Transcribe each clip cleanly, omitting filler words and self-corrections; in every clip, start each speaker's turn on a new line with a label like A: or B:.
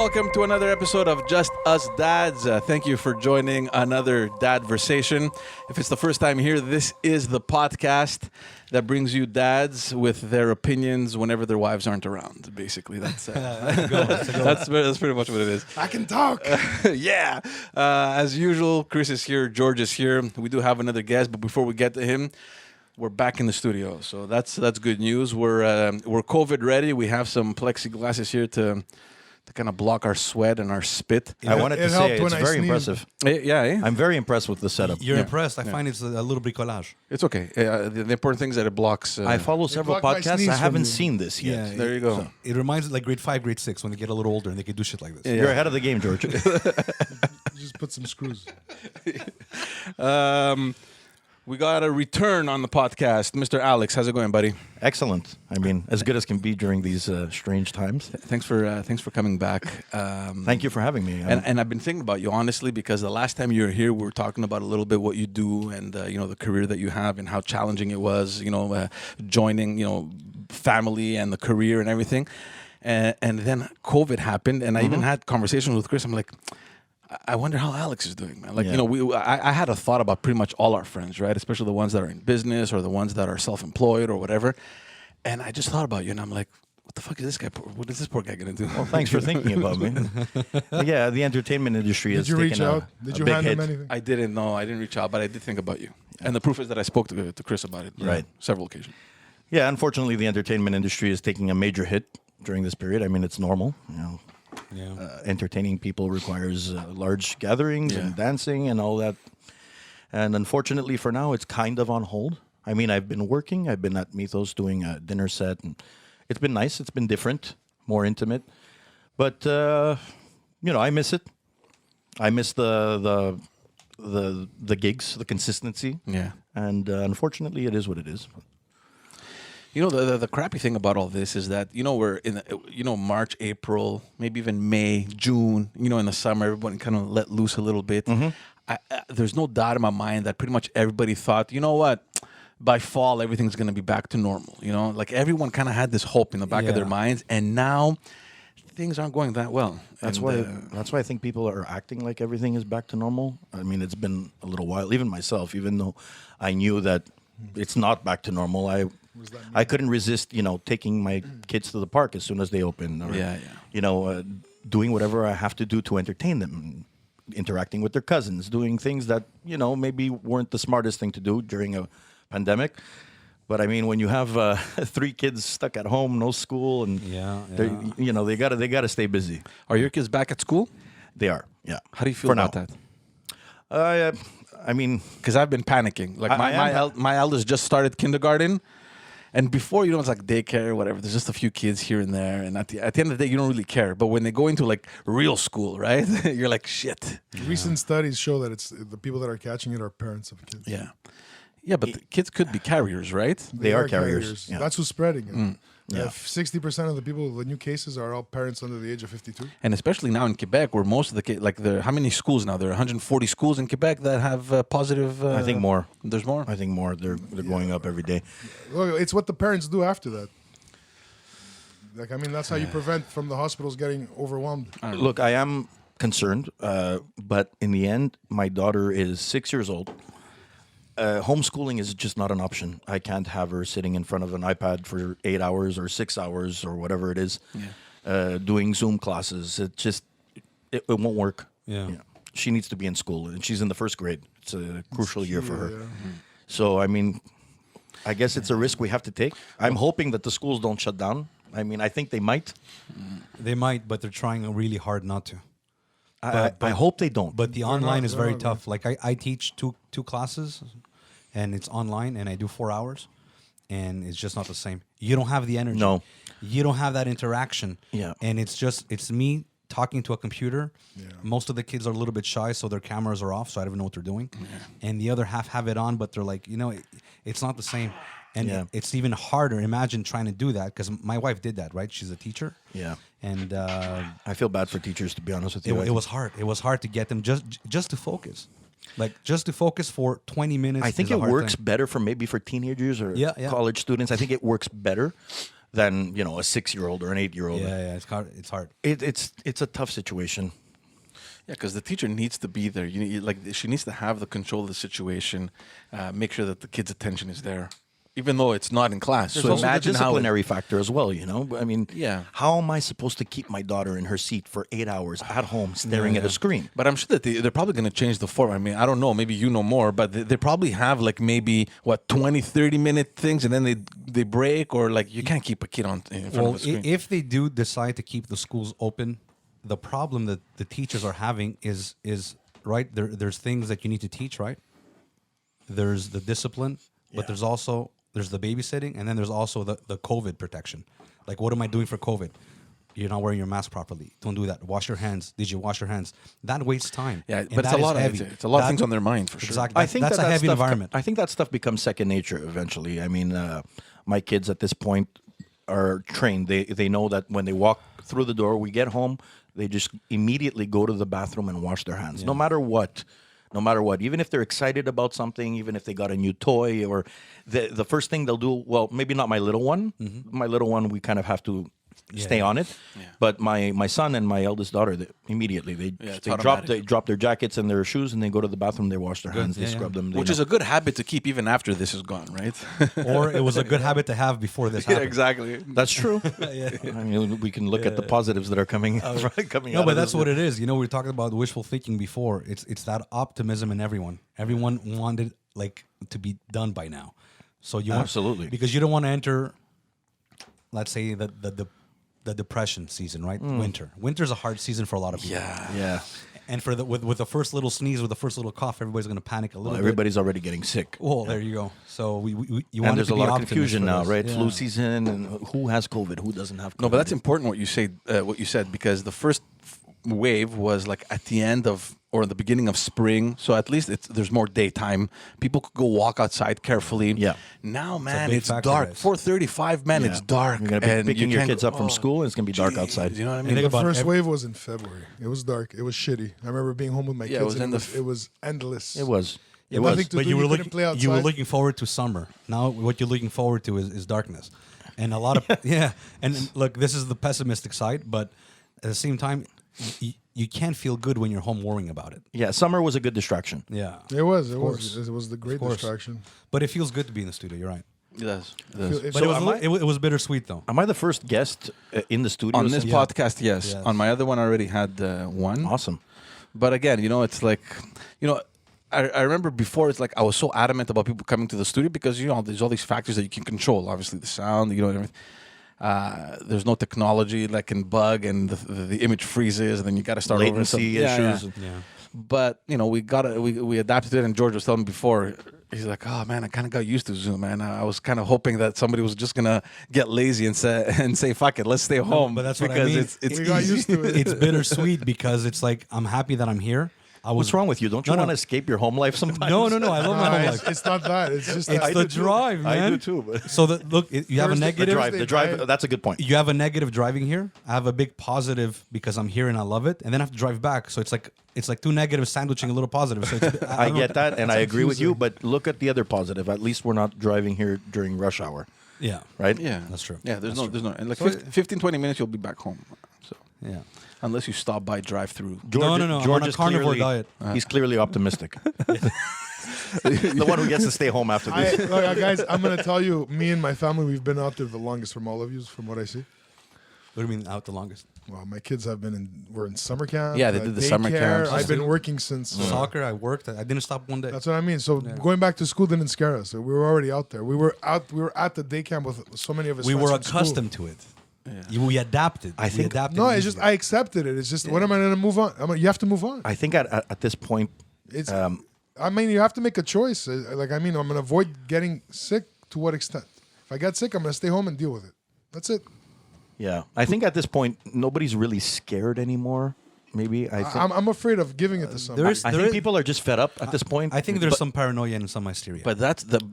A: welcome to another episode of Just Us Dads. Thank you for joining another Dadversation. If it's the first time here, this is the podcast that brings you dads with their opinions whenever their wives aren't around. Basically, that's that's pretty much what it is.
B: I can talk.
A: Yeah. As usual, Chris is here, George is here. We do have another guest, but before we get to him, we're back in the studio, so that's good news. We're COVID ready. We have some plexiglasses here to kind of block our sweat and our spit.
C: I wanted to say it's very impressive.
A: Yeah.
C: I'm very impressed with the setup.
D: You're impressed. I find it's a little bricolage.
A: It's okay. The important thing is that it blocks.
C: I follow several
B: block my
C: podcasts.
B: sneeze
C: I
B: from
C: haven't
B: you.
C: seen this yet.
D: Yeah,
A: there you go.
D: It reminds me like grade 5, grade 6 when they get a little older and they can do shit like this.
C: You're ahead of the game, George.
B: Just put some screws.
A: We got a return on the podcast, Mr. Alex. How's it going, buddy?
C: Excellent. I mean, as good as can be during these strange times.
A: Thanks for coming back.
C: Thank you for having me.
A: And I've been thinking about you honestly because the last time you were here, we were talking about a little bit what you do and the career that you have and how challenging it was. Joining family and the career and everything. And then COVID happened, and I even had conversations with Chris. I'm like, I wonder how Alex is doing, man. Like, I had a thought about pretty much all our friends, right? Especially the ones that are in business or the ones that are self-employed or whatever. And I just thought about you, and I'm like, what the fuck is this guy? What is this poor guy going to do?
C: Well, thanks for thinking about me. Yeah, the entertainment industry
B: Did
C: has
B: you reach
C: taken
B: out?
C: a
B: Did you
C: big
B: hand
C: hit.
B: him anything?
A: I didn't know. I didn't reach out, but I did think about you. And the proof is that I spoke to Chris about it
C: Right.
A: several occasions.
C: Yeah, unfortunately, the entertainment industry is taking a major hit during this period. I mean, it's normal. Entertaining people requires large gatherings and dancing and all that. And unfortunately, for now, it's kind of on hold. I mean, I've been working. I've been at Mythos doing a dinner set, and it's been nice. It's been different, more intimate. But I miss it. I miss the gigs, the consistency.
A: Yeah.
C: And unfortunately, it is what it is.
A: The crappy thing about all this is that, we're in, March, April, maybe even May, June, in the summer, everybody kind of let loose a little bit. There's no doubt in my mind that pretty much everybody thought, you know what, by fall, everything's going to be back to normal. Like everyone kind of had this hope in the back of their minds. And now things aren't going that well.
C: That's why I think people are acting like everything is back to normal. I mean, it's been a little while, even myself, even though I knew that it's not back to normal. I couldn't resist, taking my kids to the park as soon as they open, or doing whatever I have to do to entertain them, interacting with their cousins, doing things that maybe weren't the smartest thing to do during a pandemic. But I mean, when you have 3 kids stuck at home, no school, and they gotta stay busy.
A: Are your kids back at school?
C: They are, yeah.
A: How do you feel about that?
C: I mean,
A: because I've been panicking. Like my eldest just started kindergarten. And before, it's like daycare or whatever. There's just a few kids here and there. And at the end of the day, you don't really care. But when they go into like real school, right? You're like, shit.
B: Recent studies show that it's the people that are catching it are parents of kids.
A: Yeah. Yeah, but the kids could be carriers, right?
C: They are carriers. Yeah.
B: That's who's spreading it.
C: Yeah.
B: 60% of the people, the new cases are all parents under the age of 52.
A: And especially now in Quebec, where most of the kids, how many schools now? There are 140 schools in Quebec that have positive.
C: I think more.
A: There's more.
C: I think more. They're going up every day.
B: Look, it's what the parents do after that. That's how you prevent from the hospitals getting overwhelmed.
C: Look, I am concerned, but in the end, my daughter is 6 years old. Homeschooling is just not an option. I can't have her sitting in front of an iPad for 8 hours or 6 hours or whatever it is, doing Zoom classes. It won't work.
D: Yeah.
C: She needs to be in school, and she's in the first grade. It's a crucial year for her. So, I mean, I guess it's a risk we have to take. I'm hoping that the schools don't shut down. I mean, I think they might.
D: They might, but they're trying really hard not to.
C: I hope they don't.
D: But the online is very tough. Like I teach two classes, and it's online, and I do 4 hours, and it's just not the same. You don't have the energy.
C: No.
D: You don't have that interaction.
C: Yeah.
D: And it's me talking to a computer. Yeah. Most of the kids are a little bit shy, so their cameras are off, so I don't even know what they're doing. Yeah. And the other half have it on, but they're like, it's not the same. And it's even harder. Imagine trying to do that, because my wife did that, right? She's a teacher.
C: Yeah.
D: And
C: I feel bad for teachers, to be honest with you.
D: It was hard. It was hard to get them just to focus. Like, just to focus for 20 minutes.
C: I think it works better for teenagers or college students. I think it works better. than a 6-year-old or an 8-year-old.
D: Yeah, it's hard.
C: It's a tough situation.
A: Yeah, because the teacher needs to be there. She needs to have the control of the situation, make sure that the kid's attention is there, even though it's not in class.
C: There's
A: So
C: also the
A: imagine how
C: disciplinary factor as well, I mean,
A: Yeah.
C: how am I supposed to keep my daughter in her seat for 8 hours at home staring at a screen?
A: But I'm sure that they're probably going to change the form. I mean, I don't know. Maybe you know more, but they probably have like maybe 20, 30-minute things, and then they break, or like you can't keep a kid in front
D: Well,
A: of a screen.
D: if they do decide to keep the schools open, the problem that the teachers are having is right there's things that you need to teach, right? There's the discipline, but there's the babysitting, and then there's also the COVID protection. Like, what am I doing for COVID? You're not wearing your mask properly. Don't do that. Wash your hands. Did you wash your hands? That wastes time.
A: Yeah,
D: And
A: but it's
D: that
A: a lot
D: is
A: of
D: heavy.
A: it's a lot of things on their mind for sure.
D: Exactly.
C: I think
D: that's
C: that
D: a heavy
C: stuff,
D: environment.
C: I think that stuff becomes second nature eventually. I mean, my kids at this point are trained. They know that when they walk through the door, we get home, they just immediately go to the bathroom and wash their hands, no matter what. No matter what, even if they're excited about something, even if they got a new toy, or the first thing they'll do, well, maybe not my little one. My little one, we kind of have to stay on it.
A: Yeah.
C: But my son and my eldest daughter, immediately
A: it's
C: they
A: automatic.
C: drop their jackets and their shoes, and they go to the bathroom. They wash their hands, they
D: Yeah,
C: scrub them. They
A: Which is a good habit to keep even after this is gone, right?
D: Or it was a good habit to have before this happened.
A: exactly.
C: That's true. I mean, we can look at the positives that are coming coming
D: No,
C: out.
D: but
A: Oh,
C: of
D: that's
C: this.
D: what it is. We were talking about wishful thinking before. It's that optimism in everyone. Everyone wanted to be done by now. So you
C: Absolutely.
D: because you don't want to enter, let's say the depression season, right? Winter's a hard season for a lot of people.
C: Yeah.
D: And for with the first little sneeze, with the first little cough, everybody's going to panic a little bit.
C: Everybody's already getting sick.
D: Well, there you go. So you
C: And
D: want
C: there's
D: to
C: a
D: be
C: lot of
D: optimist
C: confusion
D: for
C: now,
D: this.
C: right?
D: Yeah.
C: Flu season, and who has COVID, who doesn't have COVID.
A: No, but that's important what you said, because the first wave was like at the end of or the beginning of spring, so at least there's more daytime. People could go walk outside carefully.
C: Yeah.
A: Now, man,
D: big
A: it's
D: factor,
A: dark.
D: guys.
A: 4:35, man, it's dark.
C: You're gonna be
A: and
C: picking
A: you
C: your
A: can't
C: kids
A: go-
C: up from school, and it's gonna be dark outside.
A: You know what I
D: And
A: mean?
D: think
B: The
D: about
B: first
D: every-
B: wave was in February. It was dark. It was shitty. I remember being home with my
A: Yeah, it
B: kids.
A: was
B: and
A: in
B: it was endless.
C: It was.
B: Yeah,
C: It
B: nothing
C: was.
B: to
D: But
B: do.
D: you were
B: couldn't
D: looking
B: play outside.
D: you were looking forward to summer. Now what you're looking forward to is darkness. And a lot of and look, this is the pessimistic side, but at the same time you can't feel good when you're home worrying about it.
C: Yeah, summer was a good distraction.
D: Yeah.
B: It was. It
D: course.
B: was. It was the great
D: course.
B: distraction.
D: But it feels good to be in the studio, you're right.
A: It does.
B: If-
D: But
C: So
D: it was
C: am
D: a li- it was bittersweet though.
C: Am I the first guest in the studio?
A: On this
D: Yeah.
A: podcast, yes.
D: Yes.
A: On my other one, I already had one.
C: Awesome.
A: But again, it's like, I remember before, it's like I was so adamant about people coming to the studio because, there's all these factors that you can control. Obviously, the sound, and everything. There's no technology that can bug, and the image freezes, and then you got to start over.
C: Latency
A: Yeah,
C: issues.
A: yeah.
D: Yeah.
A: But we adapted to it, and George was telling me before. He's like, "Oh man, I kind of got used to Zoom, man. I was kind of hoping that somebody was just gonna get lazy and say, fuck it, let's stay home."
D: but that's what I
A: because
D: mean.
A: it's
B: We got
A: easy.
B: used to it.
D: It's bittersweet because it's like I'm happy that I'm here.
C: What's wrong with you? Don't you
D: No,
C: want
D: no.
C: to escape your home life sometimes?
D: No, I love my home
B: Nah,
D: life.
B: it's not that. It's just
D: It's
B: that.
D: the drive, man.
C: I do too. But
D: So look, you have a
B: Thursday-
D: negative.
B: Thursday
C: the drive.
B: night.
C: That's a good point.
D: You have a negative driving here. I have a big positive because I'm here and I love it, and then I have to drive back. So it's like two negatives sandwiching a little positive. So
C: I get that, and I agree with you.
B: confusing.
C: But look at the other positive. At least we're not driving here during rush hour,
D: Yeah,
C: right?
A: Yeah,
D: That's true.
A: Yeah, there's
D: That's
A: no, and like 15, 20 minutes, you'll be back home. So
D: yeah.
A: unless you stop by drive-through.
D: No. I'm on a
C: is
D: carnivore
C: clearly-
D: diet.
C: He's clearly optimistic. The one who gets to stay home after this.
B: Look, guys, I'm gonna tell you. Me and my family, we've been out there the longest from all of you, from what I see.
D: What do you mean out the longest?
B: Well, my kids have been we're in summer camp.
A: Yeah, they did the summer
B: daycare.
A: camps.
B: I've been working since.
D: Soccer. I worked. I didn't stop one day.
B: That's what I mean. So going back to school didn't scare us. We were already out there. We were at the day camp with so many of us.
D: We
B: friends
D: were
B: from school.
D: accustomed to it. We adapted.
C: I think-
D: we adapted.
B: No, it's just I accepted it. It's just when am I going to move on? You have to move on.
C: I think at this point,
B: It's. I mean, you have to make a choice. I'm going to avoid getting sick. To what extent? If I get sick, I'm going to stay home and deal with it. That's it.
C: yeah, I think at this point nobody's really scared anymore. Maybe I think
B: I'm afraid of giving it to somebody.
D: there is-
C: I think people are just fed up at this point.
D: I think there's some paranoia and some hysteria.
A: But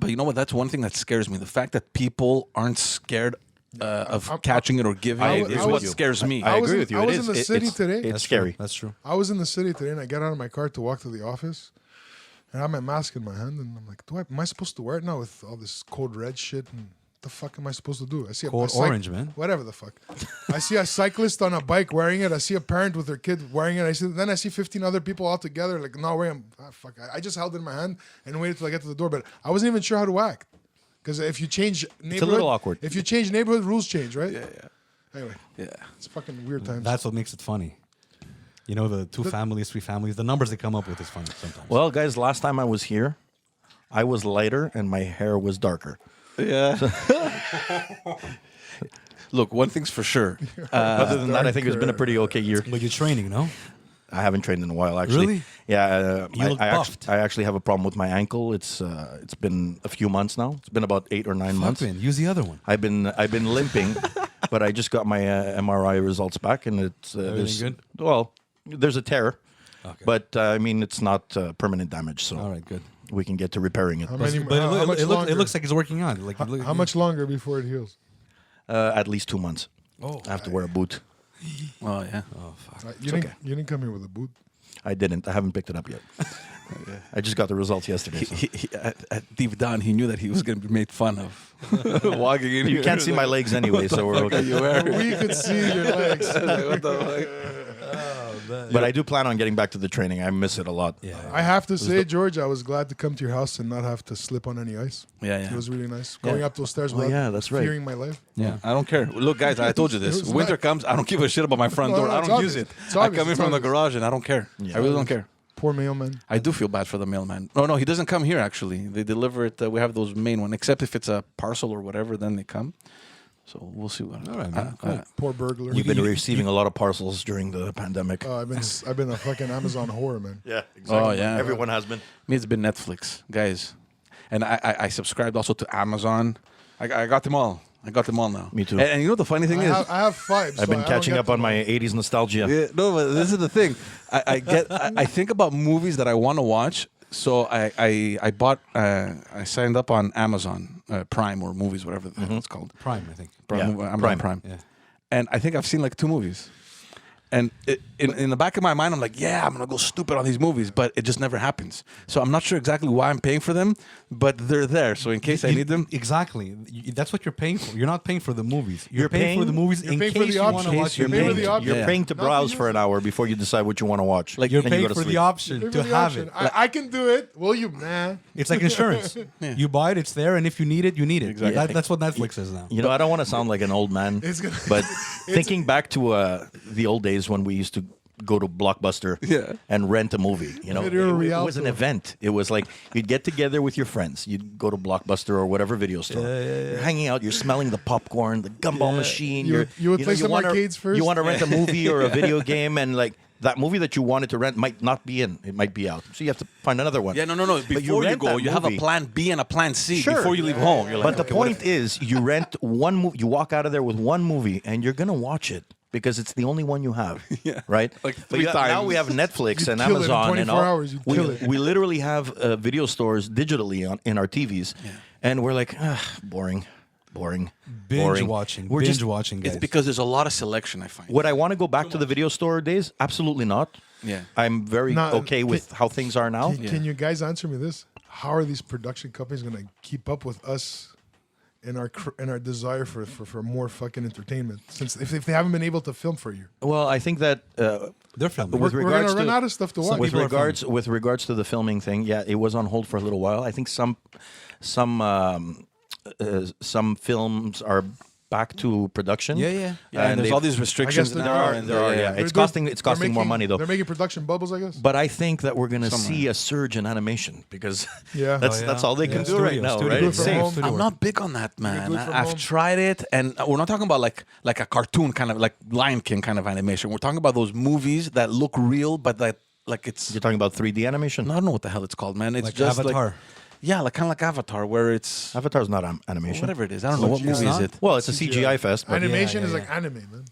A: but you know what? That's one thing that scares me. The fact that people aren't scared of catching it or giving
B: I
A: it
B: agree
A: is
B: with
A: what
B: you.
A: scares me.
C: I
B: I was
C: agree
B: in-
C: with you.
B: I
C: It
B: was
C: is.
B: in the city today.
C: It's
D: That's
C: scary.
D: True. That's true.
B: I was in the city today, and I get out of my car to walk to the office, and I have my mask in my hand, and I'm like, am I supposed to wear it now with all this code red shit? And the fuck am I supposed to do? I see
D: Code orange, man.
B: Whatever the fuck. I see a cyclist on a bike wearing it. I see a parent with their kid wearing it. Then I see 15 other people all together like not wearing. Fuck. I just held it in my hand and waited till I get to the door, but I wasn't even sure how to act because if you change neighborhood,
C: It's a little awkward.
B: If you change neighborhood, rules change, right?
A: Yeah.
B: Anyway,
A: Yeah.
B: it's fucking weird times.
D: That's what makes it funny. You know, the 2 families, 3 families, the numbers they come up with is funny sometimes.
C: Well, guys, last time I was here, I was lighter and my hair was darker.
A: Yeah. Look, one thing's for sure.
C: Other than that, I think it's been a pretty okay year.
D: But you're training, no?
C: I haven't trained in a while, actually.
D: Really?
C: Yeah,
D: You look buffed.
C: I actually have a problem with my ankle. It's been a few months now. It's been about 8 or 9 months.
D: Fuck, man, use the other one.
C: I've been limping, but I just got my MRI results back, and it's
D: Everything good?
C: Well, there's a tear,
D: Okay.
C: but I mean it's not permanent damage, so
D: All right, good.
C: we can get to repairing it.
B: How many-
D: But
B: how much
D: it
B: longer?
D: looks like it's working on. Like,
B: How much longer before it heals?
C: At least 2 months.
D: Oh,
C: I have to wear a boot.
A: Oh yeah.
D: oh fuck.
B: You didn't come here with a boot.
C: I didn't. I haven't picked it up yet. I just got the results yesterday. So.
A: Deep down, he knew that he was going to be made fun of. Walking in
C: You
A: here.
C: can't see my legs anyway, so we're okay.
A: You wear.
B: We could see your legs.
A: What the fuck?
C: But I do plan on getting back to the training. I miss it a lot.
D: Yeah.
B: I have to say, George, I was glad to come to your house and not have to slip on any ice.
A: Yeah,
B: It
A: yeah.
B: was really nice. Going up those stairs
C: Oh,
B: without
C: yeah, that's right.
B: fearing my life.
A: Yeah, I don't care. Look, guys, I told you this.
B: It was
A: Winter
B: not-
A: comes, I don't give a shit about my front
B: No,
A: door.
B: no,
A: I
B: it's
A: don't
B: obvious.
A: use it.
B: It's
A: I
B: obvious,
A: come in
B: it's
A: from the
B: obvious.
A: garage and I don't care. I really don't care.
B: Poor mailman.
A: I do feel bad for the mailman. No, he doesn't come here, actually. They deliver it. We have those main one. Except if it's a parcel or whatever, then they come. So we'll see what.
D: All right, man. Cool.
B: Poor burglar.
C: We've been receiving a lot of parcels during the pandemic.
B: I've been a fucking Amazon whore, man.
C: Yeah,
A: Oh, yeah.
C: Everyone has been.
A: Me, it's been Netflix, guys. And I subscribed also to Amazon. I got them all. I got them all now.
C: Me too.
A: And you know the funny thing is,
B: I have 5.
C: I've been catching up on my 80s nostalgia.
A: yeah, no, but this is the thing. I think about movies that I want to watch. So I bought. I signed up on Amazon Prime or movies, whatever the hell it's called.
D: Prime, I think.
A: Prime,
C: Yeah,
A: Amazon
C: Prime.
A: Prime.
D: Yeah.
A: And I think I've seen like 2 movies. And in the back of my mind, I'm like, yeah, I'm gonna go stupid on these movies, but it just never happens. So I'm not sure exactly why I'm paying for them, but they're there. So in case I need them,
D: Exactly. That's what you're paying for. You're not paying for the movies. You're,
C: You're
D: paying for the
C: paying-
D: movies
B: you're
D: in
B: paying for
D: case
B: the
D: you want
B: option.
D: to watch.
B: You're paying for the option.
C: You're
A: Yeah.
C: paying to browse for an hour before you decide what you want to watch.
A: Like,
D: You're
C: Then you
D: paying
C: go to
D: for the
C: sleep.
D: option
B: Pay
D: to
B: for the
D: have
B: option.
D: it.
B: I can do it. Will you, man?
D: It's like insurance. You buy it, it's there, and if you need it, you need it.
A: Exactly.
D: That's what Netflix is now.
C: You know, I don't want to sound like an old man,
B: It's gonna-
C: but thinking back to the old days when we used to go to Blockbuster
A: Yeah.
C: and rent a movie, you know,
B: Video
C: it was
B: Rialto.
C: an event. It was like you'd get together with your friends, you'd go to Blockbuster or whatever video store, you're hanging out, you're smelling the popcorn, the gumball machine.
B: You would play some
C: wanna-
B: arcades first?
C: You want to rent a movie or a video game, and like that movie that you wanted to rent might not be in, it might be out, so you have to find another one.
A: yeah, no.
C: But
A: Before you
C: rent
A: go,
C: that
A: you have a
C: movie.
A: plan B and a plan C
C: Sure.
A: before you leave home. You're like,
C: But the
A: okay, what
C: point is, you rent one movie, you walk out of there with one movie, and you're gonna watch it because it's the only one you have,
A: Yeah.
C: right?
A: Like
C: But
A: 3
C: Now
A: times.
C: we have Netflix
B: You'd
C: and
B: kill it in
C: Amazon and
B: 24
C: all.
B: hours, you'd kill it.
C: We literally have video stores digitally in our TVs, and we're like, boring.
D: Binge
C: boring.
D: watching.
C: We're
D: binge
C: just
D: watching, guys.
A: It's because there's a lot of selection, I find.
C: Would I want to go back to the video store days? Absolutely not.
A: Yeah.
C: I'm very
B: No,
C: okay with how things are now.
B: Can you guys answer me this? How are these production companies going to keep up with us in our desire for more fucking entertainment? Since if they haven't been able to film for you,
C: Well, I think that
D: They're filming.
C: with
B: we're going
C: regards
B: to run
C: to-
B: out of stuff to watch.
C: with
D: people are
C: regards to the filming thing, yeah, it was on hold for a little while. I think some films are back to production.
D: Yeah.
A: Yeah, and
C: And
A: there's
C: they've-
A: all these restrictions
B: there
A: now.
B: are,
A: and,
C: there are, yeah.
B: They're
C: It's
B: doing-
C: costing
B: they're
C: more money though.
B: They're making production bubbles, I guess.
C: But I think that we're going to
A: Somewhere.
C: see a surge in animation because
B: Yeah.
C: that's all they can do right now,
D: Studio.
C: right?
B: Do it
C: It's
B: from
C: safe.
B: home.
D: Studio
A: I'm
D: work.
A: not big on that, man.
B: do it from
A: I've
B: home.
A: tried it, and we're not talking about like a cartoon kind of like Lion King kind of animation. We're talking about those movies that look real, but that like it's.
C: You're talking about 3D animation.
A: I don't know what the hell it's called, man. It's
D: Like
A: just
D: Avatar.
A: like yeah, like kind of like Avatar, where it's
C: Avatar's not animation.
A: whatever it is. I don't know what
D: It's
A: movie is
D: not?
A: it.
C: Well, it's a CGI fest, but
B: Animation
D: yeah,
B: is
D: yeah.
B: like anime, man.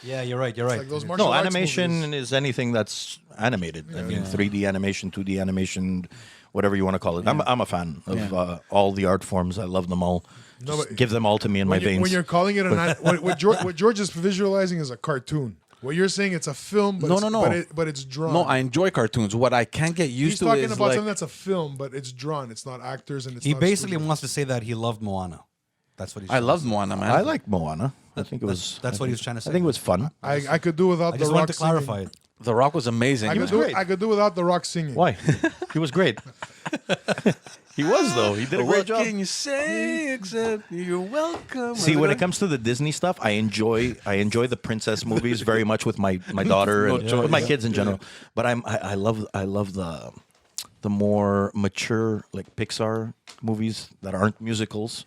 D: Yeah, you're right. You're right.
B: Like those martial
C: no,
B: arts
C: animation
B: movies.
C: is anything that's animated. I mean, 3D animation, 2D animation, whatever you want to call it. I'm a fan of all the art forms. I love them all.
B: No,
C: Just
B: but
C: give them all to me in my veins.
B: When you're calling it what George is visualizing is a cartoon. What you're saying, it's a film, but
A: No.
B: but it's drawn.
A: No, I enjoy cartoons. What I can't get used
B: He's
A: to
B: talking
A: is
B: about
A: like
B: something that's a film, but it's drawn. It's not actors and it's
D: He
B: not
D: basically
B: studios.
D: wants to say that he loved Moana. That's what he's.
A: I love Moana, man.
C: I like Moana. I think it was.
D: That's what he was trying to say.
C: I think it was fun.
B: I could do without
D: I
B: the
D: just
B: Rock
D: wanted to clarify
B: singing.
D: it.
A: The Rock was amazing.
B: I could do without the Rock singing.
C: Why? He was great. He was though. He did a great
A: What
C: job.
A: can you say except you're welcome?
C: See, when it comes to the Disney stuff, I enjoy the princess movies very much with my daughter and with my kids in general. But I love the more mature like Pixar movies that aren't musicals.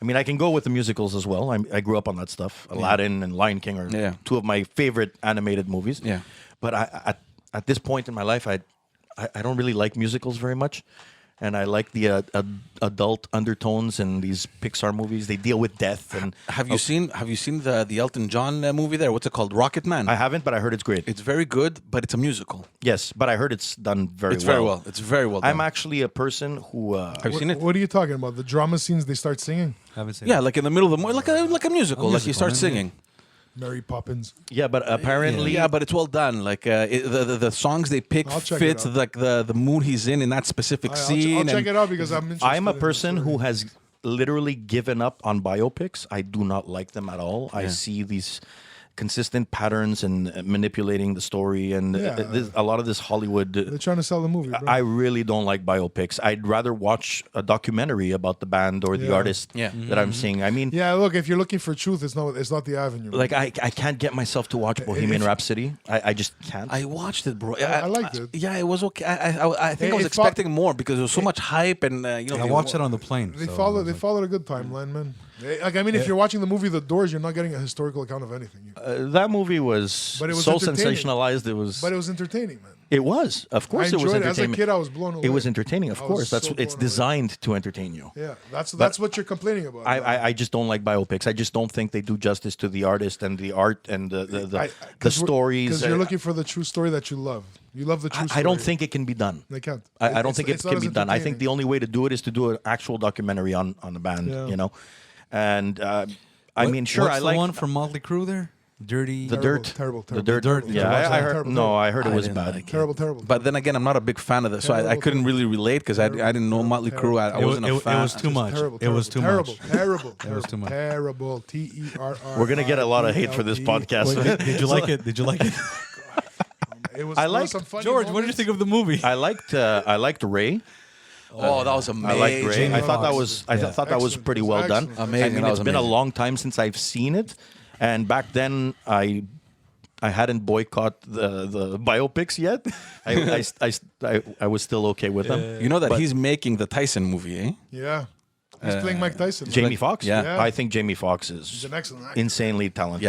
C: I mean, I can go with the musicals as well. I grew up on that stuff. Aladdin and Lion King are two of my favorite animated movies.
A: Yeah.
C: But at this point in my life, I don't really like musicals very much. And I like the adult undertones in these Pixar movies. They deal with death. And
A: Have you seen the Elton John movie there? What's it called? Rocket Man.
C: I haven't, but I heard it's great.
A: It's very good, but it's a musical.
C: Yes, but I heard it's done very well.
A: It's very well. It's very well done.
C: I'm actually a person who
A: Have you seen it?
B: What are you talking about? The drama scenes they start singing?
D: Haven't seen.
A: Yeah,
D: it.
A: like in the middle of the like a musical. Like you
D: musical,
A: start
D: man,
A: singing.
B: Mary Poppins.
C: yeah, but apparently
A: Yeah, but it's well done. Like the songs they pick
B: I'll check it
A: fits
B: out.
A: like the mood he's in that specific
B: I'll
A: scene.
B: check
A: and
B: it out because I'm interested.
C: I'm a
B: in the
C: person
B: story.
C: who has literally given up on biopics. I do not like them at all. I see these consistent patterns and manipulating the story and a lot of this Hollywood.
B: They're trying to sell the movie, bro.
C: I really don't like biopics. I'd rather watch a documentary about the band or the artist that I'm seeing. I mean,
B: yeah, look, if you're looking for truth, it's not the avenue.
C: like I can't get myself to watch Bohemian Rhapsody. I just can't.
A: I watched it, bro.
B: I liked it.
A: Yeah, it was okay. I think I was
B: it fought-
A: expecting more because there was so much hype and
D: I watched it on the plane.
B: They
D: so
B: follow.
D: I was
B: They
D: like,
B: followed a good timeline, man. Like I mean, if you're watching the movie The Doors, you're not getting a historical account of anything.
C: That movie was,
B: But it was
C: so
B: entertaining.
C: sensationalized.
B: But it was entertaining, man.
C: It was, of course,
B: I
C: it was
B: enjoyed it. As a
C: entertainment.
B: kid, I was blown away.
C: It was entertaining, of
B: I was
C: course. That's
B: so
C: it's
B: blown away.
C: designed to entertain you.
B: Yeah, that's what you're complaining about.
C: I just don't like biopics. I just don't think they do justice to the artist and the art and the stories.
B: Because you're looking for the true story that you love. You love the true story.
C: I don't think it can be done.
B: they can't.
C: I don't think it
B: it's not
C: can
B: as
C: be done. I think the
B: entertaining.
C: only way to do it is to do an actual documentary on the band.
B: Yeah.
C: You know, and I mean, sure,
D: what's
C: I
D: the
C: like
D: one from Motley Crue there? Dirty.
C: the
B: Terrible,
C: dirt.
B: terrible,
C: The
B: terrible.
C: dirt.
D: Dirt,
C: Yeah,
D: yeah.
C: I heard.
B: Terrible,
C: No, I heard it
A: I
C: was
A: didn't
C: bad.
A: like it.
B: Terrible.
A: But then again, I'm not a big fan of this, so I
B: Terrible,
A: couldn't
B: terrible.
A: really relate because I didn't know Motley Crue. I wasn't a fan.
D: It was too much.
B: Terrible.
D: It was too
B: terrible,
D: much.
B: Terrible.
D: It was too much.
B: Terrible. Terror.
C: We're gonna get a lot of hate for this podcast.
D: Did you like it? Did you like it?
B: It was.
C: I
B: there was
C: liked-
B: some funny
D: George, what did you
B: moments.
D: think of the movie?
C: I liked Ray.
A: Oh, that was amazing.
C: I liked Ray.
B: Jamie
C: I thought that
B: Foxx.
C: was thought that was
B: Excellent.
C: pretty
B: It was
C: well done.
B: excellent.
A: Amazing.
C: I mean,
A: That
C: it's
A: was
C: been a
A: amazing.
C: long time since I've seen it, and back then I hadn't boycotted the biopics yet. I was still okay with them.
A: You know that
C: But-
A: he's making the Tyson movie, eh?
B: Yeah. He's playing Mike Tyson.
C: Jamie Foxx.
A: Yeah.
C: I think Jamie Foxx
B: He's
C: is
B: an excellent actor.
C: insanely talented.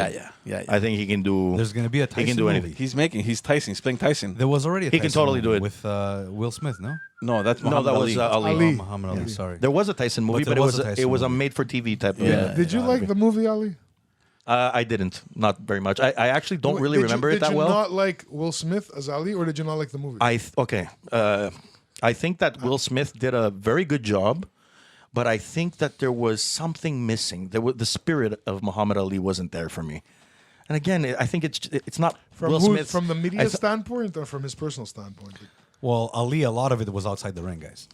A: Yeah.
C: I think he can do.
D: There's going to be a Tyson
C: He can do
D: movie.
C: anything.
A: He's Tyson. He's playing Tyson.
D: There was already a
C: He
D: Tyson
C: can totally do
D: movie
C: it.
D: with Will Smith, no?
A: No, that's
C: No,
A: Muhammad
C: that was
A: Ali.
C: Ali.
B: Ali.
D: Oh, Muhammad Ali, sorry.
C: There was a Tyson movie,
D: But
C: but
D: there
C: it
D: was
C: was
D: a Tyson
C: it was a
D: movie.
C: made-for-TV type.
A: Yeah.
C: of
B: Did you like the movie, Ali?
C: I didn't. Not very much. I actually don't really remember it that
B: Did
C: well.
B: you not like Will Smith as Ali, or did you not like the movie?
C: Okay. I think that Will Smith did a very good job, but I think that there was something missing. The spirit of Muhammad Ali wasn't there for me. And again, I think it's not
B: from
C: Will
B: who,
C: Smith
B: from the media standpoint or from his personal standpoint?
D: Well, Ali, a lot of it was outside the ring, guys.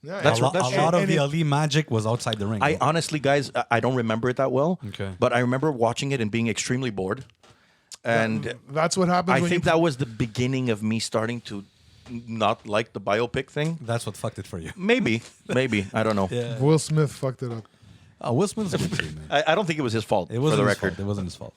B: Yeah,
C: That's
D: a
C: right, that's
D: a
C: true.
D: lot of
B: And
D: the
B: it-
D: Ali magic was outside the ring.
C: I honestly, guys, I don't remember it that well.
D: Okay.
C: But I remember watching it and being extremely bored. And
B: that's what happens.
C: I
B: when
C: think
B: you,
C: that was the beginning of me starting to not like the biopic thing.
D: That's what fucked it for you.
C: Maybe. I don't know.
B: Will Smith fucked it up.
D: Will Smith's a good dude, man.
C: I don't think it was his fault,
D: It
C: for
D: wasn't
C: the
D: his
C: record.
D: fault. It wasn't his fault.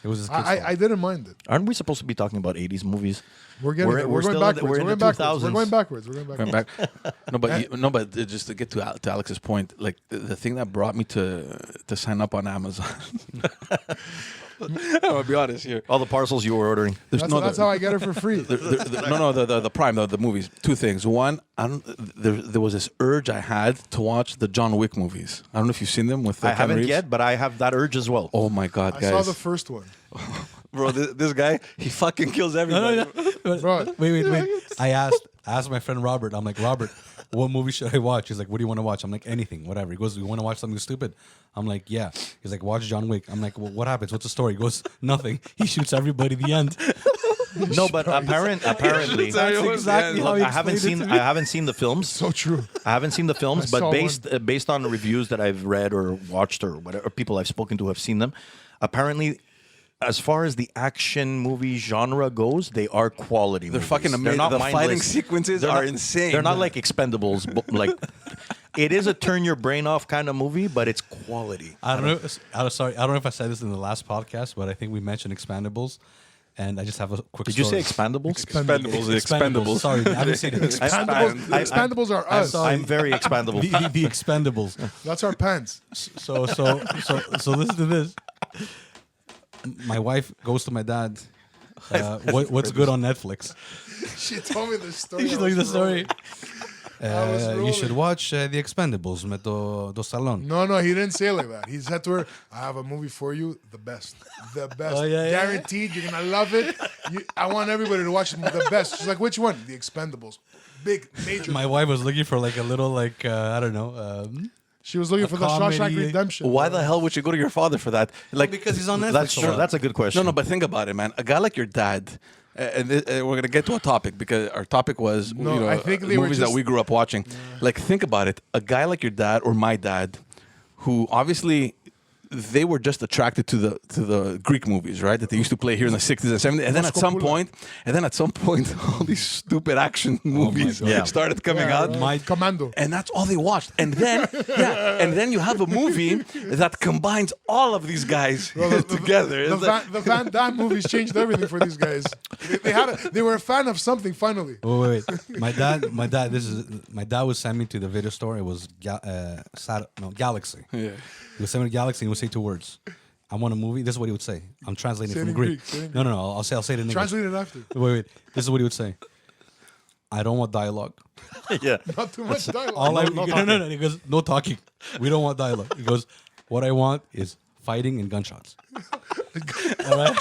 D: It was his kid's fault.
B: I didn't mind it.
C: Aren't we supposed to be talking about 80s movies?
B: We're getting. We're, going
C: still
B: backwards.
C: we're in
B: We're
C: the
B: going backwards.
C: 2000s.
B: We're going backwards. We're going backwards.
A: Going back. But just to get to Alex's point, like the thing that brought me to sign up on Amazon. I'm gonna be honest here.
C: All the parcels you were ordering.
B: That's how I get it for free.
A: The Prime, the movies. Two things. One, there was this urge I had to watch the John Wick movies. I don't know if you've seen them with.
C: I
A: Keanu
C: haven't
A: Reeves.
C: yet, but I have that urge as well.
A: Oh my God,
B: I
A: guys!
B: saw the first one.
A: Bro, this guy, he fucking kills everybody.
B: Bro,
D: Wait. I asked my friend Robert. I'm like, Robert, what movie should I watch? He's like, what do you want to watch? I'm like, anything, whatever. He goes, you want to watch something stupid? I'm like, yeah. He's like, watch John Wick. I'm like, well, what happens? What's the story? He goes, nothing. He shoots everybody at the end.
C: No, but apparently,
A: That's exactly how
C: Look, I haven't seen the films.
B: So true.
C: I haven't seen the films,
B: I
C: but
B: saw
C: based on the reviews that I've read or watched or whatever, or people I've spoken to have seen them. Apparently, as far as the action movie genre goes, they are quality.
A: They're
C: movies.
A: fucking amazing.
C: Not
A: The
C: mindless.
A: fighting sequences
C: They're
A: are
C: not-
A: insane.
C: They're not like Expendables. Like it is a turn your brain off kind of movie, but it's quality.
D: I don't know. Sorry, I don't know if I said this in the last podcast, but I think we mentioned Expendables, and I just have a quick.
C: Did you say
D: story.
C: Expendables?
A: Expendables.
D: Sorry, I haven't seen it.
B: Expendables are us.
C: I'm very expendable.
D: The Expendables.
B: That's our pants.
D: So listen to this. My wife goes to my dad. What's good on Netflix?
B: She told me the story.
D: She
B: I
D: told you the
B: was
D: story.
B: rolling.
D: You should watch The Expendables with do Stallone.
B: No, he didn't say it like that. He said to her, I have a movie for you, the best. The best.
D: Oh, yeah, yeah.
B: Guaranteed, you're going to love it. I want everybody to watch it, the best. She's like, which one? The Expendables. Big, major.
D: My wife was looking for like a little I don't know.
B: She was looking for the
D: comedy.
B: Shawshank Redemption.
A: Why the hell would you go to your father for that? Like,
D: Because he's on Netflix.
C: That's
D: a
C: true.
D: lot.
C: That's a good question.
A: no, but think about it, man. A guy like your dad, we're gonna get to a topic because our topic was
B: No, I think they were
A: movies that
B: just-
A: we grew up watching. Like, think about it. A guy like your dad or my dad, who obviously they were just attracted to the Greek movies, right? That they used to play here in the 60s and 70s. And then at some point, all these stupid action movies
D: God.
C: Yeah.
A: started coming
B: Yeah,
A: out.
B: right. Commando.
A: And that's all they watched. And then, and then you have a movie that combines all of these guys together.
B: The
A: It's like-
B: the Van Damme movies changed everything for these guys. They were a fan of something finally.
D: Wait. My dad. My dad would send me to the video store. It was Galaxy.
A: Yeah.
D: He would send me to Galaxy and he would say 2 words. I want a movie. This is what he would say. I'm translating
B: Say it
D: from
B: in
D: Greek.
B: Greek, say it in
D: No. I'll say it in English.
B: Translate it after.
D: Wait. This is what he would say. I don't want dialogue.
C: yeah.
B: Not too much dialogue.
D: No. He goes, no talking. We don't want dialogue. He goes, what I want is fighting and gunshots. All right.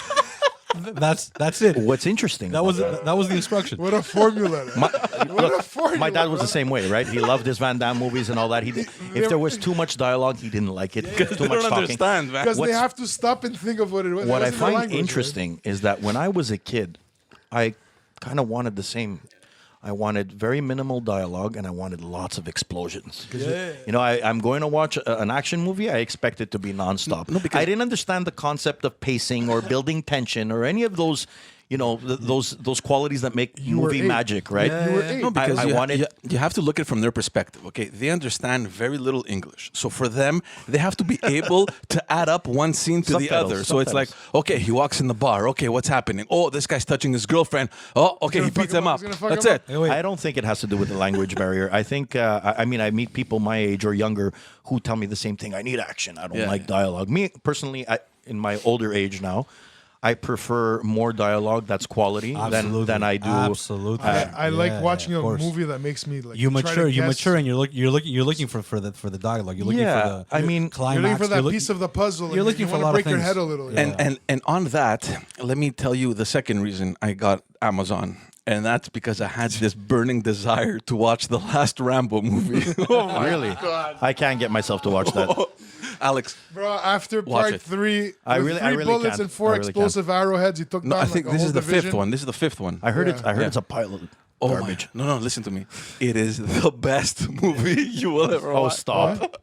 D: That's it.
C: What's interesting?
D: That was the instruction.
B: What a formula. What a formula.
C: My dad was the same way, right? He loved his Van Damme movies and all that. If there was too much dialogue, he didn't like it. Too
A: They
C: much
A: don't
C: talking.
A: understand, man.
B: Because they
C: What's-
B: have to stop and think of what it was.
C: What
B: That
C: I
B: wasn't their
C: find
B: language, right?
C: interesting is that when I was a kid, I kind of wanted the same. I wanted very minimal dialogue and I wanted lots of explosions. You know, I'm going to watch an action movie. I expect it to be nonstop.
A: No, because-
C: I didn't understand the concept of pacing or building tension or any of those, you know, those qualities that make
B: You were
C: movie
B: 8.
C: magic, right?
B: You were 8.
A: No, because
C: I wanted-
A: you have to look at it from their perspective. Okay, they understand very little English, so for them, they have to be able to add up one scene to the
C: Subtitles,
A: other. So it's like,
C: subtitles.
A: okay, he walks in the bar. Okay, what's happening? Oh, this guy's touching his girlfriend. Oh, okay,
B: gonna
A: he beats
B: fuck him
A: him
B: up.
A: up.
B: He's gonna fuck
A: That's
B: him
A: it.
B: up.
D: Wait.
C: I don't think it has to do with the language barrier. I think, I mean, I meet people my age or younger who tell me the same thing. I need action. I don't
A: Yeah.
C: like dialogue. Me, personally, in my older age now, I prefer more dialogue that's quality than I do.
D: Absolutely.
B: I like
D: Yeah,
B: watching
D: of
B: a
D: course.
B: movie that makes me like
D: You
B: try to
D: mature,
B: guess.
D: and you're looking for the dialogue. You're looking
C: Yeah,
D: for the
C: I mean,
D: climax.
B: You're looking for that
D: look-
B: piece of the puzzle.
D: you're
B: and
D: looking
B: you
D: for a
B: wanna
D: lot of
B: break your
D: things.
B: head a little.
A: And on that, let me tell you the second reason I got Amazon. And that's because I had this burning desire to watch the last Rambo movie. Oh my
C: Really? I can't get myself to watch that.
A: Alex,
B: Bro, after
A: Watch
B: part
A: it.
B: 3,
C: I
B: with
C: really-
B: 3
C: I really
B: bullets
C: can't.
B: and 4
C: I really
B: explosive arrowheads, he took
A: no,
B: down
A: I think
B: like a
A: this
B: whole
A: is the
B: division.
A: fifth one. This is the fifth one.
C: I heard
B: Yeah.
C: it's a pilot.
A: Oh
C: Garbage.
A: my! No, listen to me. It is the best movie you will ever
C: Oh,
A: watch.
C: stop.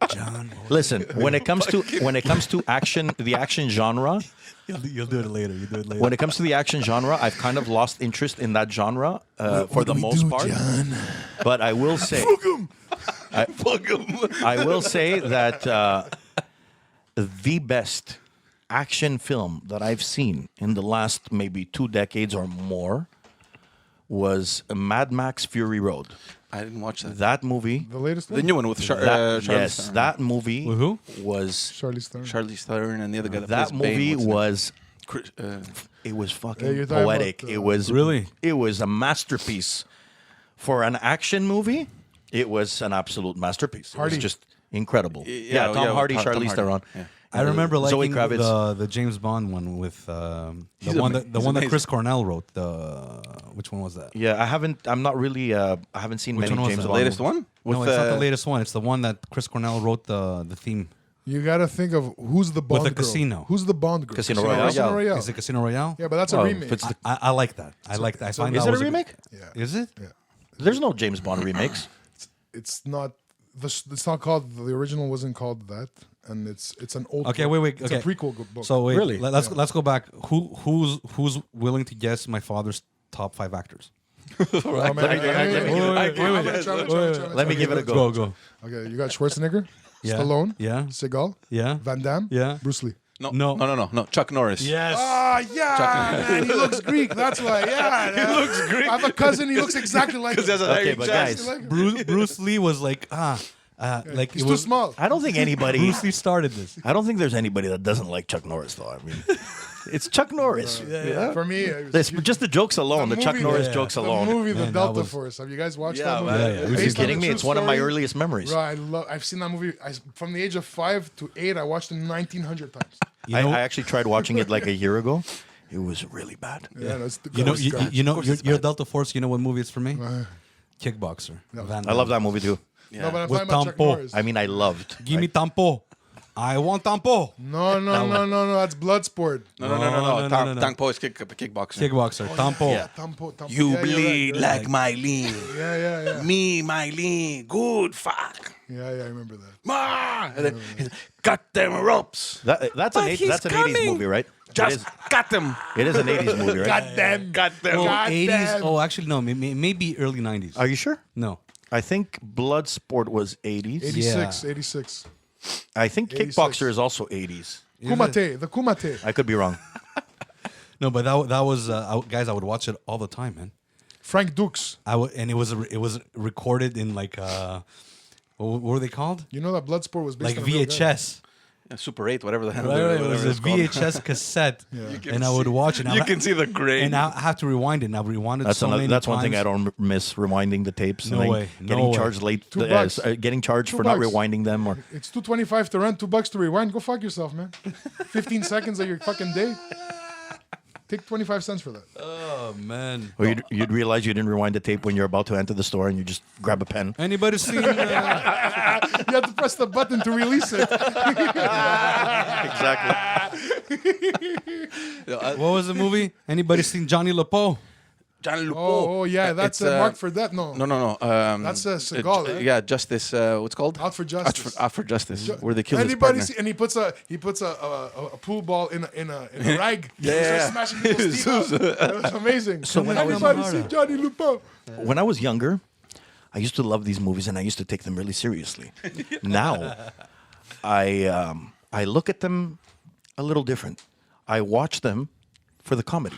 C: Listen, when it comes to action, the action genre,
D: You'll do it later. You do it later.
C: when it comes to the action genre, I've kind of lost interest in that genre for the most part. But I will say,
A: Fuck 'em.
C: I will say that the best action film that I've seen in the last maybe 2 decades or more was Mad Max Fury Road.
A: I didn't watch that.
C: That movie,
B: The latest
A: The
B: one?
A: new one with Charlize
C: yes,
A: Theron.
C: that movie
D: With who?
C: was
B: Charlize Theron.
A: Charlize Theron and the other guy.
C: that
A: plays Bane.
C: movie
A: What's his name?
C: was
A: Chris-
C: it was
B: Yeah,
C: fucking
B: you're talking
C: poetic.
B: about,
C: It was
D: Really?
C: it was a masterpiece for an action movie. It was an absolute masterpiece. It
B: Hardy.
C: was just incredible.
A: yeah,
C: Tom
A: yeah,
C: Hardy,
A: Tom
C: Charlize
A: Hardy.
C: Theron.
A: Yeah.
D: I remember
C: Zoe
D: liking
C: Kravitz.
D: the James Bond one with
A: He's
D: the one
A: he's
D: that
A: amazing.
D: Chris Cornell wrote. Which one was that?
C: Yeah, I'm not really. I haven't seen
D: Which
C: many
D: one was
C: James
D: that?
A: The
C: Bond
A: latest
C: movies.
A: one? With,
D: No, it's not the latest one. It's the one that Chris Cornell wrote the theme.
B: You got to think of who's the Bond
D: a
B: girl.
D: casino.
B: Who's the Bond girl?
C: Casino Royale.
B: Casino
C: Yeah.
B: Royale.
D: Is it Casino Royale?
B: Yeah, but that's a
C: Oh,
B: remake.
C: if it's the-
D: I like that. I like that. I find
C: Is
D: that
C: it a
D: was
C: remake?
B: yeah.
D: Is it?
B: Yeah.
C: There's no James Bond remakes.
B: It's not. It's not called. The original wasn't called that, and it's an old.
D: Okay,
B: book.
D: wait.
B: It's
D: Okay.
B: a prequel book.
D: So wait,
C: Really?
D: let's go back. Who's willing to guess my father's top 5 actors?
B: Oh, man,
C: Let me- Let me give it a go.
D: Go.
B: Okay, you got Schwarzenegger,
D: Yeah.
B: Stallone,
D: Yeah.
B: Seagal,
D: Yeah.
B: Van Damme,
D: Yeah.
B: Bruce Lee.
A: No. Chuck Norris.
D: Yes.
B: Ah, yeah, man, he looks Greek. That's why. Yeah, he looks Greek. I have a cousin. He looks exactly like him.
C: Okay, but guys,
B: Like him.
D: Bruce Lee was like like
B: He's
D: it
B: too
D: was,
B: small.
C: I don't think anybody.
D: Bruce Lee started this.
C: I don't think there's anybody that doesn't like Chuck Norris, though. I mean, it's Chuck Norris. Yeah.
B: For me,
C: It's just the jokes alone, the Chuck
B: movie-
C: Norris
D: yeah.
C: jokes
B: the
C: alone.
B: movie, The
D: Man, that
B: Delta
D: was-
B: Force. Have you guys watched
C: Yeah,
B: that movie?
C: man.
D: Yeah, yeah.
C: Are you
B: Based on a
C: kidding me?
B: true
C: It's one of my
B: story.
C: earliest memories.
B: Bro, I've seen that movie from the age of 5 to 8. I watched it 1,900 times.
D: You know,
C: I actually tried watching it like a year ago. It was really bad.
B: Yeah, that's the
D: you know,
B: garbage.
D: you're Delta Force. You know what movie it's for me? Kickboxer. Van
C: I love
D: Damme.
C: that movie too.
B: No, but I'm
D: With
B: talking about Chuck
D: Tampo.
B: Norris.
C: I mean, I loved.
D: Give me Tampo. I want Tampo.
B: No. That's Bloodsport.
A: No. Tang Po is kickboxer.
D: Kickboxer. Tampo.
C: Yeah.
B: Tampo.
A: You
B: Yeah,
A: bleed
B: you're right,
A: like Mylene.
B: Yeah.
A: Me, Mylene. Good fuck.
B: Yeah, I remember that.
A: Ma! And then, cut them ropes.
C: That's an 80s movie, right?
A: Just cut them.
C: It is an 80s movie, right?
B: Goddamn.
A: Goddamn.
D: Oh,
B: God
D: 80s.
B: damn.
D: Oh, actually, no. Maybe early 90s.
C: Are you sure?
D: No.
C: I think Bloodsport was 80s.
B: 86.
D: Yeah.
B: 86.
C: I think
B: 86.
C: Kickboxer is also 80s.
D: Is it?
B: Kumate. The Kumate.
C: I could be wrong.
D: No, but that was guys. I would watch it all the time, man.
B: Frank Dukes.
D: And it was recorded in like what were they called?
B: You know that Bloodsport was based
D: Like
B: on a real guy.
D: VHS.
A: Yeah, Super 8, whatever the hell.
D: Right, it
A: whatever
D: was a
A: it's called.
D: VHS cassette,
B: You
D: and I would watch it.
A: You can see the grain.
D: and I have to rewind it. And I've rewinded
C: That's
D: so many
C: that's one thing I
D: times.
C: don't miss: rewinding the tapes.
D: No
C: and then
D: way. No
C: Getting
D: way.
C: charged late.
B: $2.
C: Getting charged
B: $2.
C: for not rewinding them, or
B: It's $2.25 to rent, $2 to rewind. Go fuck yourself, man. 15 seconds of your fucking day. Take 25 cents for that.
D: Oh man!
C: or you'd realize you didn't rewind the tape when you're about to enter the store, and you just grab a pen.
D: Anybody seen?
B: You have to press the button to release it.
C: Exactly.
D: What was the movie? Anybody seen Johnny LaPo?
A: Johnny Lupo.
B: Oh, yeah. That's
A: It's,
B: Mark for Death. No.
A: No.
B: That's Seagal, right?
A: Yeah, Justice. What's it called?
B: Out for Justice.
A: Out for Justice. Where they kill his
B: Anybody
A: partner.
B: see? And he puts a pool ball in a rag.
A: Yeah.
B: He starts smashing people's teeth out. It was amazing.
C: So when I was-
B: Anybody see Johnny Lupo?
C: When I was younger, I used to love these movies, and I used to take them really seriously. Now, I look at them a little different. I watch them for the comedy.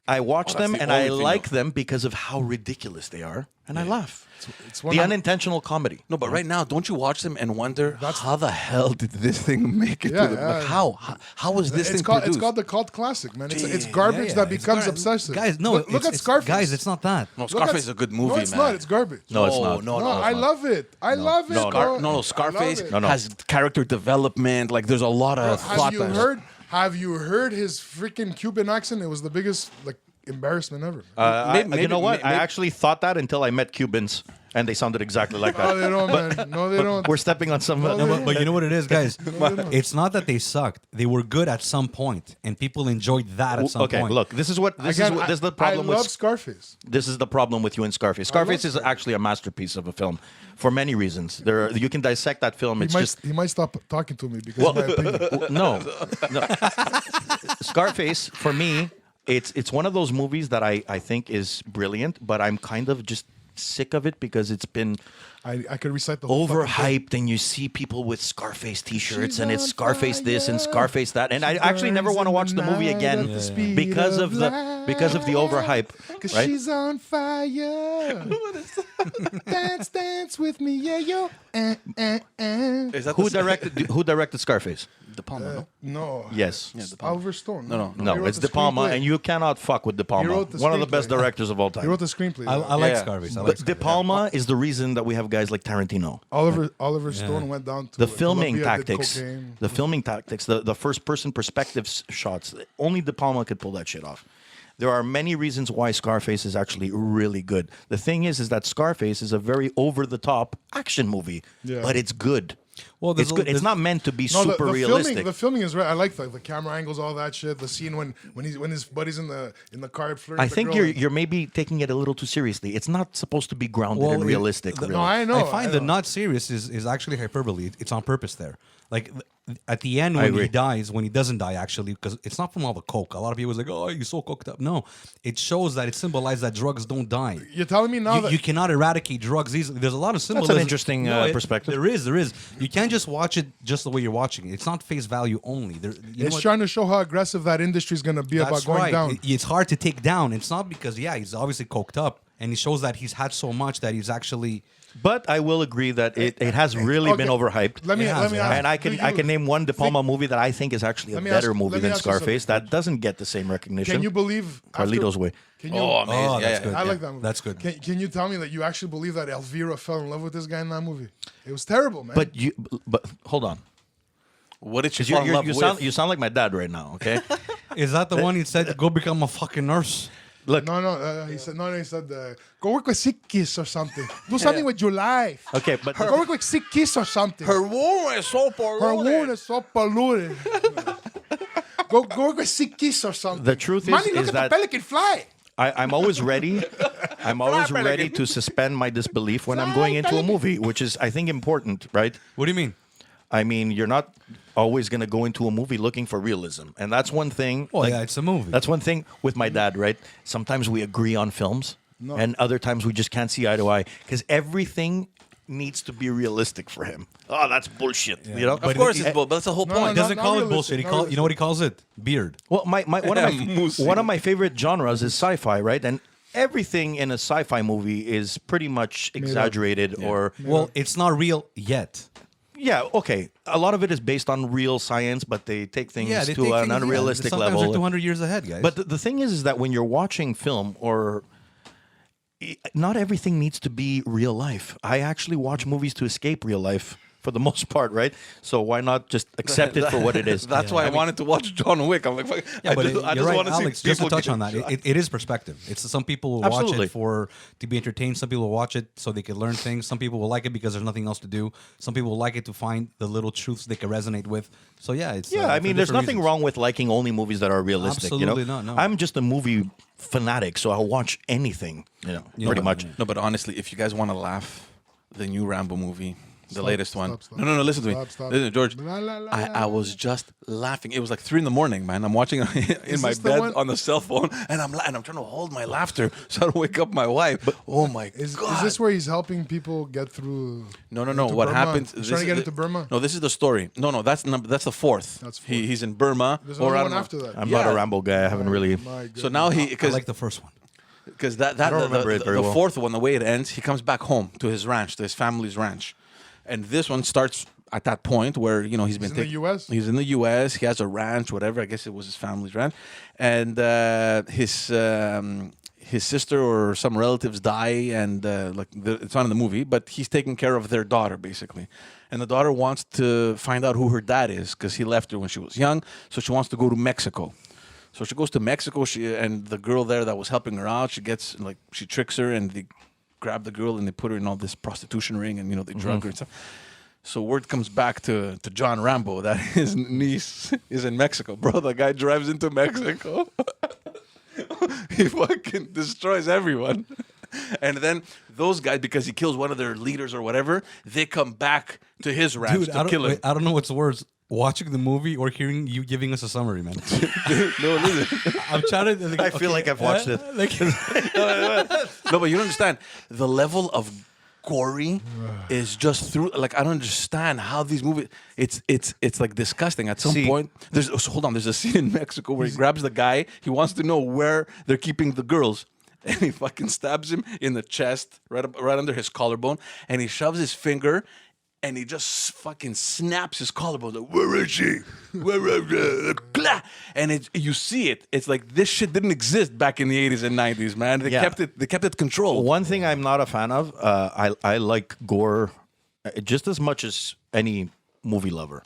C: I watch
A: that's
C: them
A: the
C: and I
A: only thing,
C: like
A: though.
C: them because of how ridiculous they are, and I laugh.
B: It's one
C: The
B: of-
C: unintentional comedy.
A: No, but right now, don't you watch them and wonder how the hell did this thing make it
B: Yeah,
A: to the? Like,
B: yeah.
A: how was this
B: It's
A: thing
B: called
A: produced?
B: the cult classic, man. It's
A: Yeah,
B: garbage that
D: It's
B: becomes
D: gar-
B: obsessive.
D: Guys, no.
B: Look at Scarface.
D: Guys, it's not that.
A: No,
B: Look
A: Scarface
B: at-
A: is a good movie,
B: No, it's
A: man.
B: not. It's garbage.
C: No, it's not.
A: No,
B: No, I love it. I love it.
C: No,
B: bro.
A: No,
B: I
A: Scarface
B: love it.
C: No.
A: has character development. Like, there's a lot of thought.
B: Have you heard his freaking Cuban accent? It was the biggest embarrassment ever.
C: You know what? I actually thought that until I met Cubans, and they sounded exactly like
B: No,
C: that.
B: they don't, man. No, they don't.
C: We're stepping on some.
B: No,
D: But you know what it is, guys? It's not that they sucked. They were good at some point, and people enjoyed that at some
C: Okay,
D: point.
C: look. This is the problem
B: I love
C: with
B: Scarface.
C: This is the problem with you and Scarface. Scarface is actually a masterpiece of a film for many reasons. You can dissect that film. It's just
B: He might stop talking to me because of my opinion.
C: no. Scarface for me, it's one of those movies that I think is brilliant, but I'm kind of just sick of it because it's been
B: I could recite the whole fucking thing.
C: overhyped, and you see people with Scarface T-shirts,
B: She's
C: and it's
B: on
C: Scarface this and
B: fire.
C: Scarface that, and I actually never want to watch the movie again because of the overhype.
B: Because
C: Right?
B: she's on fire. Dance, dance with me, yeah, yo.
A: Is that
C: Who directed Scarface?
A: De Palma? No.
B: No.
C: Yes.
A: Yeah, De Palma.
B: Oliver Stone.
A: No.
B: He
C: No,
B: wrote
C: it's
B: the
C: De Palma,
B: screenplay.
C: and you cannot fuck with De Palma.
B: wrote the
C: One of the best
B: screenplay.
C: directors of all
B: He
C: time.
B: wrote the screenplay.
D: I like
A: Yeah.
D: Scarface. I
C: But
D: like
C: De
D: Scarface.
C: Palma is the reason that we have guys like Tarantino.
B: Oliver Stone went down to
C: The filming
B: Colombia, did
C: tactics,
B: cocaine.
C: the first person perspective shots. Only De Palma could pull that shit off. There are many reasons why Scarface is actually really good. The thing is that Scarface is a very over the top action movie,
B: Yeah.
C: but it's good.
D: Well,
C: it's good. It's not meant to be super realistic.
B: The filming is right. I like the camera angles, all that shit. The scene when his buddy's in the car flirting.
C: I
B: with the
C: think
B: girl.
C: you're maybe taking it a little too seriously. It's not supposed to be grounded and realistic.
B: No, I know.
D: I find the not serious is actually hyperbole. It's on purpose there. Like at the end when he dies, when he doesn't die actually, because it's not from all the coke. A lot of people was like, "Oh, you're so coked up." No, it shows that it symbolizes that drugs don't die.
B: You're telling me now that
D: You cannot eradicate drugs easily. There's a lot of symbolism.
C: That's an interesting perspective.
D: There is. You can't just watch it just the way you're watching it. It's not face value only.
B: it's trying to show how aggressive that industry is going to be about going down.
D: It's hard to take down. It's not because he's obviously coked up, and he shows that he's had so much that he's actually.
C: But I will agree that it has really been overhyped.
B: Let me ask,
C: and I can name one De Palma movie that I think is actually a better movie than Scarface that doesn't get the same recognition.
B: Can you believe
C: Carlito's Way?
B: Can you,
A: amazing!
D: That's good.
B: I like that movie.
D: That's good.
B: Can you tell me that you actually believe that Elvira fell in love with this guy in that movie? It was terrible, man.
C: But hold on.
A: What did she
C: 'Cause
A: fall in love with?
C: You sound like my dad right now. Okay.
D: Is that the one he said, go become a fucking nurse?
C: Look.
B: No. He said He said go work with Sickis or something. Do something with your life.
C: Okay, but
B: Go work with Sickis or something.
A: Her womb is so polluted.
B: Her wound is so polluted. Go work with Sickis or something.
C: The truth
B: Manny,
C: is
B: look at
C: that
B: the pelican fly.
C: I'm always ready. I'm always ready to suspend my disbelief when I'm going into a movie, which is, I think, important, right?
D: What do you mean?
C: I mean, you're not always going to go into a movie looking for realism. And that's one thing.
D: Well, it's a movie.
C: That's one thing with my dad, right? Sometimes we agree on films, and other times we just can't see eye to eye because everything needs to be realistic for him. Oh, that's bullshit. You know?
A: Of course, it's bull, but that's the whole point.
D: He doesn't
B: not
D: call it
B: realistic,
D: bullshit.
B: not
D: You know what he calls it? Beard.
C: Well, one of my favorite genres is sci-fi, right? And everything in a sci-fi movie is pretty much exaggerated or
D: Well, it's not real yet.
C: yeah, okay. A lot of it is based on real science, but they take things
D: they
C: to
D: take
C: an
D: things-
C: unrealistic
D: sometimes
C: level.
D: They're 200 years ahead, guys.
C: But the thing is that when you're watching film not everything needs to be real life. I actually watch movies to escape real life for the most part, right? So why not just accept it for what it is?
A: That's why I wanted to watch John Wick. I'm like, fuck, I just
D: you're right,
A: want to
D: Alex.
A: see
D: Just to
A: people
D: touch
A: get
D: on that,
A: shot.
D: it is perspective. It's some people will watch
C: Absolutely.
D: it to be entertained. Some people will watch it so they can learn things. Some people will like it because there's nothing else to do. Some people will like it to find the little truths they can resonate with. So it's
C: I
D: for
C: mean, there's
D: different
C: nothing
D: reasons.
C: wrong with liking only movies that are realistic.
D: Absolutely not, no.
C: I'm just a movie fanatic, so I'll watch anything. Pretty much.
A: No, but honestly, if you guys want to laugh, the new Rambo movie, the latest one.
B: stop.
A: No, listen to me.
B: Stop.
A: Listen, George.
B: La, la, la,
A: I was just laughing. It was like 3 a.m, man. I'm watching it in my
B: this the
A: bed
B: one-
A: on the cell phone, and I'm trying to hold my laughter so I don't wake up my wife. But oh my
B: Is
A: god!
B: this where he's helping people get through?
A: No.
B: into
A: What
B: Burma?
A: happens?
B: He's trying to get into Burma.
A: No, this is the story. No. That's the fourth.
B: That's fourth.
A: He's in Burma.
B: There's
A: or
B: only
A: I
B: one
A: don't know.
B: after that.
C: I'm not a
A: Yeah.
C: Rambo guy. I haven't really.
B: My
A: So now
D: I
A: because
D: like the first one.
A: because
C: I don't remember it very
A: the
C: well.
A: fourth one, the way it ends, he comes back home to his ranch, to his family's ranch, and this one starts at that point where he's been
B: in the US?
A: He's in the U.S. He has a ranch, whatever. I guess it was his family's ranch, and his sister or some relatives die, and it's not in the movie, but he's taking care of their daughter basically, and the daughter wants to find out who her dad is because he left her when she was young, so she wants to go to Mexico. So she goes to Mexico. And the girl there that was helping her out, she tricks her, and they grab the girl and they put her in all this prostitution ring, and they drug her and stuff. So word comes back to John Rambo that his niece is in Mexico. Bro, the guy drives into Mexico. He fucking destroys everyone. And then those guys, because he kills one of their leaders or whatever, they come back to his ranch to kill him.
D: I don't know what's worse. Watching the movie or hearing you giving us a summary, man.
A: No, listen.
D: I'm trying to.
C: I feel like I've watched it.
A: No, but you don't understand. The level of gory is just through. Like, I don't understand how these movies. It's like disgusting. At some point, hold on. There's a scene in Mexico where he grabs the guy. He wants to know where they're keeping the girls, and he fucking stabs him in the chest, right under his collarbone, and he shoves his finger. And he just fucking snaps his collarbone. Like, where is she? Where is she? And you see it. It's like this shit didn't exist back in the 80s and 90s, man. They kept it controlled.
C: One thing I'm not a fan of, I like gore just as much as any movie lover,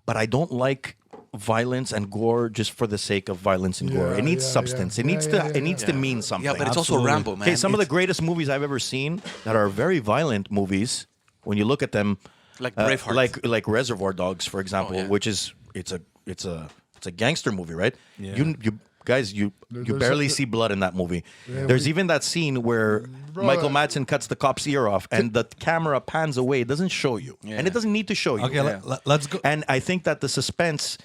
C: but I don't like violence and gore just for the sake of violence and gore. It needs substance. It needs to mean something.
A: Yeah, but it's also Rambo, man.
C: Okay, some of the greatest movies I've ever seen that are very violent movies, when you look at them,
A: Like Braveheart.
C: like Reservoir Dogs, for example,
A: yeah.
C: which is it's a gangster movie, right?
D: Yeah.
C: You guys, you
B: There's
C: barely
B: a-
C: see blood in that movie.
B: Yeah,
C: There's even that scene where
B: Bro,
C: Michael Madsen cuts the cop's ear off, and the camera pans away. It doesn't show you, and it doesn't need to show you.
D: Okay, let's go.
C: And I think that the suspense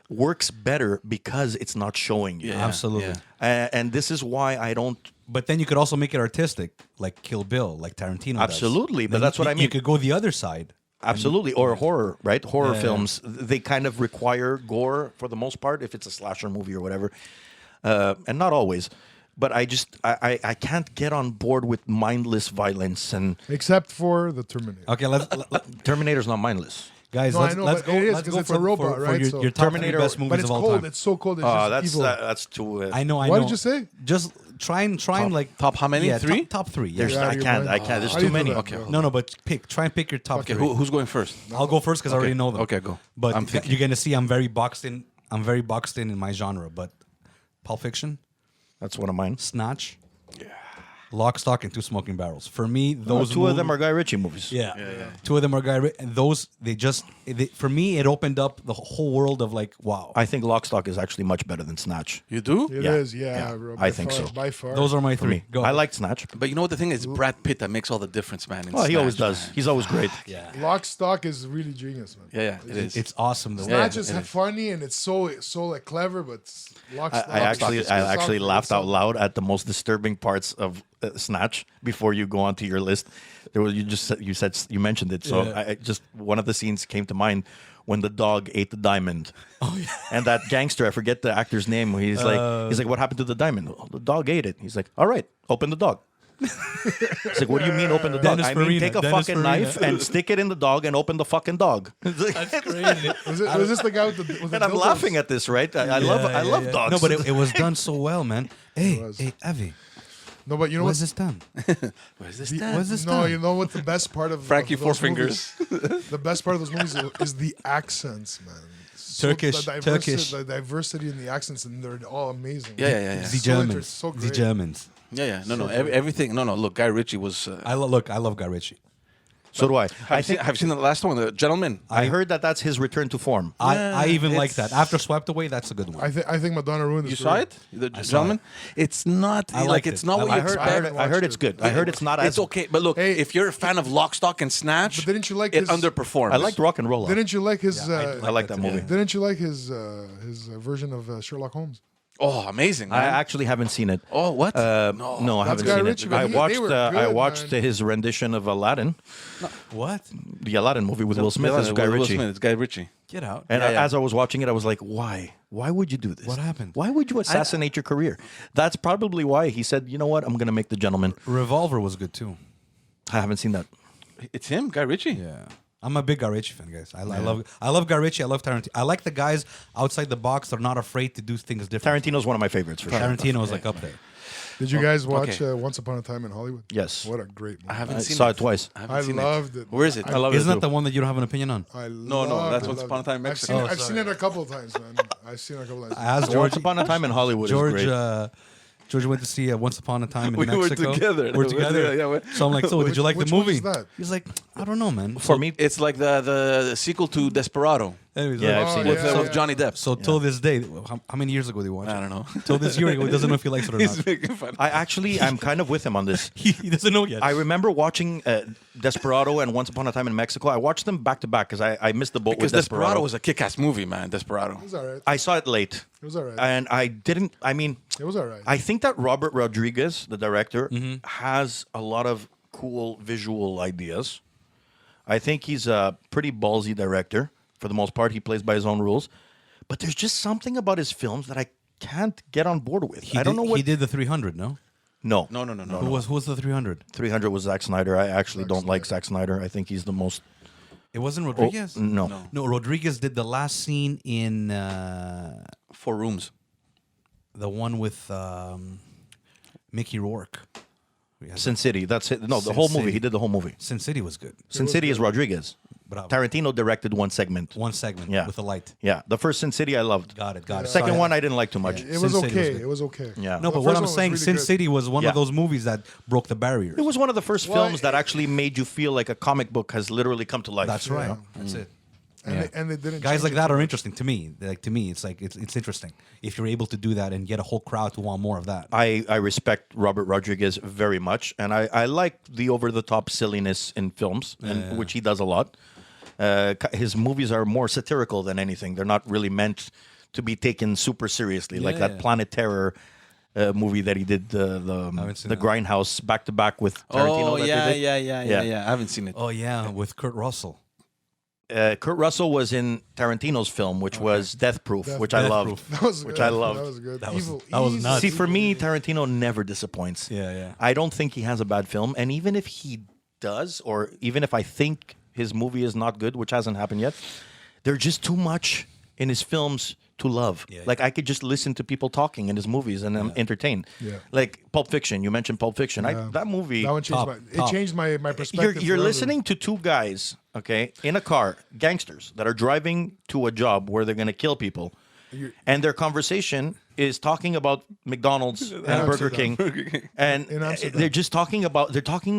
C: works better because it's not showing you.
A: Yeah.
D: Absolutely.
C: And this is why I don't.
D: But then you could also make it artistic, like Kill Bill, like Tarantino does.
C: Absolutely, but
D: Then
C: that's what I mean.
D: You could go the other side.
C: Absolutely, or horror, right? Horror
D: Yeah.
C: films, they kind of require gore for the most part, if it's a slasher movie or whatever, and not always. But I can't get on board with mindless violence, and
B: Except for the Terminator.
D: Okay,
C: Terminator's not mindless.
D: guys,
B: No, I
D: let's,
B: know,
D: let's
B: but
D: go.
B: it is,
D: let's
B: 'cause
D: go
B: it's a robot,
D: for
B: right?
D: your,
B: So-
D: your top
C: Terminator-
D: three best movies
B: But it's
D: of all
B: cold.
D: time.
B: It's so cold. It's
C: Oh,
B: just evil.
C: that's too.
D: I know.
B: What did you say?
D: Just try and like
A: top how many?
D: Yeah,
A: 3?
D: Top three. Yeah.
C: There's,
B: You're out
C: I
B: of your
C: can't.
B: mind.
C: I can't. There's
B: How
C: too
B: do you do
C: many.
B: that,
A: Okay.
B: bro?
D: No, but try and pick your top
A: Okay,
D: three.
A: who's going first?
D: I'll go first because I already know them.
A: Okay, go.
D: But
A: I'm thinking.
D: you're gonna see I'm very boxed in. I'm very boxed in my genre. But Pulp Fiction,
C: That's one of mine.
D: Snatch, Lock, Stock, and Two Smoking Barrels. For me, those
C: Two of them are Guy Ritchie movies.
D: Yeah. Two of them are Guy Ritchie. And those for me, it opened up the whole world of like, wow.
C: I think Lock, Stock is actually much better than Snatch.
A: You do?
B: It
C: Yeah.
B: is,
C: Yeah.
B: bro,
C: I
B: by
C: think
B: far,
C: so.
B: By far.
D: Those are my
C: For
D: three.
C: me,
D: Go.
C: I like Snatch.
A: But you know what the thing is? Brad Pitt that makes all the difference, man. in
C: Well, he always
A: Snatch,
C: does.
A: man.
C: He's always great.
D: Yeah.
B: Lock, Stock is really genius, man.
A: Yeah, it is.
D: It's awesome though.
A: Yeah.
B: Not just
A: it is.
B: funny and it's so like clever, but Lock, Stock.
C: I actually
B: Stock-
C: laughed out
B: Stock-
C: loud at the most disturbing parts of Snatch before you go onto your list. There was you mentioned it, so
D: Yeah.
C: I just one of the scenes came to mind when the dog ate the diamond. Oh yeah. And that gangster, I forget the actor's name. He's like, what happened to the diamond? Oh, the dog ate it. He's like, all right, open the dog. He's like, what do you mean open the dog?
D: Dennis
C: I mean,
D: Farina.
C: take a
D: Dennis
C: fucking
D: Farina.
C: knife and stick it in the dog and open the fucking dog.
D: That's crazy.
B: Was this the guy with the
C: And I'm laughing at this, right? I love dogs.
D: No, but it was done so well, man. Hey,
B: was.
D: hey, Evie,
B: No, but you know
D: was
B: what?
D: this done?
A: Where's this?
D: Was this
B: No,
D: done?
B: you know what the best part of
A: Frankie
B: of those
A: Four Fingers.
B: movies- the best part of those movies is the accents, man.
D: Turkish, Turkish.
B: The diversity in the accents, and they're all amazing.
A: Yeah.
D: The
B: So
D: Germans.
B: so
D: the
B: great.
D: Germans.
A: Yeah. No. Everything. No. Look, Guy Ritchie was.
D: I love Guy Ritchie.
C: So do I.
A: Have you seen the last one, The Gentleman?
C: I heard that that's his return to form.
D: I even like
A: it's-
D: that. After Swept Away, that's a good one.
B: I think Madonna ruined
A: You
B: this.
A: saw it, The
D: saw
A: Gentleman? It's not
D: I
A: like
D: liked
A: it's
D: it.
A: not
D: I
A: what you
C: I heard,
A: expect.
C: I heard,
B: haven't
C: I heard
B: watched
C: it's
B: it.
C: good. I heard it's not as.
A: It's okay, but look,
B: Hey.
A: if you're a fan of Lock, Stock, and Snatch,
B: But didn't you like
A: it
B: his-
A: underperforms.
C: I liked Rock and Roll.
B: Didn't you like his?
C: I like that movie.
B: Didn't you like his version of Sherlock Holmes?
A: Oh, amazing!
C: I
A: Man.
C: actually haven't seen it.
A: Oh, what?
C: No, I
B: That's
C: haven't
B: Guy
C: seen
B: Ritchie,
C: it.
B: but
C: I
B: they
C: watched.
B: were
C: I
B: good,
C: watched
B: man.
C: his rendition of Aladdin,
D: What?
C: the Aladdin movie with Will Smith
A: Yeah,
C: as Guy
A: Will
C: Ritchie.
A: Smith, it's Guy Ritchie.
D: Get out.
C: And
A: Yeah.
C: as I was watching it, I was like, why? Why would you do this?
D: What happened?
C: Why would you assassinate your career? That's probably why he said, you know what, I'm going to make The Gentleman.
D: Revolver was good too.
C: I haven't seen that.
A: It's him, Guy Ritchie.
D: Yeah. I'm a big Guy Ritchie fan, guys. I love Guy Ritchie. I love Tarantino. I like the guys outside the box. They're not afraid to do things different.
C: Tarantino's one of my favorites, for sure.
D: Tarantino is like up there.
B: Did you guys watch
A: okay.
B: Once Upon a Time in Hollywood?
C: Yes.
B: What a great movie.
A: I haven't
C: I
A: seen
C: saw
A: it.
C: it twice.
A: I, haven't
B: I
A: seen
B: loved it.
A: Where is it?
B: I
C: love it
D: Isn't that
C: too.
D: the one that you don't have an opinion on?
B: I
A: No,
B: loved
A: that's
B: it,
A: Once
B: loved
A: Upon a
B: it.
A: Time in Mexico.
B: I've seen it a couple of times, man. I've seen it a couple of times.
D: I asked
C: Once
D: George.
C: Upon a Time in Hollywood
D: George,
C: is great.
D: George went to see Once Upon a Time in
A: We were
D: Mexico.
A: together.
D: We're together.
A: Yeah,
D: so I'm like, so did you like the
B: which one
D: movie?
B: is that?
D: He's like, I don't know, man.
C: For me,
A: It's like the sequel to Desperado
D: Anyways,
C: Yeah,
D: like,
C: I've seen
A: with,
C: it.
B: yeah,
A: with
B: yeah.
A: Johnny Depp.
D: so till this day, how many years ago did he watch it?
A: I don't know.
D: Till this year ago, he doesn't know if he likes it or
A: He's
D: not.
A: making fun.
C: I'm kind of with him on this.
D: He doesn't know yet.
C: I remember watching Desperado and Once Upon a Time in Mexico. I watched them back to back because I missed the boat
A: Because
C: with
A: Desperado was a kick-ass movie, man. Desperado.
B: It was all right.
C: I saw it late.
B: It was all right.
C: And I didn't, I mean,
B: It was all right.
C: I think that Robert Rodriguez, the director, has a lot of cool visual ideas. I think he's a pretty ballsy director. For the most part, he plays by his own rules. But there's just something about his films that I can't get on board with. I don't know what.
D: he did the 300. No,
C: No.
D: who was the 300?
C: 300 was Zack Snyder. I actually don't like Zack Snyder. I think he's the most.
D: It wasn't Rodriguez.
C: No.
D: No, Rodriguez did the last scene in
A: 4 Rooms.
D: the one with Mickey Rourke.
C: Sin City. That's it. No, the
D: Sin
C: whole movie.
D: City.
C: He did the whole movie.
D: Sin City was good.
C: Sin City is Rodriguez.
D: Bravo.
C: Tarantino directed one segment.
D: One segment
C: Yeah.
D: with a light.
C: Yeah, the first Sin City I loved.
D: Got it.
C: The second one I didn't like too much.
B: It was
D: Sin City was
B: okay.
D: good.
B: It was okay.
C: Yeah.
D: No,
B: The
D: but what
B: first
D: I'm
B: one was
D: saying,
B: really
D: Sin
B: good.
D: City was one
C: Yeah.
D: of those movies that broke the barriers.
C: It was one of the first
B: Well,
C: films that actually made you feel like a comic book has literally come to life.
D: That's right. That's it.
B: And they didn't.
D: Guys
B: change
D: like
B: it
D: that
B: too
D: are
B: much.
D: interesting to me. Like to me, it's like it's interesting if you're able to do that and get a whole crowd to want more of that.
C: I respect Robert Rodriguez very much, and I like the over-the-top silliness in films, and which he does a lot. His movies are more satirical than anything. They're not really meant to be taken super seriously, like that
D: Yeah.
C: Planet Terror movie that he did,
D: haven't seen
C: the
D: that.
C: Grindhouse back to back with Tarantino.
A: Oh
C: that
A: yeah,
C: they did.
A: yeah. I haven't seen it.
D: Oh yeah, with Kurt Russell.
C: Kurt Russell was in Tarantino's film, which was Death Proof, which I
D: Death
C: loved.
D: Proof.
B: That was
C: which
B: good.
C: I loved.
B: That was good.
D: That was-
B: Evil,
D: that was
B: easy.
D: nuts.
C: See, for me, Tarantino never disappoints.
D: Yeah, yeah.
C: I don't think he has a bad film, and even if he does, or even if I think his movie is not good, which hasn't happened yet, there's just too much in his films to love.
D: Yeah,
C: Like I could just listen to people talking in his movies and I'm entertained.
B: Yeah.
C: Like Pulp Fiction, you mentioned Pulp Fiction. That movie.
B: That one changed
D: Top.
B: changed my
C: You're,
B: perspective.
C: you're
B: forever.
C: listening to two guys, okay, in a car, gangsters that are driving to a job where they're going to kill people, and their conversation is talking about McDonald's and Burger
B: Amsterdam.
C: King, and
B: In Amsterdam.
C: they're just talking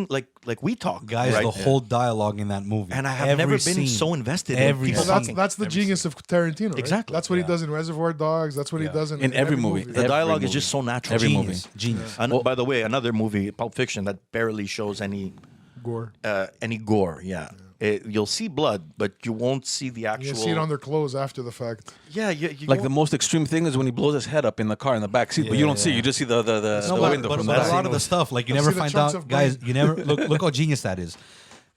C: like we talk,
D: Guys,
C: right?
D: the whole dialogue in that movie.
C: And I have
D: Every
C: never been
D: scene.
C: so invested in
D: Every
C: people
B: Well,
C: talking.
B: that's the genius of Tarantino. Right?
C: Exactly.
B: That's what he
D: Yeah.
B: does in Reservoir Dogs. That's what he does
A: In every movie.
C: The
A: Every
C: dialogue is
A: movie.
C: just so natural.
A: Every movie.
D: Genius. Genius.
C: And by the way, another movie, Pulp Fiction, that barely shows any
B: Gore.
C: gore. Yeah, you'll see blood, but you won't see the actual.
B: You see it on their clothes after the fact.
C: Yeah, you
A: Like the
C: won't-
A: most extreme thing is when he blows his head up in the car in the back seat, but you don't see.
D: yeah.
A: You just see the
D: No,
A: window
D: but
A: from
D: a
A: the back.
D: lot of the stuff, like you
B: You'll
D: never
B: see the
D: find
B: chunks
D: out,
B: of
D: guys.
B: brain.
D: You never look how genius that is.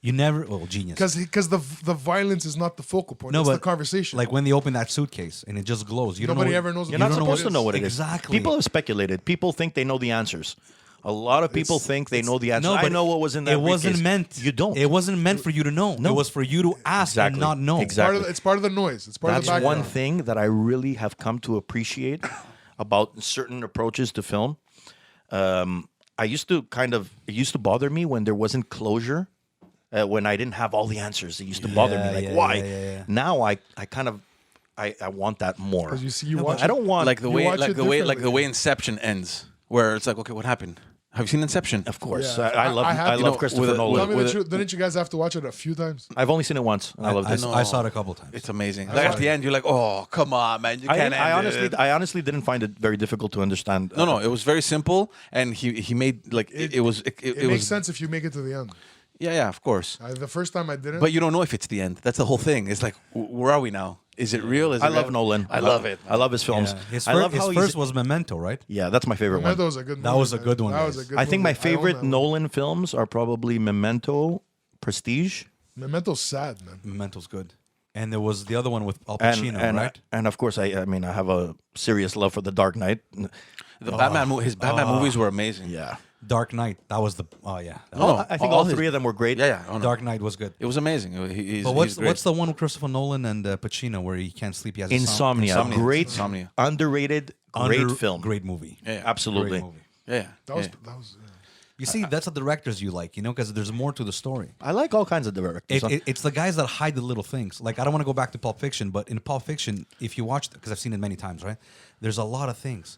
D: You never, well, genius.
B: Because the violence is not the focal point.
D: No,
B: it's
D: but
B: the conversation.
D: like when they open that suitcase and it just glows. You
B: Nobody
D: don't know,
B: ever knows
C: You're
B: what
C: not
B: You don't know
C: supposed to know what it is.
D: Exactly.
C: People have speculated. People think they know the answers. A lot of people think they know the answers.
D: No,
C: I
D: but
C: know what was in that.
D: It wasn't
C: briefcase.
D: meant.
C: You don't.
D: It wasn't meant for you to know.
C: No.
D: It was for you to ask
C: Exactly.
D: and not know.
C: Exactly.
B: it's part of the noise. It's part
C: That's
B: of the
C: one
B: background.
C: thing that I really have come to appreciate about certain approaches to film. I used to it used to bother me when there wasn't closure, when I didn't have all the answers. It used to bother me, like why?
D: yeah.
C: Now I kind of I want that more.
B: 'Cause you see, you watch.
C: I don't want
A: Like the
B: You
A: way,
B: watch
A: like
B: it
A: the way, like
B: differently.
A: the way Inception ends, where it's like, okay, what happened? Have you seen Inception?
C: Of course,
B: Yeah.
C: I love
B: I have-
C: I
B: you
C: love
B: know,
C: Christopher
A: with a-
C: Nolan.
B: Tell me
A: with
B: the
A: it-
B: truth. Didn't you guys have to watch it a few times?
C: I've only seen it once, and I loved it.
D: I saw it a couple times.
A: It's amazing. Like at the end, you're like, oh, come on, man, you can't. end it.
C: I honestly didn't find it very difficult to understand.
A: No, it was very simple, and he made like it was it
B: It makes
A: was
B: sense if you make it to the end.
A: yeah, of course.
B: The first time I didn't.
A: But you don't know if it's the end. That's the whole thing. It's like, where are we now? Is it real? Is
C: I
A: it
C: love
A: real?
C: Nolan.
A: I love it.
C: I love his films.
D: Yeah. His,
C: I love
D: his
C: how
D: first
C: he's.
D: was Memento, right?
C: Yeah, that's my favorite
B: Memento
C: one.
B: was a good movie.
D: That was a good one,
B: That was a
D: guys.
B: good
C: I think my
B: movie. I own
C: favorite
B: that one.
C: Nolan films are probably Memento, Prestige,
B: Memento's sad, man.
D: Memento's good. And there was the other one with Al
C: and
D: Pacino,
C: and,
D: right?
C: and of course I mean I have a serious love for The Dark Knight.
A: The Batman, his Batman movies were amazing.
C: Yeah.
D: Dark Knight. That was the. Oh yeah.
A: No,
C: I think
A: all
C: all
A: his-
C: three of them were great.
A: Yeah. Oh, no.
D: Dark Knight was good.
A: It was amazing. He's,
D: But
A: he's great.
D: what's the one with Christopher Nolan and Pacino where he can't sleep? He has
C: Insomnia.
A: Insomnia.
C: Great,
A: Insomnia.
C: underrated, great film.
D: Great movie.
A: Yeah,
C: Absolutely.
D: Great movie.
A: yeah.
B: That was.
A: yeah.
B: That was.
D: You see, that's the directors you like, because there's more to the story.
C: I like all kinds of directors.
D: It's the guys that hide the little things. Like, I don't want to go back to Pulp Fiction, but in Pulp Fiction, if you watch, because I've seen it many times, right? There's a lot of things.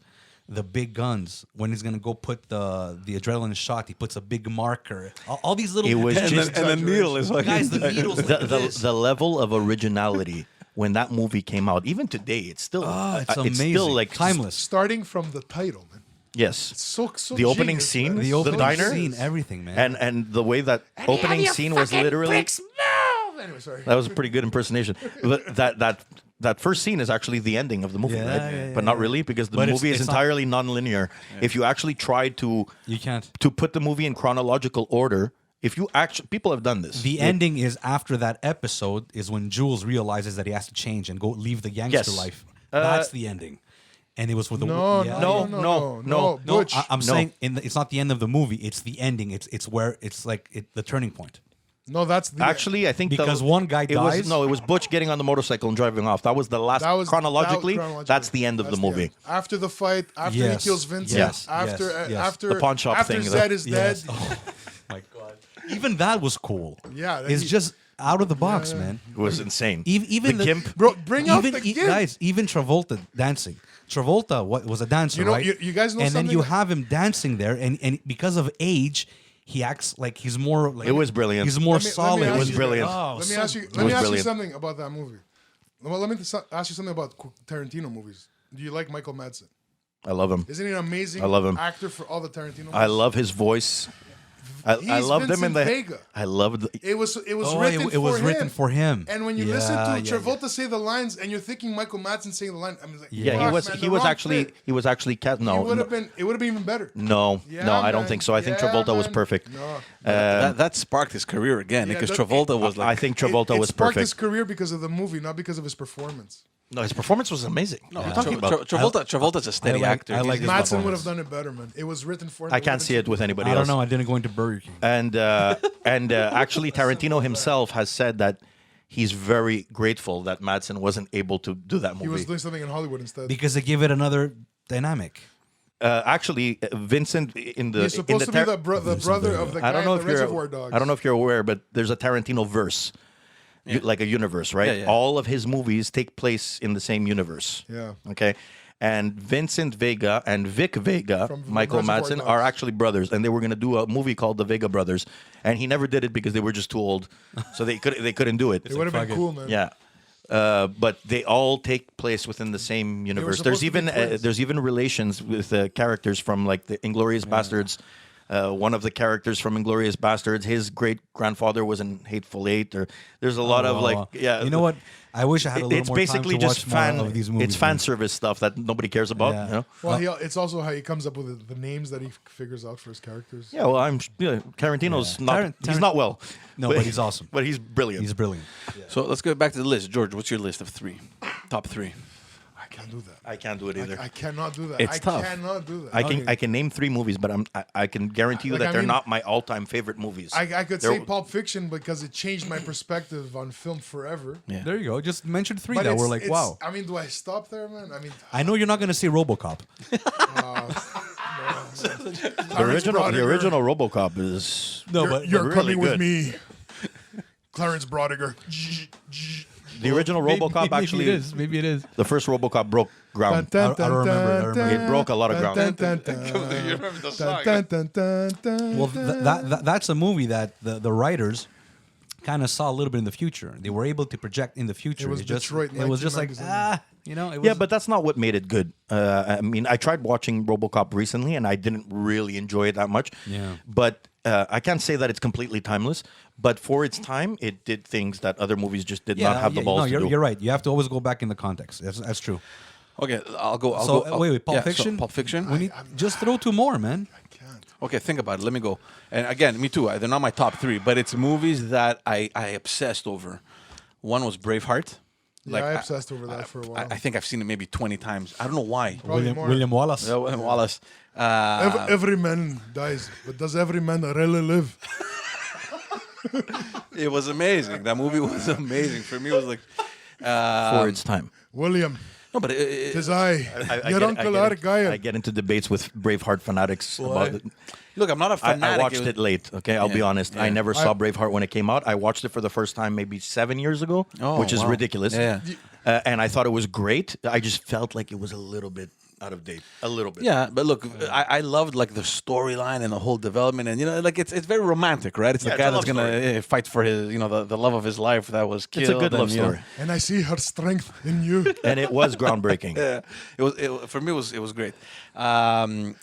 D: The big guns, when he's gonna go put the adrenaline shot, he puts a big marker. All these little.
C: It was
A: And
C: just
A: the needle is like
D: guys, the needles. Like
C: the
D: this.
C: level of originality when that movie came out. Even today, it's still
D: It's
C: it's
D: amazing.
C: still like
D: Timeless.
B: Starting from the title, man.
C: Yes.
B: So
C: The opening
B: genius,
C: scene,
B: man.
D: The
C: the
D: opening
C: diner,
D: scene, everything, man.
C: and the way that opening scene was literally
B: Anyway, sorry.
C: that was a pretty good impersonation. But that first scene is actually the ending of the movie,
D: Yeah,
C: right?
D: yeah,
C: but not really because the
D: But
C: movie is
D: it's not-
C: entirely non-linear. If you actually try to
D: You can't.
C: put the movie in chronological order, if you actually people have done this.
D: The ending is after that episode is when Jules realizes that he has to change and go leave the gangster
C: Yes.
D: life. That's the ending. And it was with the
B: No,
D: yeah.
B: no,
C: No,
B: no,
C: no.
D: No,
B: Butch.
D: I'm
C: No.
D: saying it's not the end of the movie. It's the ending. It's where it's like the turning point.
B: No, that's the
C: Actually, I think
D: Because one guy
C: it was
D: dies?
C: no, it was Butch getting on the motorcycle and driving off. That was the last.
B: That was
C: chronologically, that's the end of
B: That's
C: the movie.
B: end. After the fight, after
D: Yes.
B: he kills Vincent,
C: Yes.
B: after
D: Yes. Yes.
B: after
C: The pawn shop
B: after
C: thing,
B: Zed is
D: Yes.
B: dead.
D: Oh my god. Even that was cool.
B: Yeah,
D: It's
B: he-
D: just out of the box, man.
C: It was insane.
D: Even
C: the gimp.
B: Bro, bring out
D: even
B: the gimp.
D: guys, even Travolta dancing. Travolta was a dancer,
B: You know,
D: right?
B: you guys know
D: and then
B: something
D: you
B: that-
D: have him dancing there, and because of age, he acts like he's more. Like,
C: It was brilliant.
D: He's more
B: Let me
D: solid.
B: ask
C: It was
B: you-
C: brilliant.
D: Oh,
B: Let me
D: so
B: ask you.
C: was
B: Let me ask you
C: brilliant.
B: something about that movie. Well, let me ask you something about Tarantino movies. Do you like Michael Madsen?
C: I love him.
B: Isn't he an amazing
C: I love him.
B: actor for all the Tarantino movies?
C: I love his voice. I
B: He's
C: loved him in
B: Vincent
C: the.
B: Vega.
C: I loved.
B: It was
D: Oh,
B: written
D: it was
B: for
D: written
B: him.
D: for him.
B: And when you
D: Yeah,
B: listen to
D: yeah,
B: Travolta say the lines, and you're thinking Michael Madsen saying the line, I mean, like,
C: Yeah,
B: fuck,
C: he was.
B: man,
C: He
B: the
C: was
B: wrong
C: actually.
B: fit.
C: He was actually. No,
B: It would
C: no,
B: have been. It would have been even better.
C: no,
B: Yeah,
C: no. I don't
B: man.
C: think so. I think
B: Yeah,
C: Travolta was
B: man.
C: perfect.
B: No.
A: that sparked his career again because
B: that-
A: Travolta was like.
C: I think Travolta
B: it
C: was
B: sparked his
C: perfect.
B: career because of the movie, not because of his performance.
C: No, his performance was amazing.
A: No,
C: What are you talking about?
A: Travolta's a steady
D: I like-
A: actor.
D: I like
A: He's-
D: his
B: Madsen would
D: performance.
B: have done it better, man. It was written for him.
C: I can't see it with anybody
D: I
C: else.
D: don't know. I didn't go into Burger King.
C: And actually, Tarantino himself has said that he's very grateful that Madsen wasn't able to do that
B: He was
C: movie.
B: doing something in Hollywood instead.
D: Because they give it another dynamic.
C: Actually, Vincent in the
B: He's supposed to be the brother of the guy
C: I don't know
B: in
C: if
B: the
C: you're.
B: Reservoir Dogs.
C: I don't know if you're aware, but there's a Tarantino verse, like a universe, right?
A: Yeah, yeah.
C: All of his movies take place in the same universe.
B: Yeah.
C: Okay. And Vincent Vega and Vic Vega,
B: From
C: Michael
B: Reservoir
C: Madsen,
B: Dogs.
C: are actually brothers, and they were going to do a movie called The Vega Brothers, and he never did it because they were just too old, so they couldn't do it.
B: It would have been
D: fuck it.
B: cool, man.
C: Yeah. But they all take place within the same universe.
B: supposed to be twins.
C: There's even relations with characters from like the Inglorious Bastards. One of the characters from Inglorious Bastards, his great grandfather was in Hateful Eight. Or there's a lot of like, yeah.
D: You know what? I wish I had a little
C: It's
D: more
C: basically
D: time to
C: just
D: watch more
C: fan.
D: of these movies.
C: It's fan
D: man.
C: service stuff that nobody cares about.
D: Yeah.
C: You know?
B: Well, it's also how he comes up with the names that he figures out for his characters.
C: Yeah. Well, Tarantino's
D: Yeah.
C: not. He's not well.
D: No, but he's awesome.
C: But he's brilliant.
D: He's brilliant.
A: So let's go back to the list. George, what's your list of three? Top three.
B: I can't do that.
C: I can't do it either.
B: I cannot do that.
A: It's
B: I
A: tough.
B: cannot do that.
C: I can name three movies, but I can guarantee you
B: Like,
C: that
B: I
C: they're
B: mean-
C: not my all-time favorite movies.
B: I could
C: They're-
B: say Pulp Fiction because it changed my perspective on film forever.
A: Yeah.
D: There you go. Just mention three
B: But
D: that
B: it's-
D: were like,
B: it's-
D: wow.
B: I mean, do I stop there, man? I mean,
D: I know you're not going to say RoboCop.
C: the original RoboCop is
D: No,
B: you're
C: really
B: coming with
C: good.
B: me, Clarence Brodiger.
C: the original RoboCop. Actually,
D: Maybe it is.
C: the first RoboCop broke ground.
D: I don't remember.
C: It broke a lot of ground.
A: You remember the song?
D: Well, that's a movie that the writers kind of saw a little bit in the future. They were able to project in the future.
B: It was Detroit
D: It was just like
B: 1997.
D: it was,
C: Yeah, but that's not what made it good. I mean, I tried watching RoboCop recently, and I didn't really enjoy it that much.
D: Yeah.
C: But I can't say that it's completely timeless. But for its time, it did things that other movies just did not have the balls
D: no,
C: to do.
D: you're right. You have to always go back in the context. That's true.
A: Okay, I'll go.
D: Wait, Pulp
A: yeah,
D: Fiction.
A: So Pulp Fiction.
D: We need just throw two more, man.
A: Okay, think about it. Let me go. And again, me too. They're not my top three, but it's movies that I obsessed over. One was Braveheart.
B: Yeah, I obsessed over that for a while.
A: I think I've seen it maybe 20 times. I don't know why.
B: Probably more.
D: William Wallace.
A: Yeah, William Wallace.
B: Every man dies, but does every man really live?
A: It was amazing. That movie was amazing. For me, it was like.
C: For its time.
B: William,
A: No, but it,
B: tis I, your Uncle Argyle.
C: I get into debates with Braveheart fanatics about it.
A: look, I'm not a fanatic.
C: I watched it late. Okay, I'll be
A: Yeah,
C: honest.
A: yeah.
C: I never saw Braveheart when it came out. I watched it for the first time maybe 7 years ago,
A: Oh,
C: which is
A: wow.
C: ridiculous.
A: Yeah.
C: And I thought it was great. I just felt like it was a little bit out of date. A little bit.
A: Yeah, but look, I loved like the storyline and the whole development, and like it's very romantic, right? It's the
C: Yeah,
A: guy
C: it's a
A: that's
C: love
A: gonna fight for his, the love of his life that was killed.
C: It's a good love
A: and, you know,
C: story.
B: And I see her strength in you.
C: And it was groundbreaking.
A: Yeah, for me. It was great.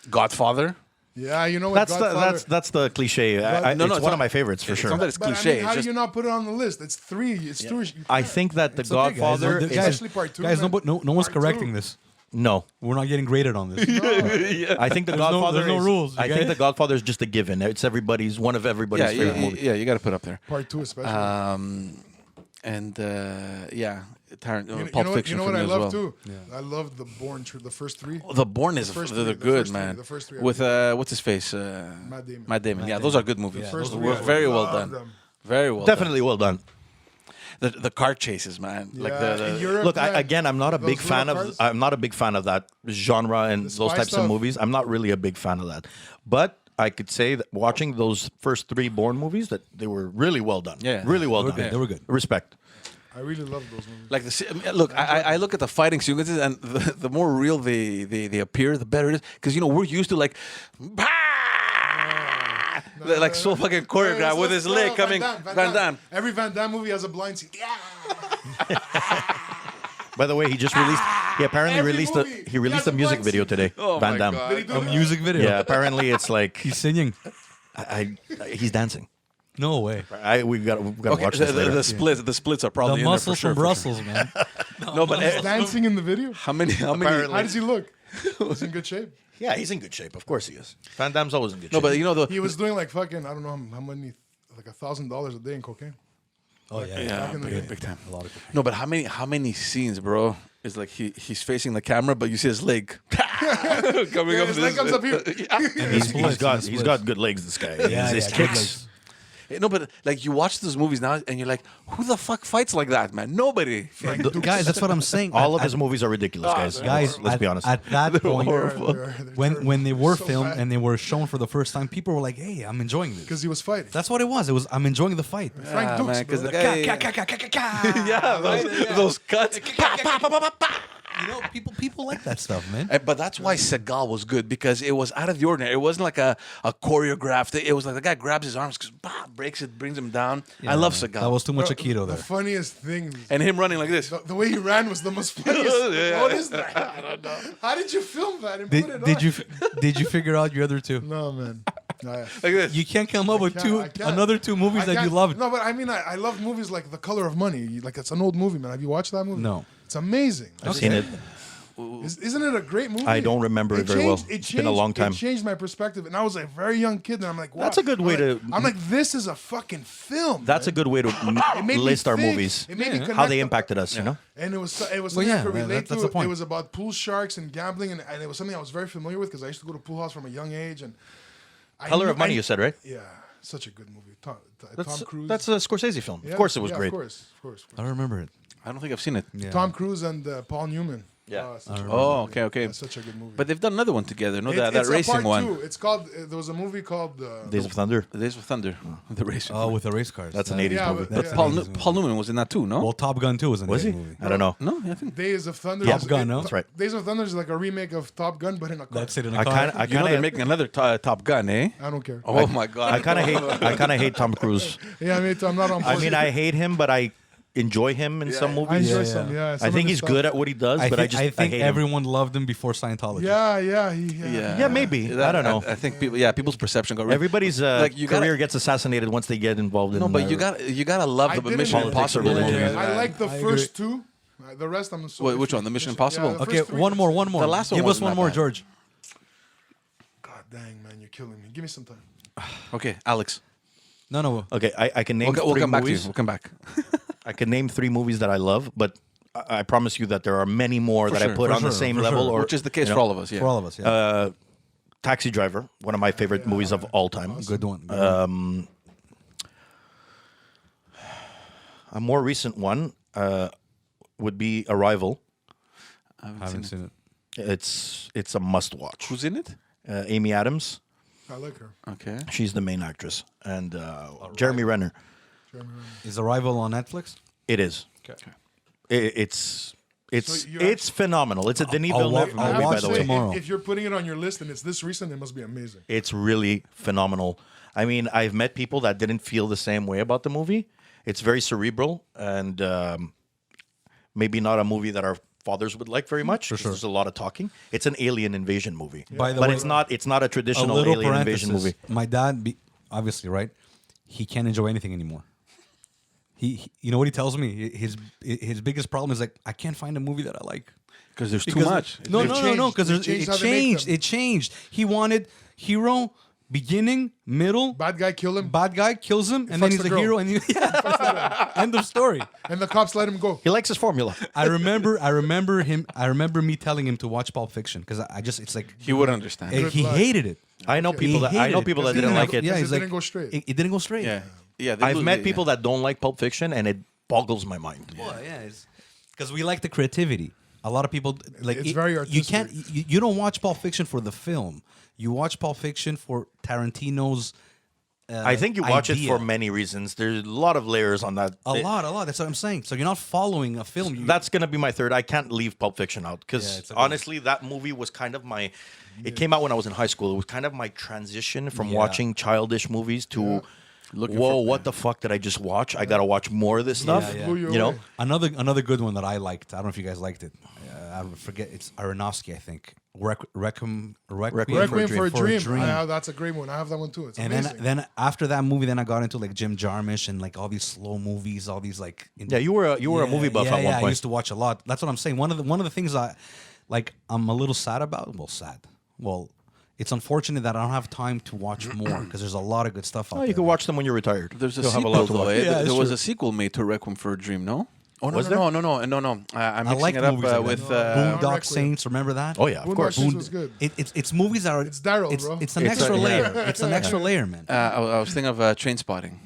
A: Godfather.
B: Yeah, you know what?
C: That's the cliche.
A: No,
C: it's
A: it's
C: one
A: not-
C: of my favorites for
A: it's
C: sure.
A: not that it's
B: But
A: cliche.
B: I mean, how
A: it's
B: do
A: just,
B: you not put it on the list? It's three. It's two.
C: I think that The
D: It's okay, guys.
C: Godfather
D: No,
C: is
D: guys,
B: Especially part two,
D: guys,
B: man.
D: no one's
B: Part
D: correcting
B: two.
D: this.
C: no.
D: We're not getting graded on this.
C: I think The
D: There's no-
C: Godfather.
D: there's no
C: is-
D: rules,
C: I
D: okay?
C: think The Godfather is just a given. It's one of everybody's favorite movies.
A: yeah, you got to put up there.
B: Part two, especially.
A: Pulp Fiction.
B: You know
A: for
B: what
A: me
B: I
A: as
B: love
A: well.
B: too? I love the the first three.
A: The Bourne is
B: first
A: they're
B: three,
A: good,
B: the
A: man.
B: first three,
A: With what's his face?
B: Matt Damon.
A: Matt Damon. Yeah, those are good movies.
D: Yeah,
A: Those
B: First
A: were
B: three, I
A: very well
B: love
A: done.
B: them.
A: Very well.
C: Definitely well done.
A: Done. The car chases, man. Like
B: Yeah, in
A: the
B: Europe,
C: Look,
B: man,
C: I'm not a
B: those
C: big fan
B: little
C: of.
B: cars.
C: I'm not a big fan of that genre and
B: The
C: those
B: spy
C: types
B: stuff.
C: of movies. I'm not really a big fan of that. But I could say that watching those first 3 Bourne movies, that they were really well done.
A: Yeah.
C: Really well
D: They were
C: done.
D: good. They were good.
C: Respect.
B: I really love those movies.
A: Like look, I look at the fighting sequences, and the more real they appear, the better it is. Because we're used to like, like so fucking choreographed with his leg coming. Van Damme.
B: Every Van Damme movie has a blind scene. Yeah.
C: By the way, he just released. He apparently
B: Every
C: released
B: movie,
C: he
B: he
C: released
B: has
C: a
B: a
C: music
B: blind
C: video
B: scene.
C: today.
A: Oh
C: Van
A: my
C: Damme.
A: God.
B: Did he do
D: A
B: that?
D: music video.
C: Yeah, apparently it's like
D: He's singing.
C: he's dancing.
D: No way.
C: We got to
A: Okay,
C: watch this later.
A: the splits are probably
D: The
A: in there
D: muscles
A: for sure,
D: from
A: for sure.
D: Brussels, man.
A: No, but
B: Dancing in the video.
A: how many?
C: Apparently.
B: How does he look? He's in good shape.
C: Yeah, he's in good shape. Of course he is. Van Damme's always in good
A: No,
C: shape.
A: but
B: He was doing like fucking, I don't know how many, like $1,000 a day in cocaine.
D: Oh yeah,
A: yeah,
B: Back in the
A: big,
B: day.
A: big time.
D: A lot of
A: No, but how many scenes, bro? Is like he's facing the camera, but you see his leg coming up.
B: His leg comes up here.
C: He's got good legs. This guy. His
D: good
C: kicks.
D: legs.
A: No, but like you watch those movies now, and you're like, who the fuck fights like that, man? Nobody.
D: Guys, that's what I'm saying.
C: All of his movies are ridiculous, guys.
D: Guys,
C: let's be honest.
D: At that point,
B: They're
D: when they were
B: so
D: filmed
B: bad.
D: and they were shown for the first time, people were like, "Hey, I'm enjoying this."
B: Because he was fighting.
D: That's what it was. It was I'm enjoying the fight.
B: Frank Dukes,
A: man, because
B: bro.
A: the guy. Yeah, those cuts.
D: You know, people like that stuff, man.
A: But that's why Seagal was good, because it was out of the ordinary. It wasn't like a choreographed. It was like the guy grabs his arms, breaks it, brings him down. I love Seagal.
D: That was too much
B: Bro,
D: Aikido
B: The
D: there.
B: funniest thing,
A: and him running like this.
B: the way he ran was the most funniest.
A: Yeah.
B: What is that? I don't know. How did you film that and put it
D: Did you figure out your other two?
B: No, man. No, yeah.
A: Like this.
D: You can't come up with
B: I can't.
D: another two movies
B: I
D: that you
B: can't-
D: loved.
B: No, but I mean, I love movies like The Color of Money. Like, it's an old movie, man. Have you watched that movie?
D: No.
B: It's amazing.
C: I've seen it.
B: Isn't it a great movie?
C: I don't remember it very well. It's been a long time.
B: It changed my perspective, and I was a very young kid, and I'm like, wow.
C: That's a good way to-
B: I'm like, this is a fucking film.
C: That's a
B: man.
C: good way to
B: It made me
C: list our
B: think.
C: movies.
B: It made me
C: How
B: connect
C: they
B: the-
C: impacted us, you know?
B: And it was something
D: yeah,
B: I could relate
D: that's
B: to.
D: the point.
B: It was about pool sharks and gambling, and it was something I was very familiar with because I used to go to pool house from a young age. And
C: Color of Money, you said, right?
B: Yeah, such a good movie. Tom Cruise.
C: That's a Scorsese film.
B: Yeah,
C: Of course it was
B: yeah,
C: great.
B: Of course.
D: I don't remember it.
A: I don't think I've seen it.
D: Yeah.
B: Tom Cruise and Paul Newman.
C: Yeah.
B: Such a good
A: Oh,
B: movie.
A: okay.
B: That's such a good movie.
A: But they've done another one together. No, that
B: It's a
A: racing
B: part
A: one.
B: two. It's called. There was a movie called.
C: Days of Thunder.
A: Days of Thunder. The racing.
D: Oh, with the race cars.
C: That's an
D: That-
C: 80s
B: Yeah,
C: movie.
B: but-
D: That's
A: Paul,
D: amazing.
A: Paul Newman was in that too, no?
D: Well, Top Gun 2 was an
C: Was he?
D: movie.
C: I don't know.
A: No, I think.
B: Days of Thunder.
D: Top Gun, no?
C: That's right.
B: Days of Thunder is like a remake of Top Gun, but in a car.
D: That's it in a
C: I
D: car.
C: kind of,
A: You know they're making another Top Gun, eh?
B: I don't care.
A: Oh my God.
C: I kind of hate Tom Cruise.
B: Yeah, I'm not on board.
C: I mean, I hate him, but I enjoy him in some
B: I
C: movies.
B: enjoy
D: Yeah,
B: some.
D: yeah.
B: Yeah,
C: I
B: some of
C: think
B: his
C: he's
B: stuff.
C: good at what he does, but I
D: think
C: hate him.
D: everyone loved him before Scientology.
B: Yeah.
C: Yeah, maybe. I don't know.
A: I think people's perception got
C: Everybody's
A: Like, you gotta-
C: career gets assassinated once they get involved in.
A: No, but you gotta love
B: I
A: the
B: didn't
A: Mission
B: know.
A: Impossible.
C: Politics or religion.
B: I like the
D: I
B: first two. The rest, I'm so.
A: Wait, which one? The Mission Impossible?
B: Yeah, the
D: Okay,
B: first three.
D: one more.
A: The last one
D: Give us
A: wasn't
D: one
A: that
D: more,
A: bad.
D: George.
B: God dang, man, you're killing me. Give me some time.
A: Okay, Alex.
D: No.
C: Okay, I can name
A: We'll
C: three
A: come back to you.
C: movies.
A: We'll come back.
C: I can name 3 movies that I love, but I promise you that there are many more that I
A: sure,
C: put
A: for
C: on the
D: sure,
C: same
D: for
C: level.
D: sure.
C: Or
A: Which is the case
C: you
A: for
C: know,
A: all of us. Yeah.
D: For all of us, yeah.
C: Taxi Driver, one of my favorite movies of all time.
D: Good one.
C: A more recent one would be Arrival.
D: I haven't seen it.
C: It's a must watch.
A: Who's in it?
C: Amy Adams,
B: I like her.
A: Okay.
C: she's the main actress, and Jeremy Renner.
D: Is Arrival on Netflix?
C: It is.
D: Okay.
C: It's
B: So you're
C: phenomenal. It's a Denis Villeneuve
D: I'll
C: movie, by
D: watch
C: the
D: it
C: way.
D: tomorrow.
B: If you're putting it on your list and it's this recent, it must be amazing.
C: It's really phenomenal. I mean, I've met people that didn't feel the same way about the movie. It's very cerebral and maybe not a movie that our fathers would like very much. 'Cause
D: sure.
C: There's a lot of talking. It's an alien invasion movie,
D: By the
C: but
D: way,
C: it's not a
D: A
C: traditional
D: little
C: alien invasion
D: parenthesis.
C: movie.
D: My dad, obviously, right? He can't enjoy anything anymore. He you know what he tells me? His biggest problem is like, I can't find a movie that I like.
A: Because there's too
D: Because-
A: much.
D: No,
B: They've
D: no.
B: changed.
D: Because
B: They've
D: it
B: changed how they make
D: changed.
B: them.
D: It changed. He wanted hero, beginning, middle.
B: Bad guy kill him,
D: Bad guy kills him, and
B: fucks
D: then he's
B: the
D: a
B: girl.
D: hero. And end of story.
B: and the cops let him go.
C: He likes his formula.
D: I remember me telling him to watch Pulp Fiction because it's like
A: He would understand.
D: he
B: luck.
D: hated it.
C: I know people that
D: hated it.
C: didn't
B: didn't
C: like
B: have-
C: it.
D: Yeah,
B: Because
D: he's
B: it
D: like,
B: didn't go straight.
D: It didn't go straight.
A: Yeah.
C: I've met people that don't like Pulp Fiction, and it boggles my mind.
D: Well, yeah, because we like the creativity. A lot of people like
B: It's very
D: You
B: artistic.
D: can't. You don't watch Pulp Fiction for the film. You watch Pulp Fiction for Tarantino's.
C: I think you watch
D: idea.
C: it for many reasons. There's a lot of layers on that.
D: A lot. That's what I'm saying. So you're not following a film.
C: That's gonna be my third. I can't leave Pulp Fiction out
D: Yeah,
C: because
D: it's a good-
C: honestly, that movie was kind of my. It came out when I was in high school. It was kind of my transition from
D: Yeah.
C: watching childish movies to,
A: Looking
C: whoa,
A: for-
C: what the fuck did I just watch? I gotta watch more of this stuff.
D: yeah.
B: Blew you
C: You know,
B: away.
D: Another good one that I liked. I don't know if you guys liked it. I forget. It's Aronofsky, I think. Requiem
B: Requiem for a Dream.
D: Dream.
B: That's a great one. I have that one too. It's
D: And
B: amazing.
D: then after that movie, then I got into like Jim Jarmusch and like all these slow movies, all these like.
C: yeah, you were a movie buff
D: yeah,
C: at
D: yeah,
C: one
D: I
C: point.
D: used to watch a lot. That's what I'm saying. One of the things I'm a little sad about. Well, sad. Well, it's unfortunate that I don't have time to watch more because there's a lot of good stuff out
C: Oh,
D: there.
C: you can watch them when you're retired.
A: There's a
C: You'll have
A: sequel
C: lot to
A: though.
C: watch.
A: Eh?
D: Yeah,
A: There
D: it's
A: was
D: true.
A: a sequel made to Requiem for a Dream. No. Oh no
C: Was
A: no, no no no no no! I'm
D: I
A: mixing
D: like
A: it up
D: movies like
A: with.
D: that. Boondock
B: Requiem.
D: Saints. Remember that?
C: Oh yeah, of
B: Boondock
C: course.
B: Saints was good.
D: It's movies that are.
B: It's Daryl, bro.
D: It's an
C: It's
D: extra
C: a- yeah.
D: layer. It's an extra layer, man.
A: I was thinking of Train Spotting.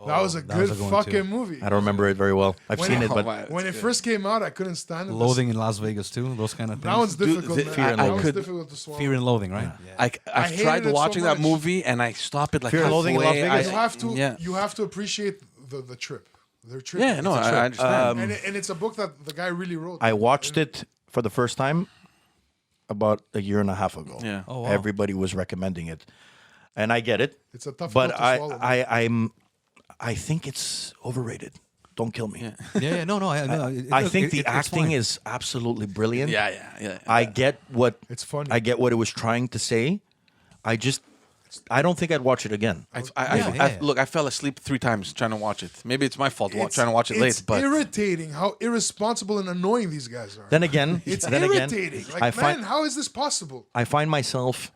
B: That was a
D: that was
B: good
D: a good one, too.
B: fucking movie.
C: I don't remember it very well. I've
B: When
C: seen
B: it-
C: it, but
B: When it first came out, I couldn't stand it.
D: Loathing in Las Vegas too. Those kind of things.
B: That one's difficult,
A: the-
B: man.
C: Fear and
B: That
C: Loathing.
B: was difficult to swallow.
D: Fear and Loathing, right? Yeah.
A: I've
B: hated
A: tried
B: it so
A: watching that
B: much.
A: movie and I stopped it like
C: Fear and Loathing in Las
A: halfway.
C: Vegas?
B: You have to appreciate the trip. Their trip.
A: Yeah, no,
B: It's a
A: I
B: trip.
A: understand.
B: And it's a book that the guy really wrote.
C: I watched it for the first time about a year and a half ago.
A: Yeah.
D: Oh, wow.
C: Everybody was recommending it, and I get it.
B: It's a tough
C: but
B: pill to swallow, man.
C: I think it's overrated. Don't kill me.
D: Yeah. No.
C: I think the acting is absolutely brilliant.
A: Yeah.
C: I get what
B: It's funny.
C: I get what it was trying to say. I don't think I'd watch it again.
A: Look, I fell asleep 3 times trying to watch it. Maybe it's my fault
B: It's-
A: trying to watch it
B: it's
A: late, but
B: irritating how irresponsible and annoying these guys are.
C: Then again,
B: It's
C: then again,
B: irritating. Like,
C: I
B: man,
C: find
B: how is this possible?
C: I find myself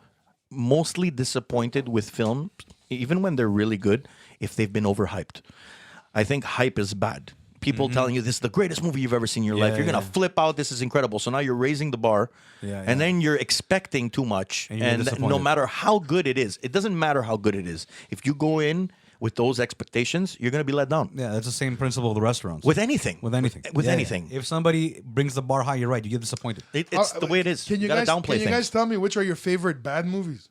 C: mostly disappointed with films, even when they're really good, if they've been overhyped. I think hype is bad. People telling you this is the greatest movie you've ever seen in your life. You're gonna flip out. This is incredible. So now you're raising the bar, and then you're expecting too much.
D: And you're
C: And no
D: disappointed.
C: matter how good it is, it doesn't matter how good it is. If you go in with those expectations, you're gonna be let down.
D: Yeah, that's the same principle of the restaurants.
C: With anything.
D: With anything.
C: With
D: Yeah,
C: anything.
D: yeah. If somebody brings the bar high, you're right. You get disappointed.
C: It's the way it is.
B: Can you
C: gotta
B: guys,
C: downplay
B: can you
C: things.
B: guys tell me which are your favorite bad movies?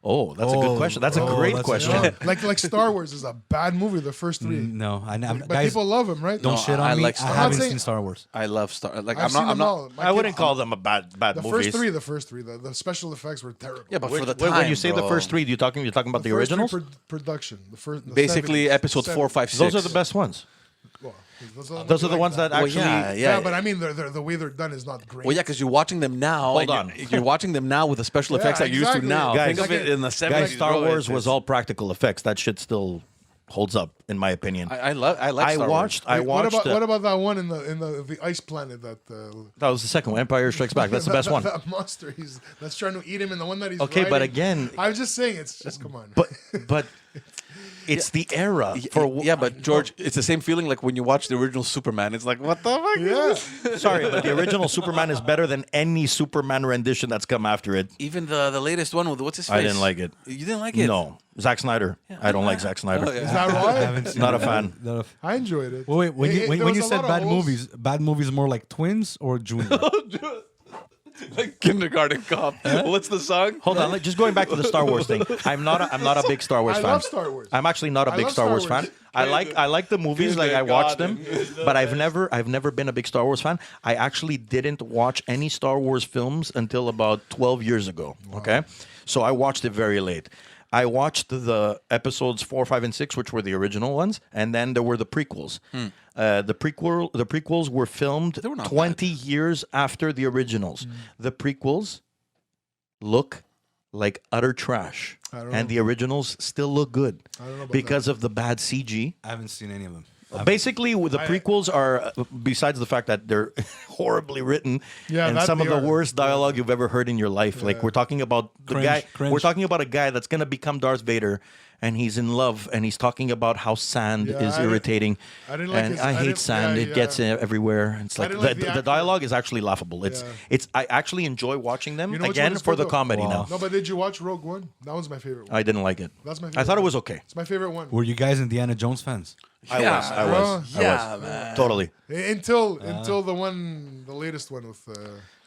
C: Oh, that's a good question. That's a great
D: that's a-
C: question.
B: You know, like Star Wars is a bad movie, the first 3.
D: No,
B: But
D: guys,
B: people love them, right?
D: don't
A: No,
D: shit on
A: I
D: me.
A: like Star
D: I
A: Wars.
D: haven't
B: I'm not
D: seen
B: saying-
D: Star Wars.
A: I love Star. Like
B: I've seen
A: I'm
B: them
A: not.
B: all. My
C: I
B: kids-
C: wouldn't call them a bad
B: The
C: movies.
B: first three. The special effects were terrible.
A: Yeah, but for the
C: Wait,
A: time,
C: when you say the
A: bro.
C: first 3, you're talking about the
B: first three
C: originals?
B: production. The
A: basically
B: 70s,
A: episode 4, 5, 6.
C: Those are the best ones.
B: Well,
C: Those are the ones that
A: Well,
C: actually.
A: yeah.
B: but I mean, the way they're done is not great.
A: Well, yeah, because you're watching them now.
C: Hold
A: and
C: on.
A: You're watching them now with the special effects
B: Yeah,
A: that you're used to
B: exactly.
A: now.
C: Guys,
A: Think of it in the 70s.
C: Guys, Star
A: bro.
C: Wars was
A: It's-
C: all practical effects. That shit still holds up, in my opinion.
A: I like Star Wars.
C: I watched.
B: What about that one in the ice planet that
C: that was the second one, Empire Strikes Back. That's the best one.
B: That monster that's trying to eat him, and the one that he's
C: Okay, but
B: riding.
C: again-
B: I'm just saying it's just come on.
C: But it's the era for.
A: Yeah, but George, it's the same feeling like when you watch the original Superman. It's like, what the fuck?
B: yeah,
C: Sorry, but the original Superman is better than any Superman rendition that's come after it.
A: Even the latest one with what's his face?
C: I didn't like it.
A: You didn't like it?
C: No, Zack Snyder. I don't like Zack Snyder.
A: Oh, yeah.
B: is that right?
C: Not a fan.
B: I enjoyed it.
D: Well, wait, when
B: There
D: you
B: was a
D: said
B: lot of
D: bad
B: holes.
D: movies more like twins or junior?
A: Like Kindergarten Cop. What's the song?
C: Hold on, just going back to the Star Wars thing. I'm not a big Star Wars
B: I
C: fan.
B: love Star Wars.
C: I'm actually not a
B: I
C: big
B: love
C: Star
B: Star
C: Wars
B: Wars.
C: fan. I like the movies, like I watch them, but I've never been a big Star Wars fan. I actually didn't watch any Star Wars films until about 12 years ago. Okay, so I watched it very late. I watched the episodes 4, 5, and 6, which were the original ones, and then there were the prequels. The prequels were filmed
A: were not
C: 20 years after the originals. The prequels look like utter trash,
B: don't
C: and the originals still look good
B: don't know about
C: because of the bad CG.
D: I haven't seen any of them.
C: Basically, the prequels are, besides the fact that they're horribly written
B: Yeah,
C: and
B: that
C: some of
B: they
C: the
B: are.
C: worst dialogue you've ever heard in your life. Like we're talking about the
D: Cringe,
C: guy.
D: cringe.
C: We're talking about a guy that's gonna become Darth Vader, and he's in love, and he's talking about how sand
B: Yeah,
C: is
B: I didn't-
C: irritating.
B: I didn't like
C: and
B: his-
C: I
B: I
C: hate
B: didn't-
C: sand.
B: yeah,
C: It gets everywhere. It's
B: I
C: like
B: didn't like the
C: the
B: actor.
C: dialogue is actually laughable. It's
B: Yeah.
C: I actually enjoy watching them
B: You know which
C: again
B: one is
C: for
B: good,
C: the
B: though?
C: comedy
D: Wow.
C: now.
B: No, but did you watch Rogue One? That was my favorite one.
C: I didn't like it.
B: That's my
C: I
B: favorite
C: thought it
B: one.
C: was okay.
B: It's my favorite one.
D: Were you guys Indiana Jones fans?
C: I was.
A: Yeah,
B: man.
A: man.
C: Totally.
B: Until the one and the latest one with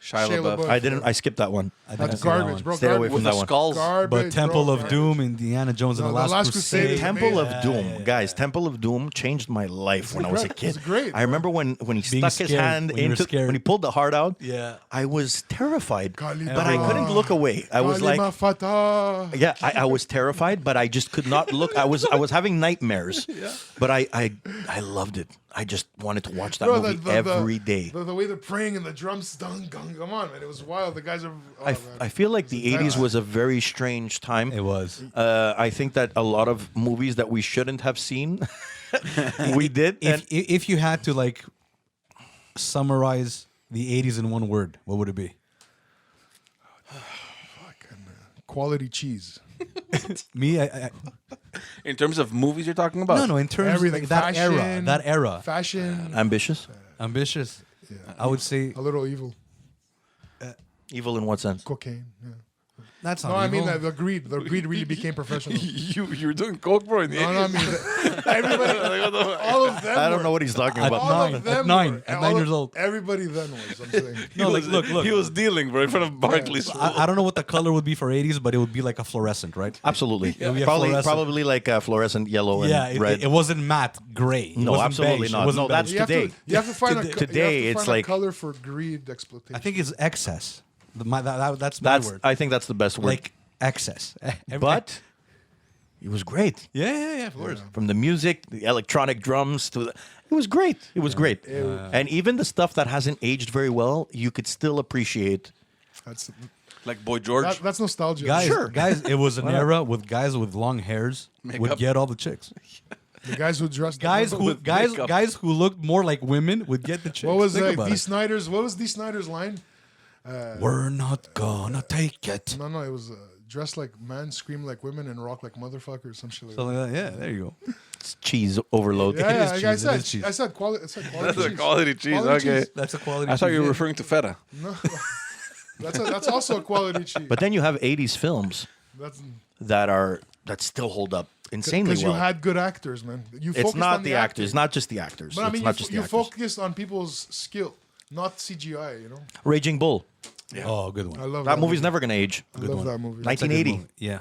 A: Shia LaBeouf.
C: I didn't. I skipped that one.
D: I think I've
B: That's
D: seen that
B: garbage,
D: one.
B: bro.
C: Stay away
B: Garbage.
C: from that one.
A: Skulls.
B: Garbage,
D: But Temple
B: bro,
D: of
B: garbage.
D: Doom, Indiana Jones and
B: No,
D: the Last Crusade.
B: Crusade.
C: Temple of
B: Amazing.
C: Doom, guys. Temple of Doom changed my life when I was a
B: great.
C: kid.
B: It's great,
C: I remember when he
D: Being
C: stuck his
D: scared,
C: hand
D: when you were
C: into
D: scared.
C: when he pulled the heart out.
D: Yeah.
C: I was terrified,
B: Kali
C: but I
B: Mama.
C: couldn't look away. I was
B: Kali
C: like,
B: Mafata.
C: yeah, I was terrified, but I just could not look. I was having nightmares, but I loved it. I just wanted to watch that
B: Bro,
C: movie every day.
B: The way they're praying and the drums, come on, man. It was wild. The guys are. Oh,
C: I feel like the 80s was a very strange time.
D: It was.
C: I think that a lot of movies that we shouldn't have seen, we did.
D: If you had to like summarize the 80s in one word, what would it be?
B: quality cheese.
D: Me, I
A: In terms of movies, you're talking about?
D: no, in terms
B: Everything.
D: of like, that era,
B: Fashion.
C: Ambitious?
D: ambitious. I would say
B: A little evil.
C: Evil in what sense?
B: Cocaine. Yeah.
D: that's not
B: No, I mean
D: evil.
B: the greed. The greed really became professional.
A: You were doing coke, bro, in the
B: No, no, I
A: 80s?
B: mean everybody. All of them.
C: I don't know
B: were.
C: what he's talking
D: At
C: about.
B: All
D: nine,
B: of them
D: at nine,
B: were.
D: at
B: All
D: 9
B: of-
D: years old.
B: Everybody then was. I'm saying.
D: No, like look.
A: He was dealing, bro, in front of Barclays.
D: I don't know what the color would be for 80s, but it would be like a fluorescent, right?
C: Absolutely.
D: be a
C: Probably,
D: fluorescent.
C: probably like fluorescent yellow and
D: Yeah,
C: red.
D: it wasn't matte gray. It
C: No,
D: wasn't
C: absolutely
D: beige. It
C: not.
D: wasn't
C: No, that's
D: beige.
B: You have
C: today.
B: to. You have to find
C: Today,
B: you have to
C: it's
B: find
C: like-
B: a color for greed exploitation.
D: I think it's excess. That's my word.
C: I think that's the best word.
D: Like excess.
C: But it was great.
D: yeah, of course.
C: From the music, the electronic drums to it was great. It was great. And even the stuff that hasn't aged very well, you could still appreciate.
B: That's
A: Like Boy George.
B: that's nostalgia.
D: Guys,
C: Sure.
D: guys, it was an era with guys with long hairs would
A: Makeup.
D: get all the chicks.
B: The guys who dressed.
D: Guys who
A: With makeup.
D: guys who looked more like women would get the chicks.
B: What was
D: Think about
B: D.
D: it.
B: Snyder's? What was D. Snyder's line?
D: We're not gonna take it.
B: No, it was dress like man, scream like women, and rock like motherfuckers. Some shit like
D: Something
B: that.
D: like that. Yeah, there you go.
C: It's cheese overload.
B: Yeah,
D: is
B: like
D: cheese,
B: I
D: it
B: said,
D: is cheese.
B: I said quality. I said quality
A: That's a
B: cheese.
A: quality cheese.
B: Quality
A: Okay.
B: cheese.
D: That's a quality.
A: I thought you were
D: cheese,
A: referring to feta.
B: No, that's also a quality cheese.
C: But then you have 80s films
B: That's
C: that still hold up insanely
B: because
C: well.
B: you had good actors, man. You
C: It's
B: focused
C: not
B: on
C: the actors, not just the actors.
B: But I
C: It's
B: mean,
C: not just the
B: you
C: actors.
B: focused on people's skill, not CGI. You know,
C: Raging Bull.
D: yeah. Oh, good one.
B: I love
C: That movie's never going to age.
B: I love
D: one.
B: that movie.
C: 1980.
D: Yeah.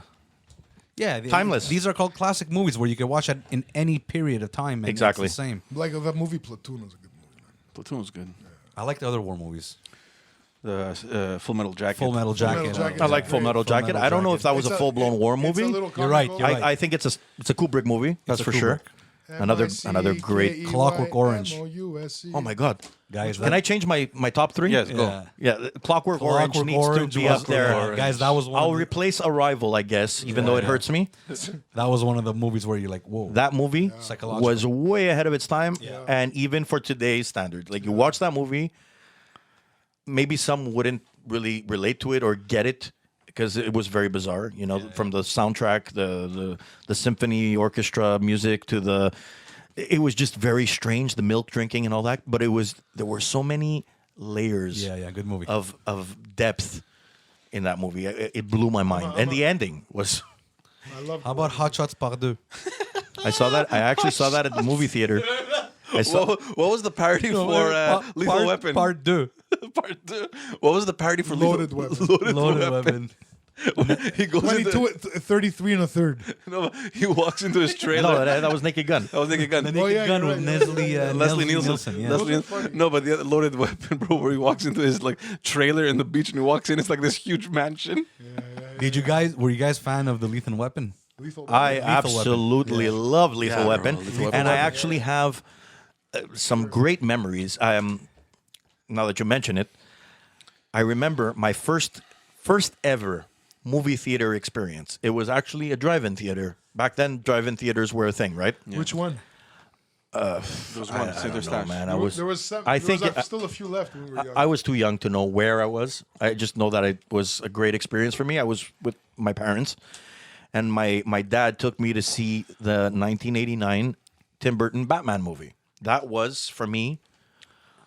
D: Yeah,
C: Timeless.
D: These are called classic movies where you can watch it in any period of time. And
C: Exactly.
D: it's the same.
B: Like that movie Platoon was a good movie, man.
A: Platoon was good.
D: I like the other war movies.
A: The Full Metal Jacket.
D: Full Metal Jacket.
B: Jacket.
C: I like Full Metal
D: Full
C: Jacket.
D: Metal
C: I don't know
D: Jacket.
C: if that was a full-blown war movie.
D: You're right, you're right.
C: I think it's a Kubrick movie. That's
D: a
C: for sure. Another great.
D: Clockwork Orange.
C: Oh my God,
D: Guys,
C: Can I change my top three?
A: Yes, go.
D: Yeah.
C: Yeah, Clockwork Orange
D: Clockwork
C: needs
D: Orange
C: to be
D: was
C: up there.
A: Orange.
D: Guys, that was one.
C: I'll
D: of the,
C: replace Arrival, I guess, even though it
D: yeah.
C: hurts me.
D: that was one of the movies where you're like, whoa.
C: That movie
D: Psychological.
C: was way ahead of its time, and even for today's standards. Like you watch that movie, maybe some wouldn't really relate to it or get it because it was very bizarre. You know, from the soundtrack, the symphony orchestra music to the. It was just very strange, the milk drinking and all that. But there were so many layers.
D: Yeah, good movie.
C: Of depth in that movie. It blew my mind, and the ending was.
B: I love.
D: How about Hot Shots Par Deux?
C: I saw that. I actually saw that at the movie theater. I saw.
A: What was the parody for Lethal Weapon?
D: Part 2.
A: Part 2. What was the parody for
B: Loaded
A: Lethal
B: Weapon.
D: Loaded Weapon.
A: He goes
B: 22,
A: into
B: 33 and a third.
A: no, he walks into his trailer.
C: No, that was Naked Gun.
A: I was thinking gun.
D: The Naked
B: yeah,
D: Gun
B: you're
D: with
B: right,
A: Leslie Nielsen.
D: Yeah.
A: Leslie
B: Those are funny.
A: No, but the other Loaded Weapon, bro, where he walks into his like trailer in the beach and he walks in, it's like this huge mansion.
D: Were you guys fan of the Lethal Weapon?
B: Lethal.
C: I
D: Weapon.
C: absolutely love Lethal
A: Yeah,
C: Weapon,
A: bro, Lethal Weapon.
C: and I actually have some great memories. Now that you mention it, I remember my first ever movie theater experience. It was actually a drive-in theater. Back then, drive-in theaters were a thing, right?
B: Which one?
A: There was one,
C: I
A: St.
C: don't know,
A: Eustache.
C: man.
B: There was seven.
C: I
B: there
C: think
B: was still a few left when we were young.
C: I was too young to know where I was. I just know that it was a great experience for me. I was with my parents, and my dad took me to see the 1989 Tim Burton Batman movie. That was, for me,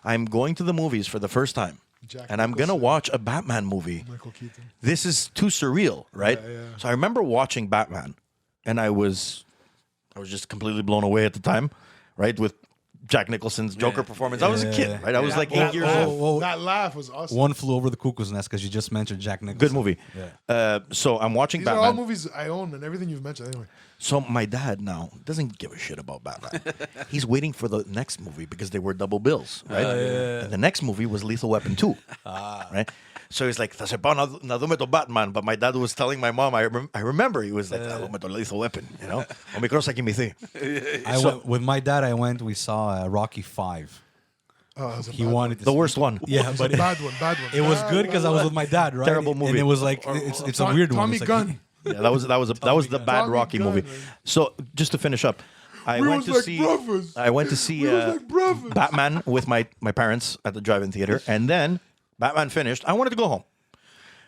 C: I'm going to the movies for the first time,
B: Jack
C: and I'm going to
B: Nicholson.
C: watch a Batman movie.
B: Michael Keaton.
C: This is too surreal, right?
B: Yeah.
C: So I remember watching Batman, and I was just completely blown away at the time, right? With Jack Nicholson's Joker performance. I was a kid, right? I was like 8 years old.
D: Whoa.
B: That laugh was awesome.
D: One Flew Over the Cuckoo's Nest because you just mentioned Jack Nicholson.
C: Good movie.
D: Yeah.
C: So I'm watching
B: These are
C: Batman.
B: all movies I own and everything you've mentioned anyway.
C: So my dad now doesn't give a shit about Batman. He's waiting for the next movie because they were double bills, right? And the next movie was Lethal Weapon 2, right? So he's like, "Θα σε πάω να δούμε το Batman." But my dad was telling my mom, I remember he was like, "Θα δούμε το Lethal Weapon," you know? Ο μικρός θα κοιμηθεί.
D: With my dad, we saw Rocky 5.
B: Oh, it was a
D: He
B: bad
D: wanted to
C: The worst one.
D: Yeah,
B: It's
D: but
B: a bad one.
D: it was good because I was with my dad, right?
C: Terrible movie.
D: And it was like it's a weird one.
B: Tommy
D: It's like-
B: Gunn.
C: Yeah, that was the bad
B: Tommy
C: Rocky
B: Gunn,
C: movie.
B: man.
C: So just to finish up, I
B: We
C: went
B: was
C: to
B: like
C: see
B: brothers.
C: I went to see
B: We was like brothers.
C: Batman with my parents at the drive-in theater, and then Batman finished. I wanted to go home,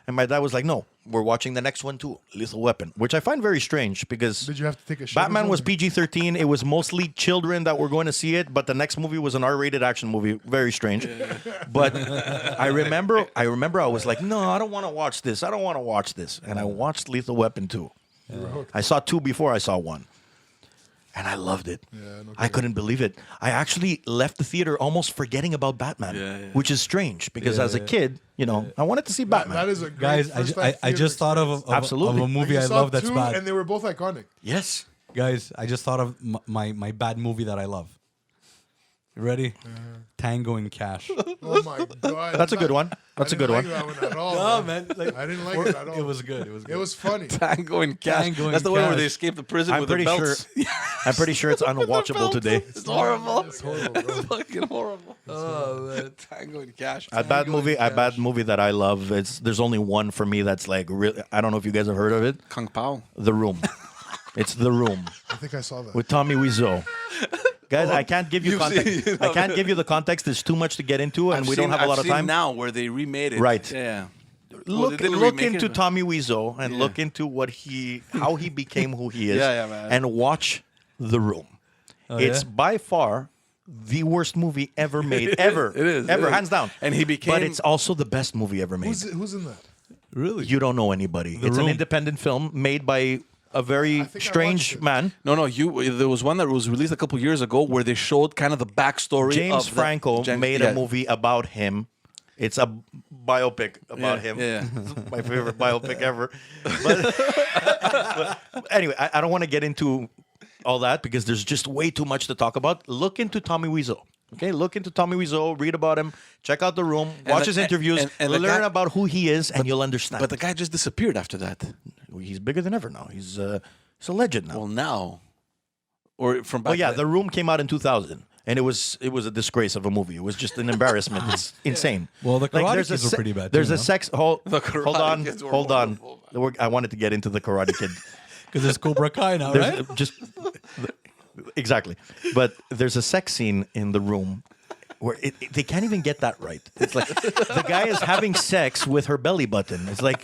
C: and my dad was like, "No, we're watching the next one too, Lethal Weapon," which I find very strange because
B: Did you have to take a shit?
C: Batman
B: or
C: was
B: something?
C: PG-13. It was mostly children that were going to see it, but the next movie was an R-rated action movie. Very strange. But I remember I was like, "No, I don't want to watch this. I don't want to watch this." And I watched Lethal Weapon 2. I saw 2 before I saw 1. And I loved it.
B: Yeah, no
C: I couldn't believe it. I actually left the theater almost forgetting about Batman, which is strange because as a kid, I wanted to see Batman.
B: That is a great
D: Guys, I just thought of
C: Absolutely.
D: a movie
B: You
D: I
B: saw
D: love that's
B: 2,
D: bad.
B: and they were both iconic.
C: Yes.
D: Guys, I just thought of my bad movie that I love. You ready? Tango and Cash.
B: Oh my god,
C: That's a good one. That's a good one.
B: That one at all,
D: No,
B: man.
D: man. Like,
B: I didn't like it at all.
D: it was good. It was good.
B: It was funny.
A: Tango and Cash.
D: Tango and
A: That's the one where
D: Cash.
A: they escape the prison
C: I'm
A: with their
C: pretty sure.
A: belts.
C: I'm pretty sure it's unwatchable today.
A: It's horrible.
B: It's horrible, bro.
A: It's fucking horrible. Oh man, Tango and Cash.
C: A bad movie that I love. There's only one for me that's like really. I don't know if you guys have heard of it.
A: Kung Pao.
C: The Room. It's The Room
B: I think I saw that.
C: with Tommy Wiseau. Guys, I can't give you
A: You've
C: context.
A: seen-
C: I can't give you the context. There's too much to get into, and we don't have a lot of time.
A: Now where they remade it.
C: Right.
A: Yeah. Well,
C: Look,
A: they didn't
C: look
A: remake
C: into
A: it, but-
C: Tommy Wiseau and
A: Yeah.
C: look into how he became who he is.
A: Yeah, man.
C: And watch The Room. It's by far the worst movie ever made, ever.
A: It is,
C: ever,
A: it is.
C: hands down.
A: And he became-
C: But it's also the best movie ever made.
B: Who's in that?
D: Really?
C: You don't know anybody. It's an
D: Room.
C: independent film made by a very
B: think I watched
C: strange
B: it.
C: man.
A: No, there was one that was released a couple years ago where they showed kind of the backstory.
C: James
A: of
C: Franco made a movie about him. It's a biopic about him.
A: Yeah.
C: It's my favorite biopic ever. But anyway, I don't want to get into all that because there's just way too much to talk about. Look into Tommy Wiseau. Okay, look into Tommy Wiseau, read about him, check out The Room, watch his interviews,
A: and the
C: learn
A: guy-
C: about who he is, and you'll understand.
A: But the guy just disappeared after that.
C: He's bigger than ever now. He's a legend now.
A: Well, now. Or from back
C: Oh yeah,
A: then.
C: The Room came out in 2000, and it was a disgrace of a movie. It was just an embarrassment. It's insane.
D: Well, the Karate
C: there's
D: Kids were pretty bad,
C: There's
D: too,
C: a
D: no?
C: sex. Hold
A: Karate
C: on,
A: Kids were
C: hold on.
A: horrible,
C: I wanted to get into the Karate Kid.
D: Because there's Cobra Kai now,
C: There's
D: right?
C: just exactly, but there's a sex scene in The Room where they can't even get that right. It's like the guy is having sex with her belly button. It's like.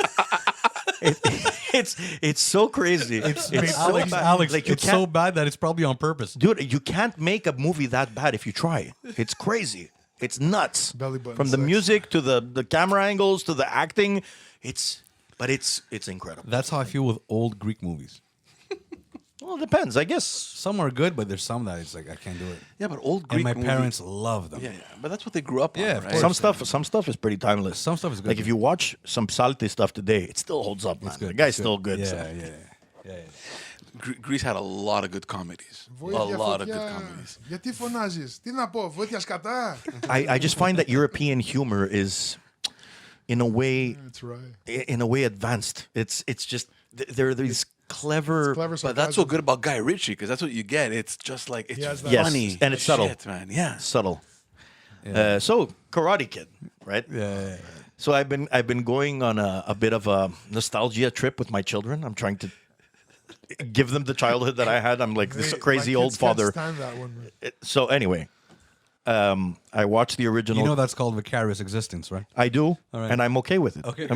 C: It's so crazy. It's so
D: Alex,
C: bad.
D: Alex,
C: Like, you
D: it's
C: can't-
D: so bad that it's probably on purpose.
C: Dude, you can't make a movie that bad if you try. It's crazy. It's nuts.
B: Belly button
C: From the
B: sex.
C: music to the camera angles to the acting, it's incredible.
D: That's how I feel with old Greek movies.
C: Well, it depends, I guess.
D: Some are good, but there's some that it's like I can't do it.
A: Yeah, but old
D: And
A: Greek
D: my
A: movies-
D: parents love them.
A: Yeah, but that's what they grew up on,
D: Yeah, of
A: right?
D: course.
C: Some stuff is pretty timeless.
D: Some stuff is good.
C: Like if you watch some Salty stuff today, it still holds up, man. The guy's still good.
D: Yeah,
C: so.
D: yeah.
A: Greece had a lot of good comedies. A
B: Βοήθεια,
A: lot of good
B: φωτιά.
A: comedies.
B: Γιατί φωνάζεις? Τι να πω, βοήθεια σκατά.
C: I just find that European humor is, in a way,
B: That's right.
C: in a way advanced. It's just there are these clever.
B: Clever
A: But that's so good about Guy Ritchie because that's what you get. It's just like it's
B: has that-
C: Yes,
A: funny
C: and it's subtle.
A: shit, man. Yeah.
C: Subtle. So Karate Kid, right?
D: Yeah.
C: So I've been going on a bit of a nostalgia trip with my children. I'm trying to give them the childhood that I had. I'm like this
B: Hey,
C: crazy
B: my
C: old
B: kids can't
C: father.
B: stand that one, man.
C: So anyway, I watched the original.
D: You know that's called vicarious existence, right?
C: I do,
D: All right.
C: and I'm okay with it.
D: Okay.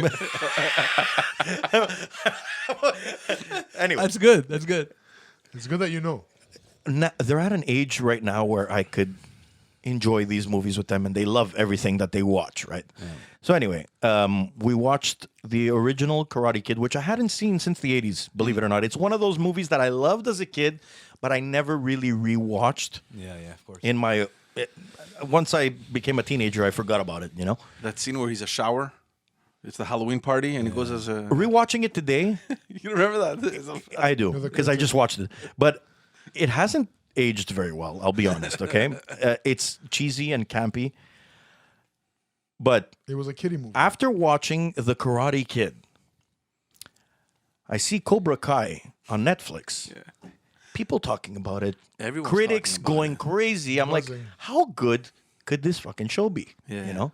C: Anyway,
D: That's good. That's good.
B: It's good that you know.
C: they're at an age right now where I could enjoy these movies with them, and they love everything that they watch, right? So anyway, we watched the original Karate Kid, which I hadn't seen since the 80s, believe it or not. It's one of those movies that I loved as a kid, but I never really rewatched.
D: Yeah, of course.
C: In my once I became a teenager, I forgot about it.
A: That scene where he's a shower. It's the Halloween party, and he goes as a.
C: Rewatching it today,
A: You remember that?
C: I do because I just watched it, but it hasn't aged very well. I'll be honest. Okay, it's cheesy and campy, but
B: It was a kiddie movie.
C: after watching The Karate Kid, I see Cobra Kai on Netflix.
A: Yeah.
C: People talking about it.
A: Everyone's
C: Critics
A: talking about
C: going
A: it.
C: crazy. I'm like,
B: Buzzing.
C: how good could this fucking show be?
A: Yeah.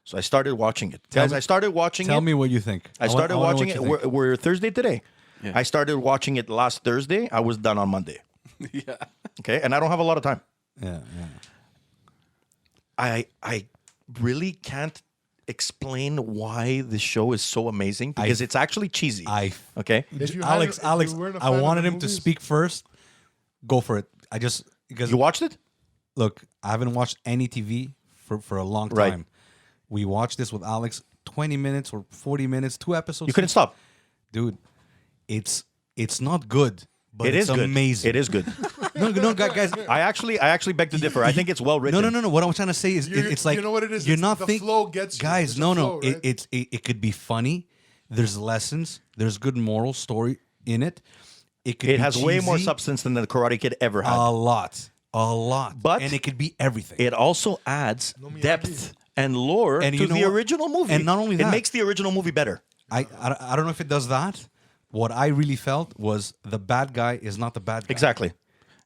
C: So I started watching it. Guys, I started watching
D: Tell
C: it.
D: me what you think.
C: I started
D: wanna know
C: watching
D: what
C: it.
D: you think.
C: We're Thursday today.
A: Yeah.
C: I started watching it last Thursday. I was done on Monday.
A: Yeah.
C: Okay, and I don't have a lot of time.
D: Yeah.
C: I really can't explain why this show is so amazing because it's actually cheesy. Okay.
B: If you
D: Alex,
B: hadn't- if you
D: Alex,
B: weren't a
D: I
B: fan of
D: wanted
B: the
D: him to
B: movies-
D: speak first. Go for it. Because
C: You watched it?
D: look, I haven't watched any TV for a long time.
C: Right.
D: We watched this with Alex 20 minutes or 40 minutes, 2 episodes.
C: You couldn't stop.
D: Dude, it's not good, but
C: It
D: it's
C: is good.
D: amazing.
C: It is good.
D: No, guys.
C: I actually beg to differ. I think it's well written.
D: No. What I'm trying to say is, it's like
B: you know what it is?
D: You're
B: It's
D: not
B: the
D: think,
B: flow gets you.
D: guys.
B: There's
D: No.
B: a flow, right?
D: It could be funny. There's lessons. There's good moral story in it. It could.
C: It
D: be
C: has way more
D: cheesy.
C: substance than the Karate Kid ever had.
D: A lot.
C: But
D: and it could be everything.
C: It also adds depth and lore
D: And
C: to
D: you know
C: the
D: what?
C: original movie.
D: And not only
C: it
D: that-
C: makes the original movie better.
D: I don't know if it does that. What I really felt was the bad guy is not the bad guy.
C: Exactly.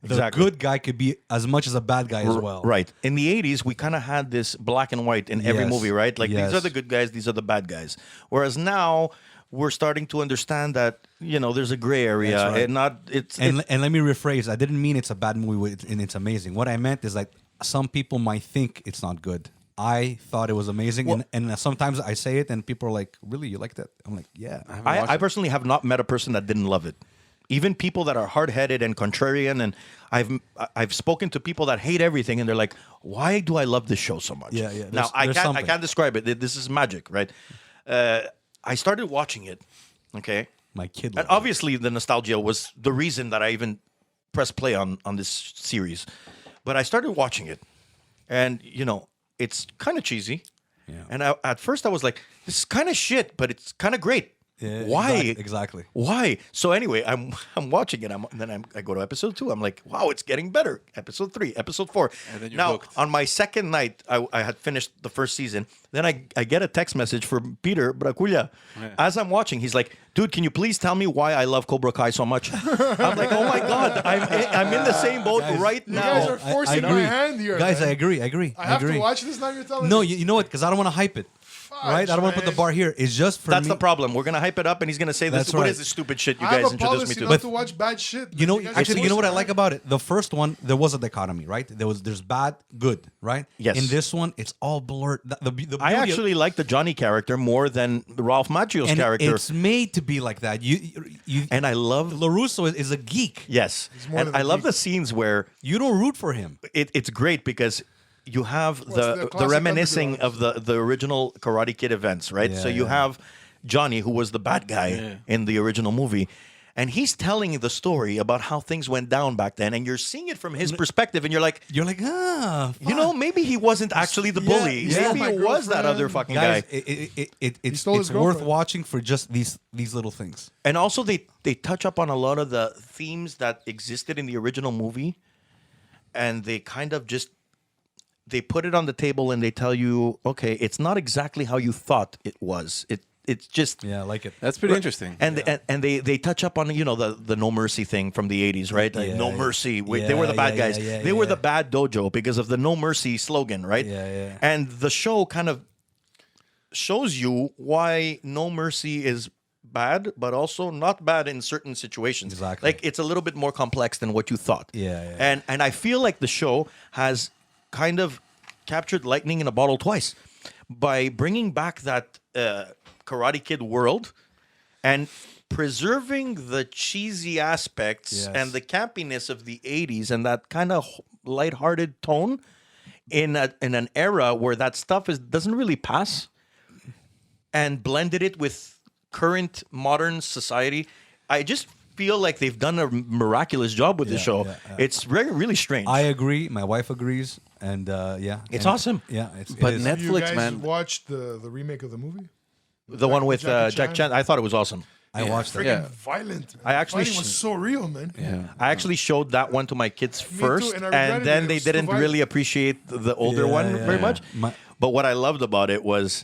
D: The good guy could be as much as a bad guy as well.
C: Right. In the 80s, we kind of had this black and white in every
D: Yes.
C: movie, right? Like,
D: Yes.
C: these are the good guys, these are the bad guys. Whereas now, we're starting to understand that, there's a gray area.
D: That's right.
C: And not, it's,
D: And let me rephrase. I didn't mean it's a bad movie and it's amazing. What I meant is like some people might think it's not good. I thought it was amazing, and sometimes I say it, and people are like, "Really, you like that?" I'm like, "Yeah."
C: I personally have not met a person that didn't love it. Even people that are hard-headed and contrarian, and I've spoken to people that hate everything, and they're like, "Why do I love this show so much?"
D: Yeah.
C: Now
D: There's
C: I
D: something.
C: can't describe it. This is magic, right? I started watching it, okay,
D: My kid.
C: and
D: loved
C: obviously the nostalgia was the reason that I even pressed play on this series. But I started watching it, and it's kind of cheesy.
D: Yeah.
C: And at first I was like, "This is kind of shit, but it's kind of great."
D: Yeah,
C: Why?
D: Exactly.
C: Why? So anyway, I'm watching it. I go to episode 2. I'm like, wow, it's getting better. Episode 3, episode 4.
A: And then you're
C: now
A: hooked.
C: on my second night, I had finished the first season. Then I get a text message from Peter Braculia. As I'm watching, he's like, "Dude, can you please tell me why I love Cobra Kai so much?" I'm like, "Oh my god, I'm in the same boat right
B: You
C: now."
B: guys are forcing my
D: agree.
B: hand here,
D: guys.
B: man.
D: I agree.
B: I have
D: agree.
B: to watch this now. You're telling
D: No,
B: me.
D: you know what? Because I don't want to hype it. Right? I don't want to put the bar here. It's just for
C: That's
D: me.
C: the problem. We're gonna hype it up, and he's gonna say, "This
D: That's
C: what
D: right.
C: is this stupid shit you
B: I have
C: guys
B: a
C: introduced me
B: policy
C: to?"
B: not to watch bad shit.
D: You know,
B: guys are
D: actually, you know what I
B: forcing
D: like
B: my
D: about it? The first one, there was a dichotomy, right? There's bad, good, right?
C: Yes.
D: In this one, it's all blurred. The
C: I
D: beauty of-
C: actually like the Johnny character more than Ralph Macchio's
D: and
C: character,
D: it's made to be like that. You
C: and I love
D: LaRusso is a geek.
C: yes,
B: more
C: and
B: than
C: I
B: a
C: love
B: geek.
C: the scenes where
D: You don't root for him.
C: it's great because you have
B: it's the
C: the
B: classic
C: reminiscing
B: underdog.
C: of the original Karate Kid events, right?
D: Yeah,
C: So you
D: yeah.
C: have Johnny, who was the bad guy in the original movie, and he's telling the story about how things went down back then, and you're seeing it from his perspective, and you're like, maybe he wasn't actually the bully.
B: yeah.
C: Maybe
B: My
C: it was that
B: girlfriend.
C: other fucking
D: guys,
C: guy.
D: it's
B: stole his
D: worth
B: girlfriend.
D: watching for just these little things.
C: And also, they touch up on a lot of the themes that existed in the original movie, and they kind of just they put it on the table and they tell you, okay, it's not exactly how you thought it was. It's just
D: Yeah, I like it.
A: That's pretty interesting.
C: and they touch up on the No Mercy thing from the 80s, right? Like,
D: Yeah,
C: No
D: yeah.
C: Mercy. They were the bad
D: Yeah,
C: guys.
D: yeah,
C: They were
D: yeah.
C: the bad dojo because of the No Mercy slogan, right?
D: Yeah.
C: And the show kind of shows you why No Mercy is bad, but also not bad in certain situations.
D: Exactly.
C: Like, it's a little bit more complex than what you thought.
D: Yeah.
C: And I feel like the show has kind of captured lightning in a bottle twice by bringing back that Karate Kid world and preserving the cheesy aspects
D: Yes.
C: and the campiness of the 80s and that kind of lighthearted tone in an era where that stuff doesn't really pass, and blended it with current modern society. I just feel like they've done a miraculous job with the show. It's really strange.
D: I agree. My wife agrees, and
C: It's
D: and-
C: awesome.
D: Yeah,
A: But
D: it is.
A: Netflix,
B: you guys
A: man.
B: watched the remake of the movie?
C: The one with Jack Chan, I thought it was awesome.
D: I watched that.
B: Freaking
A: Yeah.
B: violent. Man.
C: I actually
B: Fighting was
C: sh-
B: so real, man.
A: Yeah.
C: I actually showed that one to my kids
B: too,
C: first,
B: and I regretted
C: then
B: it.
C: they
B: It was too
C: didn't
B: violent.
C: really appreciate the older
D: Yeah,
C: one
D: yeah,
C: very
D: yeah.
C: much. But what I loved about it was,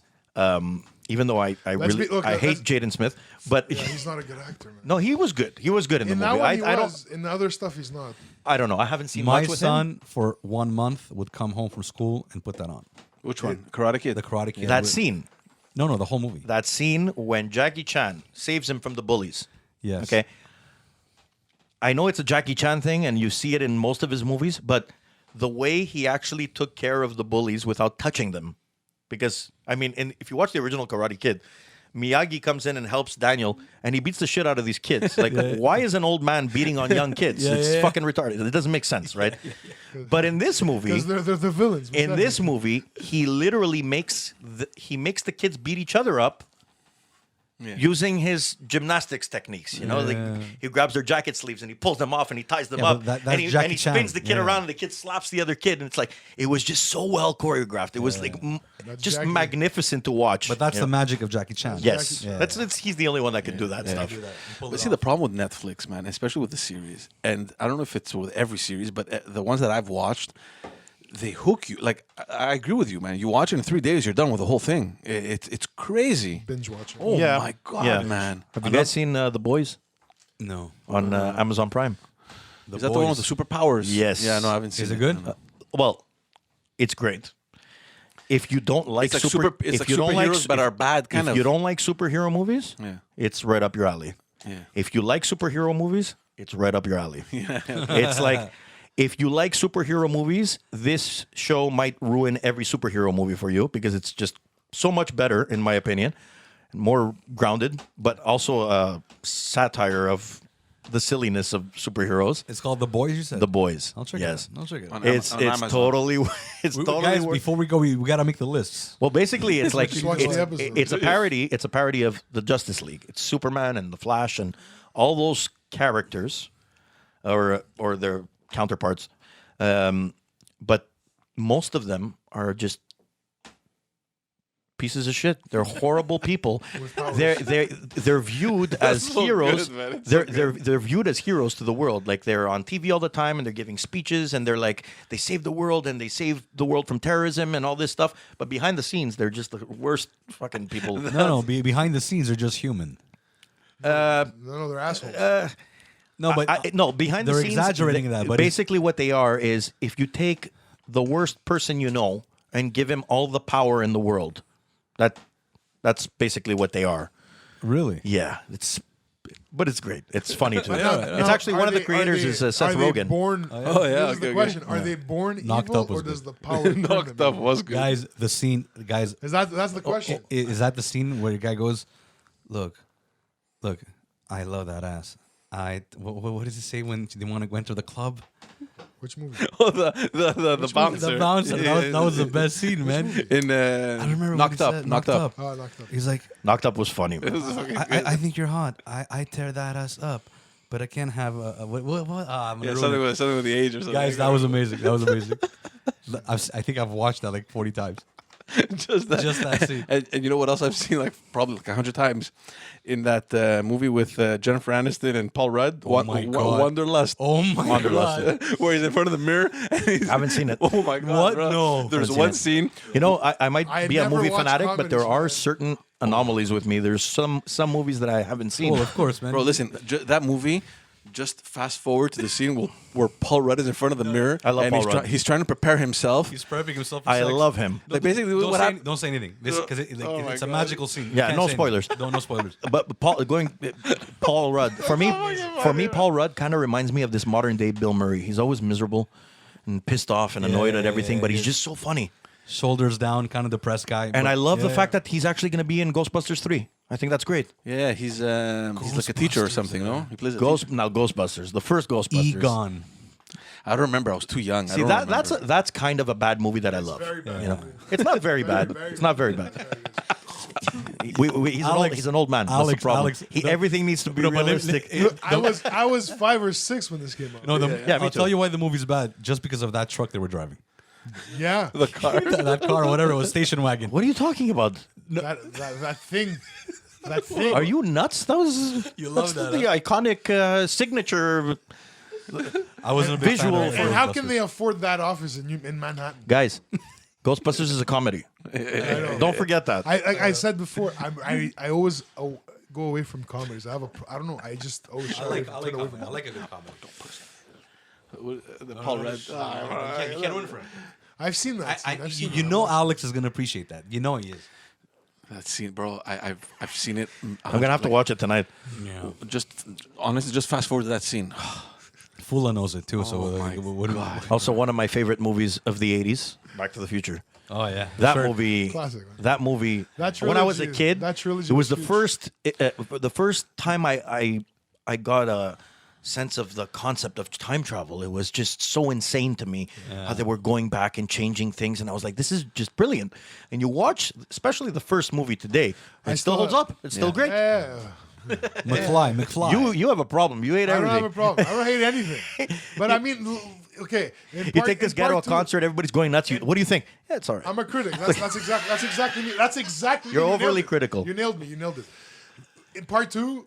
C: even though I really
B: look,
C: I hate Jaden Smith, but
B: Yeah, he's not a good actor, man.
C: no, he was good. He was good in the
B: In
C: movie.
B: that one, he
C: I
B: was. In the other stuff, he's not.
C: don't know. I haven't seen
D: My
C: much with
D: son
C: him.
D: for 1 month would come home from school and put that on.
A: Which one? Karate Kid.
D: The Karate Kid.
C: That scene,
D: No, the whole movie.
C: that scene when Jackie Chan saves him from the bullies.
D: Yes.
C: Okay. I know it's a Jackie Chan thing, and you see it in most of his movies, but the way he actually took care of the bullies without touching them, because I mean, if you watch the original Karate Kid, Miyagi comes in and helps Daniel, and he beats the shit out of these kids. Like, why is an old man beating on young kids? It's fucking retarded. It doesn't make sense, right? But in this movie,
B: Because they're the villains. What's
C: in
B: that
C: this
B: mean?
C: movie, he literally makes the kids beat each other up using his gymnastics techniques. You know, like he grabs their jacket sleeves and he pulls them off and he ties them
D: Yeah,
C: up
D: but
C: and he
D: Jackie Chan.
C: spins the kid
D: Yeah.
C: around and the kid slaps the other kid, and it's like it was just so well choreographed. It was like just
B: Jackie.
C: magnificent to watch.
D: But that's
C: you
D: the
C: know?
D: magic of Jackie Chan.
C: Yes,
D: Yeah.
C: he's the only one that can do that stuff.
A: But see, the problem with Netflix, man, especially with the series, and I don't know if it's with every series, but the ones that I've watched, they hook you. Like, I agree with you, man. You watch it in 3 days, you're done with the whole thing. It's crazy.
B: Binge watching.
A: Oh
C: Yeah.
A: my god,
C: Yeah.
A: man!
C: Have you guys seen The Boys
D: No.
C: on Amazon Prime?
A: Is that the one with the superpowers?
C: Yes.
A: Yeah, no, I haven't seen.
D: Is it good?
C: Well, it's great. If you don't like
A: It's like it's
C: if
A: like
C: you don't like
A: superheroes, but are bad, kind
C: if
A: of.
C: you don't like superhero movies,
A: Yeah.
C: it's right up your alley.
A: Yeah.
C: If you like superhero movies, it's right up your alley. It's like if you like superhero movies, this show might ruin every superhero movie for you because it's just so much better, in my opinion, more grounded, but also a satire of the silliness of superheroes.
D: It's called The Boys, you said?
C: The Boys.
D: I'll check
C: yes.
D: it out. I'll check it out.
A: On Amazon.
C: Totally it's totally
D: Guys,
C: worth.
D: before we go, we got to make the lists.
C: Well, basically, it's like
B: Just watch the episode.
C: it's a parody. It's a parody of the Justice League. It's Superman and the Flash and all those characters, or their counterparts. But most of them are just pieces of shit. They're horrible people. They're viewed as
A: so
C: heroes.
A: good, man. It's
C: They're viewed as heroes to the world. Like they're on TV all the time and they're giving speeches and they're like they save the world and they save the world from terrorism and all this stuff. But behind the scenes, they're just the worst fucking people.
D: No, behind the scenes, they're just human.
B: No, they're assholes.
D: No, but
C: No, behind the
D: they're
C: scenes,
D: exaggerating that, but
C: basically what they are is if you take the worst person you know and give him all the power in the world, that's basically what they are.
D: really?
C: Yeah, but it's great. It's funny too.
B: Now,
C: It's actually
B: are
C: one of the
B: they-
C: creators
B: are
C: is
B: they-
C: Seth
B: are they
C: Rogen.
B: Born,
A: Oh, yeah,
B: This is
A: okay,
B: the
A: okay.
B: question: Are they born
D: Knocked
B: evil,
D: Up was
B: or does
D: good.
B: the power turn
A: Knocked
B: them
A: Up
B: evil?
A: was good.
D: Guys, the scene, guys,
B: That's the question.
D: is that the scene where the guy goes, look, I love that ass. What does he say when they want to go enter the club?
B: Which movie?
A: Oh, the bouncer.
D: The bouncer. That was the best scene, man.
A: In
D: I don't remember
A: Knocked
D: what he
A: Up.
D: said.
A: Knocked Up.
B: Oh, Knocked Up.
D: He's like,
C: Knocked Up was funny. Man.
D: I think you're hot. I tear that ass up, but I can't have a what? I'm gonna
A: Yeah,
D: ruin it.
A: something with the age or something.
D: Guys, that was amazing. That was amazing. I think I've watched that like 40 times.
A: just that
D: scene.
A: And you know what else I've seen like probably like 100 times in that movie with Jennifer Aniston and Paul Rudd,
D: my God.
A: Wanderlust.
D: Oh my
C: Wanderlust.
D: god!
A: Where he's in front of the mirror. And he's,
C: I haven't seen it.
A: Oh my god!
D: What?
A: bro.
D: No.
A: There's
C: Haven't
A: one
C: seen
A: scene.
C: You know, I might
B: I
C: be a
B: never
C: movie
B: watched
C: fanatic, but there
B: comedies,
C: are
B: man.
C: certain anomalies with me. There's some movies that I haven't seen.
D: Well, of course, man.
A: Bro, listen, that movie. Just fast forward to the scene where Paul Rudd is in front of the mirror.
C: I love
A: and
C: Paul
A: he's,
C: Rudd.
A: he's trying to prepare himself.
D: He's prepping himself. For
C: I
D: sex.
C: love him.
A: Like basically,
D: Don't
A: what
D: say,
A: happened?
D: don't say anything. Because
A: Oh my
D: it's a
A: God.
D: magical scene. You
C: Yeah,
D: can't
C: no
D: say
C: spoilers.
D: anything. No spoilers.
C: But Paul Rudd for me, Paul Rudd kind of reminds me of this modern day Bill Murray. He's always miserable and pissed off and annoyed at everything, but he's just so funny.
D: Shoulders down, kind of depressed guy.
C: And
D: but-
C: I love the
D: yeah.
C: fact that he's actually going to be in Ghostbusters 3. I think that's great.
A: Yeah, he's like a teacher or something, no? He plays a teacher.
C: Ghostbusters, the first Ghostbusters.
D: Egon.
A: I don't remember. I was too young. I
C: See,
A: don't
C: that's that's kind of a bad movie that I love.
B: Very bad.
C: You know, it's not very bad.
B: very
C: It's not very bad. He's an old man. That's the problem. Everything needs to be realistic.
B: I was 5 or 6 when this came out.
D: No,
C: me
D: I'll
C: too.
D: tell you why the movie's bad. Just because of that truck they were driving.
B: Yeah,
A: The car.
D: That car, whatever it was, station wagon.
C: What are you talking about?
B: that thing. That thing.
C: Are you nuts?
D: You
C: That's the iconic signature.
D: I wasn't a big
C: Visual
D: fan of
B: And
D: it.
B: how can they afford that office in Manhattan?
C: Guys, Ghostbusters is a comedy. Don't forget that.
B: I said before, I always go away from comedies. I don't know. I just always
D: I
B: shy
D: like
B: away from
D: comedy. I like a good comedy.
A: The Paul Rudd.
D: You can't win for it.
B: I've seen that. I've seen
D: You
B: that.
D: know Alex is gonna appreciate that. You know he is.
A: That scene, bro. I've seen it.
C: I'm gonna have to watch it tonight.
D: Yeah.
A: Just honestly, just fast forward to that scene.
D: Fula knows it too. So
A: my God.
C: Also, one of my favorite movies of the '80s, Back to the Future.
D: Oh yeah.
C: That
D: Sure.
C: movie,
B: Classic, man.
C: that movie.
B: That
C: when I was a
B: trilogy-
C: kid,
B: that trilogy
C: it was
B: was
C: the first time I got a sense of the concept of time travel. It was just so insane to me how they were going back and changing things, and I was like, "This is just brilliant." And you watch, especially the first movie today, it still
B: still-
C: holds up. It's still great.
B: Yeah.
D: McFly.
C: You have a problem. You hate
B: I don't
C: everything.
B: have a problem. I don't hate anything. But I mean, okay.
C: You take this guy to a concert, everybody's going nuts. What do you think? Yeah, it's all right.
B: I'm a critic. That's exactly me. That's exactly me.
C: You're
B: You nailed
C: overly
B: it.
C: critical.
B: You nailed me. You nailed it. In part 2,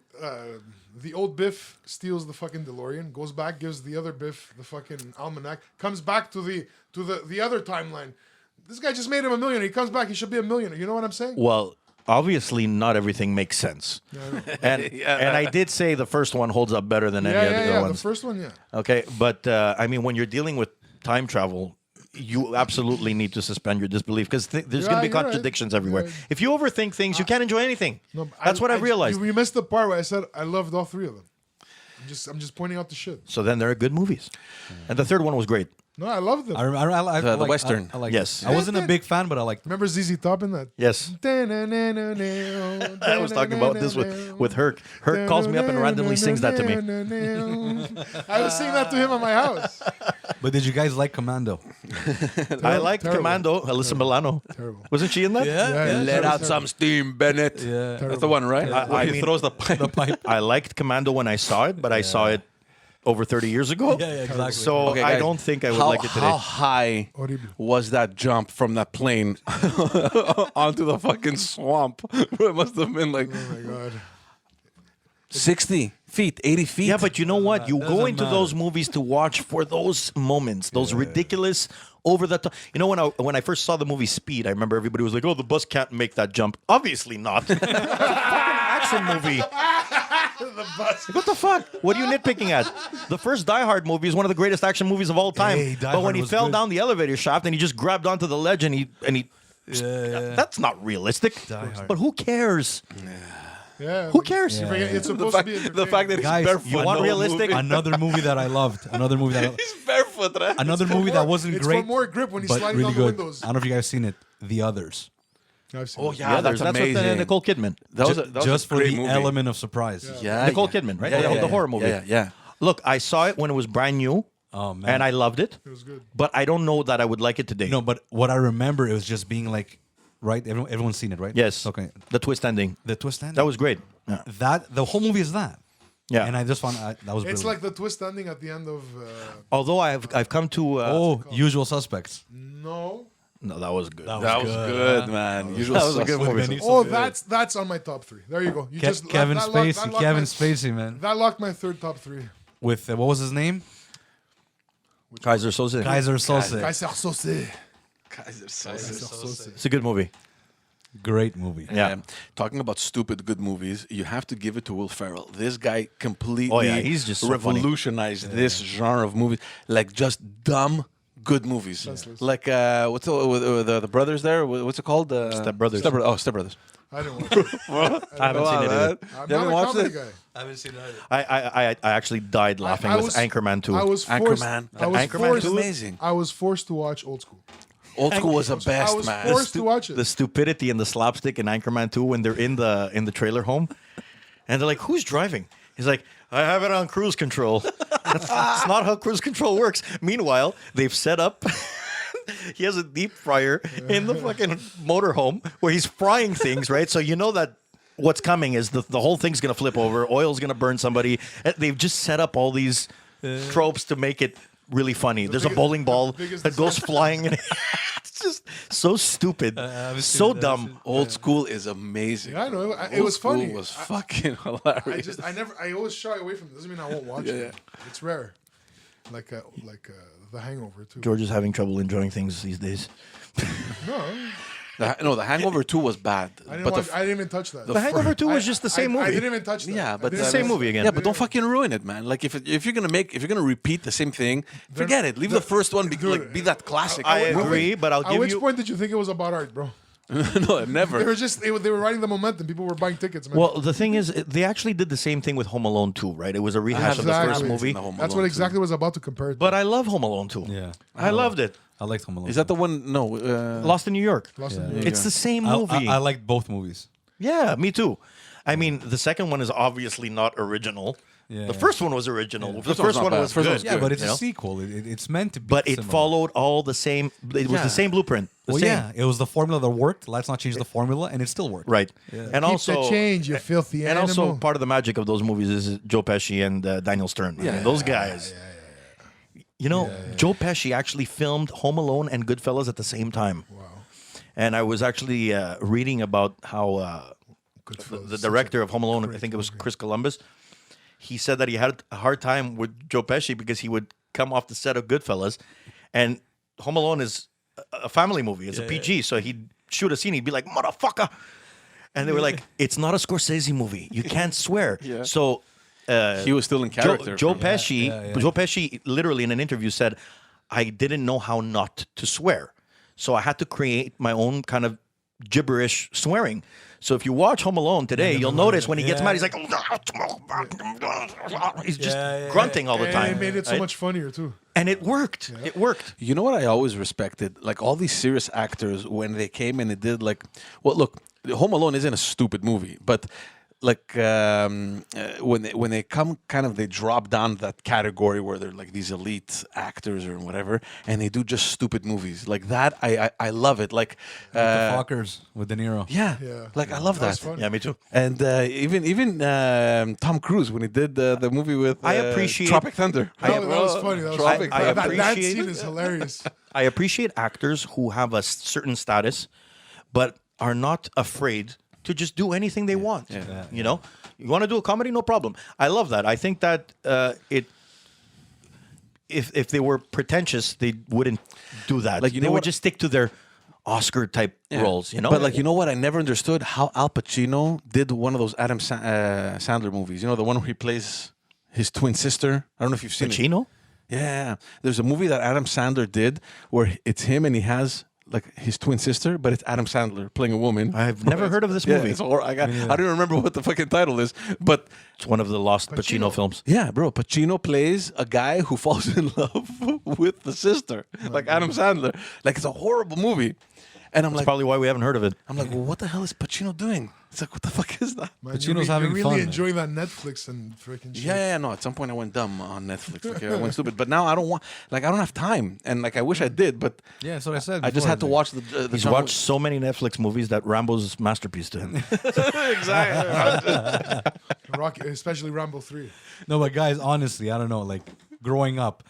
B: the old Biff steals the fucking DeLorean, goes back, gives the other Biff the fucking almanac, comes back to the other timeline. This guy just made him a millionaire. He comes back, he should be a millionaire. You know what I'm saying?
C: Well, obviously, not everything makes sense. And I did say the first one holds up better than any other
B: The
C: ones.
B: first one, yeah.
C: Okay, but I mean, when you're dealing with time travel, you absolutely need to suspend your disbelief because there's going to be
B: You're right.
C: contradictions everywhere.
B: You're right.
C: If you overthink things, you can't enjoy anything.
B: No,
C: That's what I've realized.
B: You missed the part where I said I loved all 3 of them. I'm just pointing out the shit.
C: So then there are good movies, and the third one was great.
B: No, I loved them.
D: I
A: The
D: like-
A: Western.
D: I like
C: Yes.
D: it. I wasn't a big fan, but I liked it.
B: Remember ZZ Top in that?
C: Yes, I
B: I
C: was talking about this with Herc. Herc calls me up and randomly sings that to me.
B: I was singing that to him at my house.
D: But did you guys like Commando?
C: I liked
B: terrible.
C: Commando. Alyssa Milano.
B: Terrible.
C: Wasn't she in that?
B: Yeah,
A: Let
B: terrible,
A: out some steam, Bennett.
D: Yeah.
A: That's the one, right?
C: I
A: he
C: mean-
A: throws the pipe.
D: The pipe.
C: I liked Commando when I saw it, but I saw it over 30 years ago.
D: Yeah, exactly.
C: So
A: Okay,
C: I
A: guys,
C: don't think I would
A: how,
C: like it today.
A: How high
B: Horrible.
A: was that jump from that plane onto the fucking swamp? It must have been like
B: Oh my god.
A: 60 feet, 80 feet.
C: Yeah, but you know what? You go
D: doesn't
C: into
D: matter.
C: those movies to watch for those moments, those ridiculous, over the top. You know, when I first saw the movie Speed, I remember everybody was like, "Oh, the bus can't make that jump." Obviously not. It's a fucking action movie. What the fuck? What are you nitpicking at? The first Die Hard movie is one of the greatest action movies of all time.
D: Hey, Die
C: but when
D: Hard
C: he
D: was
C: fell
D: good.
C: down the elevator shaft and he just grabbed onto the ledge and he that's not realistic.
D: Hard.
C: But who cares?
B: Yeah.
C: Who cares?
B: It's
A: the
B: supposed to be
A: fact that he's
D: Guys,
A: barefoot.
C: you want
A: the whole
C: realistic?
A: movie.
D: Another movie that I loved. Another movie that
A: He's barefoot, right?
D: another movie that wasn't
B: it's
D: great,
B: for more grip when he's
D: but
B: sliding
D: really
B: down the
D: good.
B: windows.
D: I don't know if you guys seen it. The Others.
B: I've seen
A: Oh
B: it.
A: yeah, that's
C: That's
A: amazing.
C: with Nicole Kidman.
A: That was
D: Just
A: a
D: for
A: great
D: the
A: movie.
D: element of surprise.
A: Yeah,
C: Nicole
A: yeah.
C: Kidman, right?
A: Yeah,
C: The horror movie.
A: Yeah.
C: Look, I saw it when it was brand new,
D: Oh man.
C: and I loved it.
B: It was good.
C: But I don't know that I would like it today.
D: No, but what I remember it was just being like, right? Everyone's seen it, right?
C: Yes.
D: Okay.
C: The twist ending.
D: The twist ending.
C: That was great. Yeah.
D: that. The whole movie is that.
C: Yeah.
D: And I just found that was.
B: It's
D: brilliant.
B: like the twist ending at the end of
C: Although I've come to.
D: Usual Suspects.
B: no.
C: No, that was good.
A: That was good, man. Usual
C: That was a good
A: Suspects.
C: movie.
B: Oh, that's on my top 3. There you go. You just
D: Kevin
B: that locked-
D: Spacey.
B: that locked
D: Kevin
B: my-
D: Spacey, man.
B: That locked my third top 3.
D: With what was his name?
C: Kaiser Soze.
D: Kaiser Sose.
B: Kaiser Sose.
A: Kaiser Soze.
C: It's a good movie.
D: Great movie.
C: Yeah.
A: Talking about stupid good movies, you have to give it to Will Ferrell. This guy completely
C: Oh, yeah, he's just so funny.
A: revolutionized this genre of movies. Like just dumb good movies.
B: Senseless.
A: Like what's the brothers there? What's it called?
C: Step Brothers.
A: Step Brothers.
B: I didn't watch it.
C: I haven't seen it either.
B: I'm
A: You haven't
B: not a
A: watched
B: comedy
A: it?
B: guy.
D: I haven't seen it.
C: I actually died laughing
B: I
C: with
B: was-
C: Anchorman 2.
B: I was forced.
A: Anchorman.
B: I was
C: Anchorman
B: forced.
C: is
A: amazing.
B: I was forced to watch Old School.
A: Old School was the best,
B: I was
A: man.
B: forced to watch it.
C: The stupidity and the slapstick in Anchorman 2 when they're in the trailer home, and they're like, "Who's driving?" He's like, "I have it on cruise control." That's not how cruise control works. Meanwhile, they've set up he has a deep fryer in the fucking motorhome where he's frying things, right? So you know that what's coming is the whole thing's gonna flip over, oil's gonna burn somebody. They've just set up all these tropes to make it really funny. There's a bowling ball that goes flying in. It's just so stupid, so dumb.
A: Old School is amazing.
B: Yeah, I know. It
A: Old
B: was funny.
A: School was fucking hilarious.
B: I always shy away from it. Doesn't mean I won't watch it. It's rare. Like The Hangover too.
C: George is having trouble enjoying things these days.
B: No,
A: The Hangover 2 was bad.
B: I didn't,
A: but
B: watch, I didn't even touch that.
C: The Hangover 2 was just the same movie.
B: I didn't even touch that.
A: Yeah, but
B: I
C: the
B: didn't
C: same
B: even-
C: movie again.
A: Yeah, but don't fucking ruin it, man. Like if you're gonna repeat the same thing, forget it. Leave the first one be that classic.
C: I agree, but I'll
B: At
C: give
B: which
C: you.
B: point did you think it was about art, bro?
A: No, never.
B: They were riding the momentum. People were buying tickets, man.
C: Well, the thing is, they actually did the same thing with Home Alone 2, right? It was a rehash of the first
B: Exactly.
C: movie.
A: The Home
B: That's
A: Alone
B: what exactly was about to compare it to.
C: But I love Home Alone 2.
D: Yeah.
C: I loved it.
D: I liked Home Alone.
A: Is that the one? No.
C: Lost in New York.
B: Lost in
D: Yeah.
B: New York.
C: It's the same movie.
D: I liked both movies.
C: Yeah, me too. I mean, the second one is obviously not original.
D: Yeah.
C: The first one was original. The
A: First
C: first
A: one's not
C: one
A: bad.
C: was
A: First
C: good.
A: one's
D: Yeah, but it's
C: you
D: a
C: know?
D: sequel. It's meant to be.
C: But it
D: similar.
C: followed all the same. It was
A: Yeah.
C: the same blueprint. The
D: Well,
C: same.
D: yeah, it was the formula that worked. Let's not change the formula, and it still worked.
C: Right. And
B: Keep
C: also,
B: the change, you filthy
C: and
B: animal.
C: also part of the magic of those movies is Joe Pesci and Daniel Stern. I mean, those guys. You know, Joe Pesci actually filmed Home Alone and Goodfellas at the same time.
B: Wow.
C: And I was actually reading about how
B: Goodfellas
C: the
B: is
C: director of Home Alone, I
B: great
C: think it was
B: movie.
C: Chris Columbus, he said that he had a hard time with Joe Pesci because he would come off the set of Goodfellas, and Home Alone is a family movie. It's a PG, so he'd shoot a scene, he'd be like, motherfucker. And they were like, it's not a Scorsese movie. You can't swear.
A: Yeah.
C: So
A: he was still in character.
C: Joe
A: for-
C: Pesci,
D: yeah.
C: Joe Pesci literally in an interview said, I didn't know how not to swear. So I had to create my own kind of gibberish swearing. So if you watch Home Alone today, you'll notice when he gets
D: Yeah.
C: mad, he's like, he's just grunting all the
B: And
C: time.
B: it made it so
C: right?
B: much funnier too.
C: And it worked. It worked.
A: You know what I always respected? Like all these serious actors when they came and they did like, well, look, Home Alone isn't a stupid movie, but like when they come kind of they drop down that category where they're like these elite actors or whatever, and they do just stupid movies like that. I love it. Like
D: The Fockers with De Niro.
A: yeah,
B: Yeah.
A: like I love
B: That was
A: that.
B: fun.
C: Yeah, me too.
A: And even Tom Cruise when he did the movie with
C: I appreciate-
A: Tropic Thunder.
B: That was funny. That was
A: Tropic
B: funny.
A: Thunder.
B: That
C: appreciate-
B: scene is hilarious.
C: I appreciate actors who have a certain status, but are not afraid to just do anything they want. You know, you want to do a comedy, no problem. I love that. I think that if they were pretentious, they wouldn't do that.
A: Like, you
C: they
A: know
C: would
A: what-
C: just stick to their Oscar type roles. You know,
A: But like you know what, I never understood how Al Pacino did one of those Adam Sandler movies. You know, the one where he plays his twin sister. I don't know if you've seen it.
C: Pacino.
A: Yeah, there's a movie that Adam Sandler did where it's him and he has like his twin sister, but it's Adam Sandler playing a woman.
C: I've never heard of this
A: Yeah,
C: movie.
A: it's I don't remember what the fucking title is, but
C: It's one of the lost Pacino films.
A: yeah, bro, Pacino plays a guy who falls in love with the sister, like Adam Sandler. Like it's a horrible movie, and I'm
C: That's
A: like,
C: probably why we haven't heard of it.
A: well, what the hell is Pacino doing? It's like, what the fuck is that?
B: Man,
D: Pacino's
B: you're
D: having
B: really
D: fun, man.
B: enjoying that Netflix and freaking shit.
A: Yeah, no. At some point, I went dumb on Netflix. Like, I went stupid. But now I don't want. Like, I don't have time, and like I wish I did, but
D: Yeah, that's what I said.
A: I just
D: before.
A: had to watch the.
C: He's
A: John
C: watched so many Netflix movies that Rambo's masterpiece to him.
A: exactly.
B: Rocky, especially Rambo 3.
D: No, but guys, honestly, I don't know. Like growing up,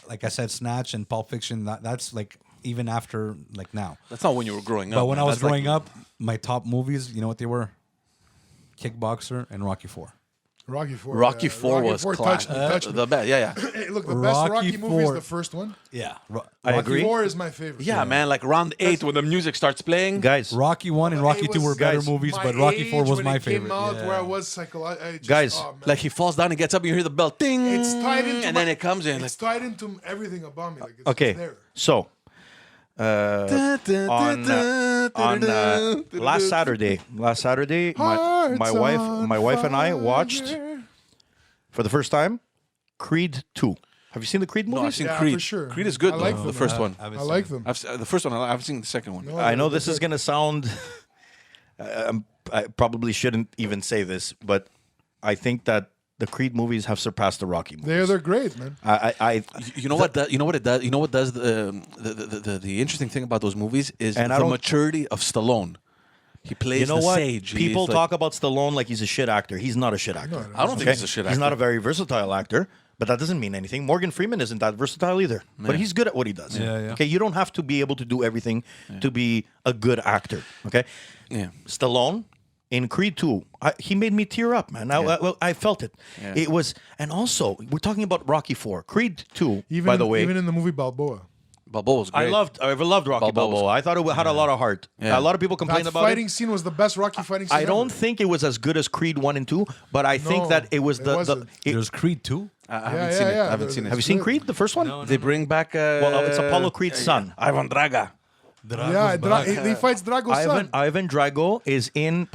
D: like I said, Snatch and Pulp Fiction. That's like even after like now.
A: That's not when you were growing up.
D: But when I
A: man.
D: was
A: That's like-
D: growing up, my top movies, you know what they were? Kickboxer and Rocky 4.
B: Rocky 4.
A: Rocky
B: yeah.
A: 4 was
B: touched
A: classic.
B: me, touched me.
A: The best. Yeah,
B: Hey, look, the best
D: Rocky
B: Rocky movie is
D: 4.
B: the first one.
D: Yeah.
C: I
B: Rocky
C: agree.
B: 4 is my favorite.
A: yeah. Man, like round 8 when the music starts playing.
C: Guys,
D: Rocky 1 and Rocky
B: It
D: 2 were
B: was-
D: better
C: guys,
D: movies,
B: My
D: but Rocky 4
B: age
D: was
B: when
D: my
B: it came
D: favorite.
B: out,
D: Yeah.
B: where I was psychologically.
C: Guys,
A: Like he falls down, he gets up, and you hear the bell, ding,
B: it's tied into
A: and
B: my-
A: then it comes in.
B: It's tied into everything about me. Like it's
C: okay.
B: just there.
C: So, on last Saturday, my wife and I watched for the first time Creed 2. Have you seen the Creed
A: No,
C: movies?
A: I've seen
B: Yeah,
A: Creed.
B: for sure.
A: Creed is good.
B: I like
A: though,
B: them.
A: the first one.
B: I like them.
A: The first one. I've seen the second one.
B: No,
C: I know
B: they're
C: this is
B: good.
C: going to sound. I probably shouldn't even say this, but I think that the Creed movies have surpassed the Rocky movies.
B: They're great, man.
A: You know what? You know what it does. You know what does the interesting thing about those movies is
C: And I
A: the
C: don't-
A: maturity of Stallone. He plays
C: You know
A: the
C: what?
A: sage.
C: People
A: He's like-
C: talk about Stallone like he's a shit actor. He's not a shit actor.
A: I don't think he's a shit
C: He's
A: actor.
C: not a very versatile actor, but that doesn't mean anything. Morgan Freeman isn't that versatile either, but he's good at what he does.
D: Yeah, yeah.
C: Okay, you don't have to be able to do everything to be a good actor. Okay,
A: Yeah.
C: Stallone in Creed 2, he made me tear up, man. I felt it.
A: Yeah.
C: It was, and also we're talking about Rocky 4, Creed 2.
B: Even
C: by the way,
B: even in the movie Balboa.
A: Balboa's great.
C: I loved Rocky
A: Balboa was-
C: Balboa. I thought it had a lot of heart.
A: Yeah.
C: A lot of people complain
B: That
C: about
B: fighting
C: it.
B: scene was the best Rocky fighting scene
C: I don't
B: ever.
C: think it was as good as Creed 1 and 2, but I think
B: No,
C: that it was
B: it
C: the
B: wasn't.
D: There's Creed 2.
A: I haven't
B: Yeah,
A: seen it.
B: yeah,
A: I haven't
B: yeah.
A: seen it.
C: Have you seen Creed, the first one?
D: No,
A: They bring back.
C: Well, it's Apollo Creed's son.
A: Ivan Draga.
B: Yeah, he fights Drago's son.
C: Ivan Drago is in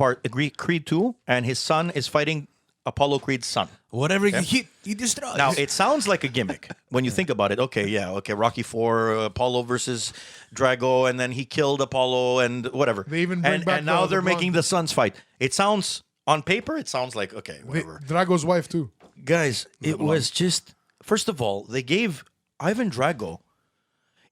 C: Creed 2, and his son is fighting Apollo Creed's son.
D: Whatever you hit, you destroy.
C: Now, it sounds like a gimmick when you think about it. Okay, Rocky 4, Apollo versus Drago, and then he killed Apollo and whatever.
B: They even bring
C: and,
B: back
C: and now
B: the
C: they're
B: blonde.
C: making the sons fight. It sounds, on paper, it sounds like, okay, whatever.
B: Drago's wife too.
C: Guys, it was just, first of all, they gave Ivan Drago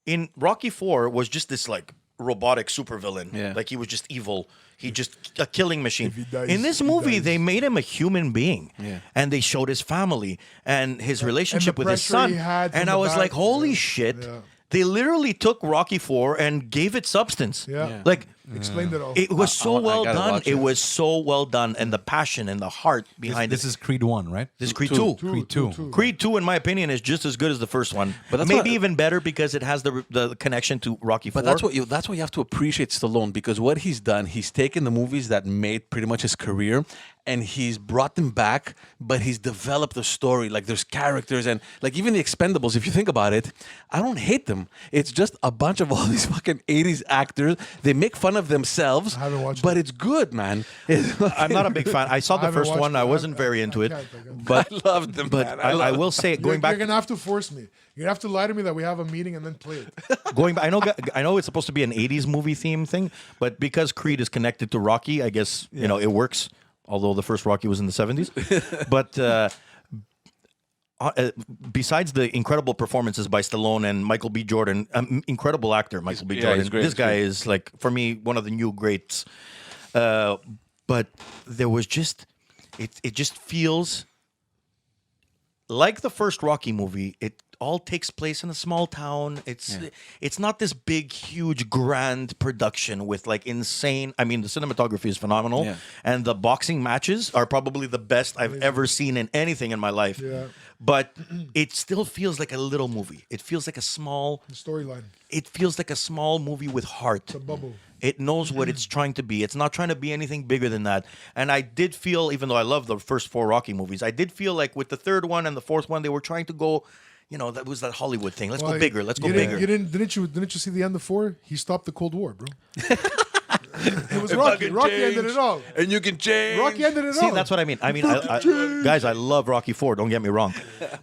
C: in Rocky 4 was just this like robotic supervillain.
A: Yeah.
C: Like he was just evil. He just a killing machine.
B: he dies,
C: In this
B: he
C: movie,
B: dies.
C: they made him a human being.
A: Yeah.
C: And they showed his family and his relationship with his
B: pressure
C: son.
B: he had from
C: And
B: the
C: I was
B: back.
C: like, holy
B: Yeah.
C: shit.
B: Yeah.
C: They literally took Rocky 4 and gave it substance.
B: Yeah. Yeah.
C: Like
B: Explained it all.
C: it was so
A: I
C: well
A: gotta
C: done.
A: watch
C: It
A: it.
C: was so well done, and the passion and the heart behind
D: This
C: it.
D: is Creed 1, right?
C: This is Creed
A: Two.
C: 2.
D: Creed 2.
C: Creed 2, in my opinion, is just as good as the first one.
A: But that's
C: maybe
A: what-
C: even better because it has the connection to Rocky 4.
A: But that's what you have to appreciate Stallone, because what he's done, he's taken the movies that made pretty much his career and he's brought them back, but he's developed the story. Like there's characters and like even the Expendables, if you think about it, I don't hate them. It's just a bunch of all these fucking 80s actors. They make fun of themselves,
B: I haven't watched
A: but
B: it.
A: it's good, man.
C: I'm not a big fan. I saw the
B: haven't
C: first
B: watched
C: one.
B: it.
C: I wasn't very into it.
B: I can't.
C: But
A: I loved them,
C: but
A: man.
C: I will say, going
B: You're
C: back,
B: gonna have to force me. You're gonna have to lie to me that we have a meeting and then play it.
C: going back, I know it's supposed to be an 80s movie theme thing, but because Creed is connected to Rocky, I guess you know it works. Although the first Rocky was in the 70s, but besides the incredible performances by Stallone and Michael B. Jordan, incredible actor Michael B.
A: Yeah,
C: Jordan.
A: he's great,
C: This
A: he's
C: guy
A: great.
C: is like, for me, one of the new greats. But there was just, it just feels like the first Rocky movie. It all takes place in a small town. It's not this big, huge, grand production with like insane. I mean, the cinematography is phenomenal,
A: Yeah.
C: and the boxing matches are probably the best I've ever seen in anything in my life.
B: Yeah.
C: But it still feels like a little movie. It feels like a small.
B: The storyline.
C: It feels like a small movie with heart.
B: The bubble.
C: It knows what it's trying to be. It's not trying to be anything bigger than that. And I did feel, even though I love the first 4 Rocky movies, I did feel like with the third one and the fourth one, they were trying to go, you know, that was that Hollywood thing. Let's go bigger. Let's go bigger.
B: Didn't you see the end of 4? He stopped the Cold War, bro. It was Rocky. Rocky ended it all.
A: And you can change.
B: Rocky ended it all.
C: See, that's what I mean. I mean, guys, I love Rocky 4. Don't get me wrong.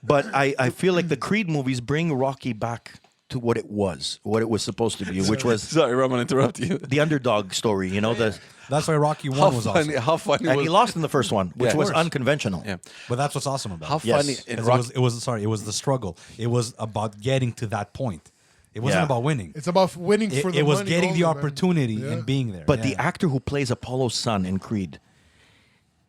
C: But I feel like the Creed movies bring Rocky back to what it was supposed to be, which was
A: Sorry, Roman, interrupt you.
C: the underdog story, you know,
D: That's why Rocky 1
A: How
D: was
A: funny!
D: awesome.
A: How funny
C: and
A: was
C: he lost in the first one, which
A: Yeah.
C: was
A: Of course.
C: unconventional.
A: Yeah.
D: But that's what's awesome about
A: How
D: it.
C: Yes.
A: funny in
D: 'Cause
A: Rocky.
D: it was the struggle. It was about getting to that point. It wasn't
C: Yeah.
D: about winning.
B: It's about winning for the
D: It was
B: money
D: getting
B: only,
D: the
B: man.
D: opportunity
B: Yeah.
D: and being there.
C: But
D: Yeah.
C: the actor who plays Apollo's son in Creed,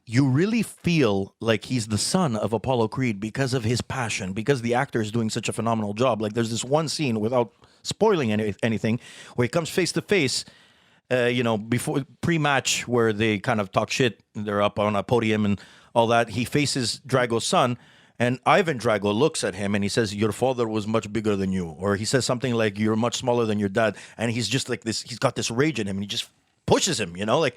C: you really feel like he's the son of Apollo Creed because of his passion, because the actor is doing such a phenomenal job. Like there's this one scene, without spoiling anything, where he comes face to face, before pre-match, where they kind of talk shit. They're up on a podium and all that. He faces Drago's son, and Ivan Drago looks at him and he says, "Your father was much bigger than you," or he says something like, "You're much smaller than your dad," and he's just like this. He's got this rage in him, and he just pushes him. You know, like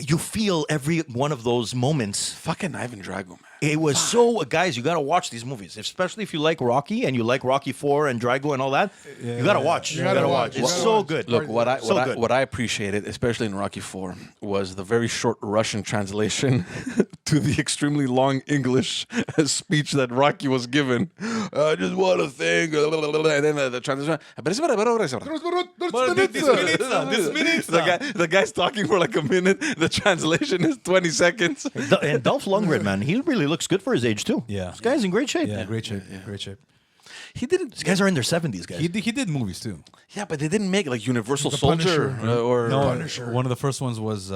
C: you feel every one of those moments.
A: Fucking Ivan Drago, man.
C: It was so, guys, you got to watch these movies, especially if you like Rocky and you like Rocky 4 and Drago and all that. You got to watch.
B: You gotta watch.
C: It's
B: You gotta
C: so
B: watch.
C: good.
A: Look,
C: So good.
A: what I appreciated, especially in Rocky 4, was the very short Russian translation to the extremely long English speech that Rocky was given. I just want to thank, and then the translation. The guy's talking for like a minute. The translation is 20 seconds.
C: And Dolph Lundgren, man, he really looks good for his age too.
D: Yeah.
C: This guy's in great shape.
D: Yeah, great shape. Great shape.
A: He didn't.
C: These guys are in their 70s, guys.
D: He did movies too.
A: Yeah, but they didn't make like Universal
B: The
A: Soldier
B: Punisher.
A: or
D: No,
B: Punisher.
D: one of the first ones was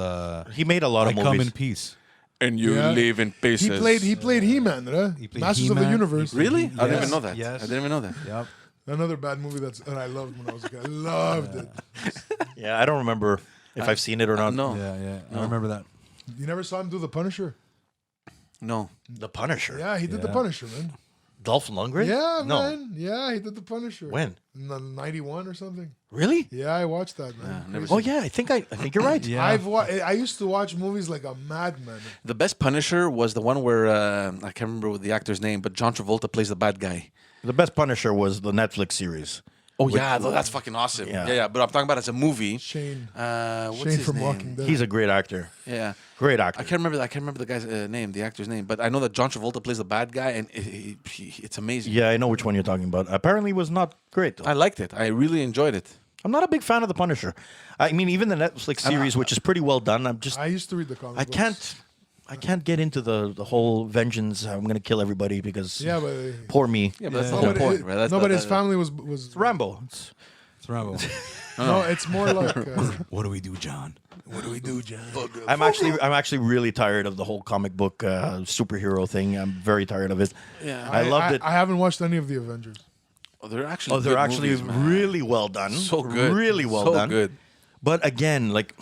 C: He made a lot
D: I
C: of
D: Come
C: movies.
D: in Peace.
A: and you
B: Yeah.
A: live in pieces.
B: He played He-Man, right?
D: He played
B: Masters of the
D: He-Man.
B: Universe.
A: Really? I didn't
D: Yes.
A: even know that.
D: Yes.
A: I didn't even know that.
D: Yep.
B: Another bad movie that I loved when I was a kid. I loved it.
C: Yeah, I don't remember if I've seen it or not.
A: No,
D: Yeah. I remember that.
B: You never saw him do The Punisher?
A: no.
C: The Punisher.
B: Yeah, he did The
D: Yeah.
B: Punisher, man.
C: Dolph Lundgren?
B: Yeah,
C: No.
B: man. Yeah, he did The Punisher.
C: When?
B: In the 91 or something.
C: Really?
B: Yeah, I watched that, man.
A: never
C: Oh yeah, I think you're right.
D: Yeah.
B: I used to watch movies like a madman.
A: The best Punisher was the one where I can't remember the actor's name, but John Travolta plays the bad guy.
C: The best Punisher was the Netflix series.
A: Oh yeah, that's fucking awesome.
C: Yeah.
A: Yeah. But I'm talking about as a movie.
B: Shane.
A: What's
B: Shane
A: his
B: from
A: name?
B: Walking Dead.
C: He's a great actor.
A: Yeah.
C: Great actor.
A: I can't remember the guy's name, the actor's name, but I know that John Travolta plays the bad guy, and it's amazing.
C: Yeah, I know which one you're talking about. Apparently, it was not great. Though.
A: I liked it. I really enjoyed it.
C: I'm not a big fan of the Punisher. I mean, even the Netflix series, which is pretty well done.
B: I used to read the comic books.
C: I can't get into the whole vengeance. I'm gonna kill everybody because
B: Yeah, but
C: poor me.
A: Yeah, but that's
D: Yeah.
A: the whole point, right? That's
B: no,
A: the-
B: but his family was
C: Rambo.
D: It's Rambo.
B: No, it's more like
D: What do we do, John?
B: what do we do, John?
C: I'm actually really tired of the whole comic book superhero thing. I'm very tired of it.
A: Yeah.
C: I loved it.
B: I haven't watched any of the Avengers.
A: Oh, they're actually.
C: They're
A: good
C: actually
A: movies, man.
C: really well done.
A: So good.
C: Really well
A: so
C: done.
A: good.
C: But again, like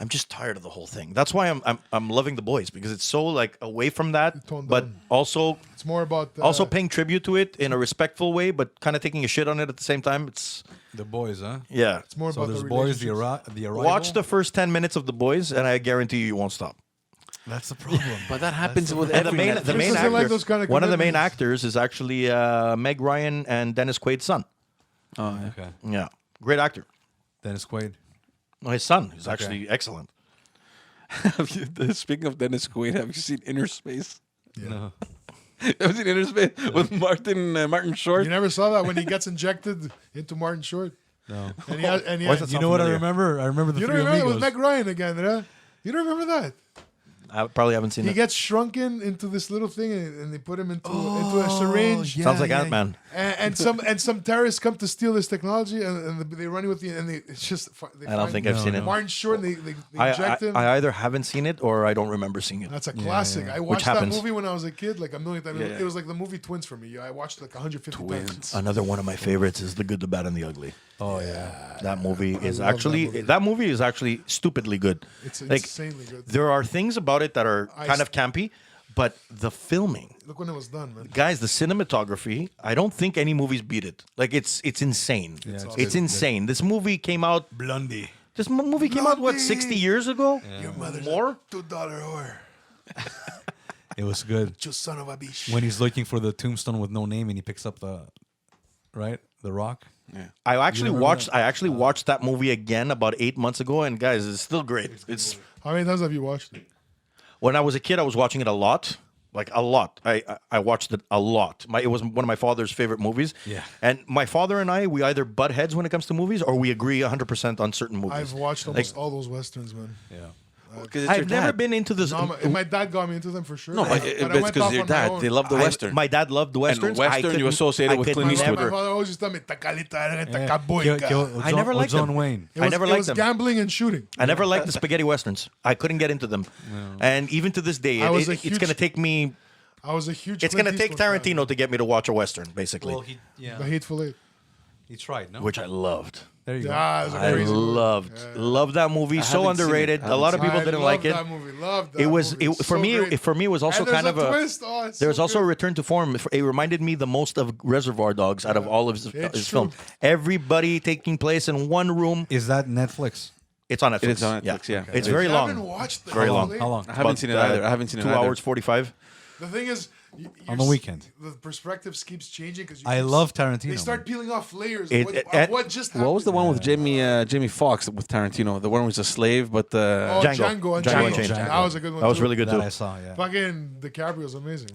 C: I'm just tired of the whole thing. That's why I'm loving The Boys because it's so like away from that,
B: Toned
C: but
B: down.
C: also
B: It's more about
C: also paying tribute to it in a respectful way, but kind of taking a shit on it at the same time. It's
D: The Boys, huh?
C: yeah.
B: It's more
D: So
B: about
D: there's
B: the
D: Boys, the
B: relationships.
D: Arrival.
C: Watch the first 10 minutes of The Boys, and I guarantee you won't stop.
D: That's the problem.
A: But that happens with
C: And
A: every
C: the
A: Netflix.
C: main
B: doesn't like
C: actor,
B: those kind of
C: one of the main
B: commitments.
C: actors is actually Meg Ryan and Dennis Quaid's son.
A: Oh, yeah.
D: Okay.
C: Yeah, great actor.
D: Dennis Quaid.
C: No, his son is actually excellent.
A: Speaking of Dennis Quaid, have you seen Inner Space?
D: No.
A: Have you seen Inner Space with Martin Short?
B: You never saw that when he gets injected into Martin Short.
D: No.
B: And he has, and he
C: Why
B: has,
C: does that
D: You
C: sound
D: know what I
C: familiar?
D: remember? I remember the
B: you don't
D: Three
B: remember it was
D: Amigos.
B: Meg Ryan again, right? You don't remember that?
C: I probably haven't seen
B: He
C: it.
B: gets shrunken into this little thing, and they put him into a syringe.
D: yeah.
C: Sounds like Ant-Man.
B: And some terrorists come to steal this technology, and they run with the, and it's just. They
C: I don't
B: find
C: think I've seen it.
B: Martin Short, and they
C: I,
B: inject him.
C: I either haven't seen it or I don't remember seeing it.
B: That's a classic.
D: yeah.
B: I
C: Which
B: watched that
C: happens.
B: movie when I was a kid, like a million times.
A: Yeah.
B: It was like the movie Twins for me. I watched it like 150 times.
A: Twins.
C: Another one of my favorites is The Good, the Bad, and the Ugly.
D: Oh, yeah.
C: That movie is
B: love that movie.
C: actually stupidly good.
B: It's
C: Like,
B: insanely good.
C: there are things about it that are
B: I
C: kind
B: s-
C: of campy, but the filming,
B: Look when it was done, man.
C: guys, the cinematography, I don't think any movies beat it. Like it's insane.
D: it's
C: It's insane. This movie came out.
D: Blondie.
C: This movie came out what,
B: Blondie!
C: 60 years ago?
B: Your mother's
C: More?
B: $2 whore.
D: It was good.
B: You son of a bitch.
D: When he's looking for the tombstone with no name and he picks up the rock.
C: I actually
D: remember
C: watched.
D: that?
C: I actually watched that movie again about 8 months ago, and guys, it's still great. It's
B: How many times have you watched it?
C: when I was a kid, I was watching it a lot, like a lot. I watched it a lot. It was one of my father's favorite movies.
D: Yeah.
C: And my father and I, we either butt heads when it comes to movies, or we agree 100% on certain movies.
B: I've watched almost all those westerns, man.
D: Yeah.
A: Because it's your
C: I've never
A: dad.
C: been into this.
B: No, my dad got me into them for sure.
A: No, but
B: I
A: it's
B: went
A: because
B: off
A: your
B: on my
A: dad.
B: own.
A: They love the Western.
C: My dad loved the westerns.
A: Western,
C: I
A: you
C: couldn't-
A: associate it
C: I
A: with
C: couldn't
A: Clint Eastwood.
C: never-
B: My father always used to tell me, "Tacalita,
D: Yeah.
B: tacaboica."
C: I never liked
D: John
C: them.
D: Wayne.
B: It was,
C: I never
B: it
C: liked
B: was
C: them.
B: gambling and shooting.
C: I never liked the spaghetti westerns. I couldn't get into them, and even to this day,
B: I was a
C: it's
B: huge-
C: going to take me.
B: I was a huge.
C: It's going to
B: Clint
C: take
B: Eastwood fan.
C: Tarantino to get me to watch a western, basically,
B: The Hateful Eight.
D: He tried, no?
C: which I loved.
D: There you
B: Yeah, it was a
C: I
B: crazy movie.
C: loved that movie. So
A: haven't seen it.
C: underrated.
A: I
C: A lot of
A: haven't
C: people
B: I
C: didn't
B: loved
C: like it.
B: That movie. Loved that
C: It was
B: movie. It's
C: for
B: so
C: me.
B: great.
C: For me, it was also
B: And there's
C: kind of
B: a
C: a.
B: twist. Oh, it's
C: There was
B: so
C: also a
B: good.
C: return to form. It reminded me the most of Reservoir Dogs out of all of his
B: It's
C: films.
B: true.
C: Everybody taking place in one room.
D: Is that Netflix?
C: It's on Netflix.
A: It is on Netflix, yeah.
C: It's
A: Okay.
C: very
B: You
C: long.
B: haven't watched the
C: Very
B: Hateful
C: long.
B: Eight?
D: How long?
A: I haven't seen it either. I haven't seen it
C: 2
A: either.
C: hours 45.
B: The thing is,
D: On the weekend.
B: the perspective keeps changing because
D: I love Tarantino.
B: They start peeling off layers.
C: It-
B: What just happened?
A: What was the one with Jamie Foxx with Tarantino? The one was a slave, but
B: Oh,
C: Django.
B: Django and
C: Django
B: Django.
C: Unchained.
B: That was a good one.
C: That was
B: too.
C: really good
D: that
C: too.
D: I saw, yeah.
B: Fucking DiCaprio's amazing.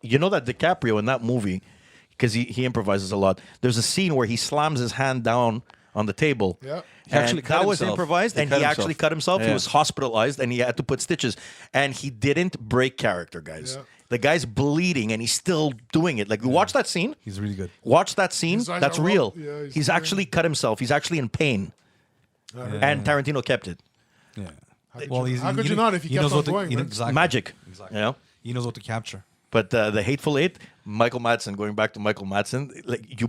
C: You know that DiCaprio in that movie, because he improvises a lot. There's a scene where he slams his hand down on the table.
B: Yeah.
A: He actually
C: And
A: cut
C: that was
A: himself.
C: improvised,
A: He
C: and
A: cut
C: he
A: himself.
C: actually cut himself. He
A: Yeah.
C: was hospitalized, and he had to put stitches. And he didn't break character, guys.
B: Yeah.
C: The guy's bleeding, and he's still doing it. Like, watch that scene.
D: He's really good.
C: Watch that scene.
B: His eyes
C: That's
B: are
C: real.
B: rolled. Yeah,
C: he's actually cut himself. He's actually in pain. And Tarantino kept it.
D: Yeah.
B: How could you not if he kept
D: knows
B: on
D: what to-
B: going,
D: he
B: man?
D: knows- exactly.
C: Magic.
D: Exactly.
C: You know?
D: He knows what to capture.
C: But the Hateful Eight, Michael Madsen, going back to Michael Madsen, like you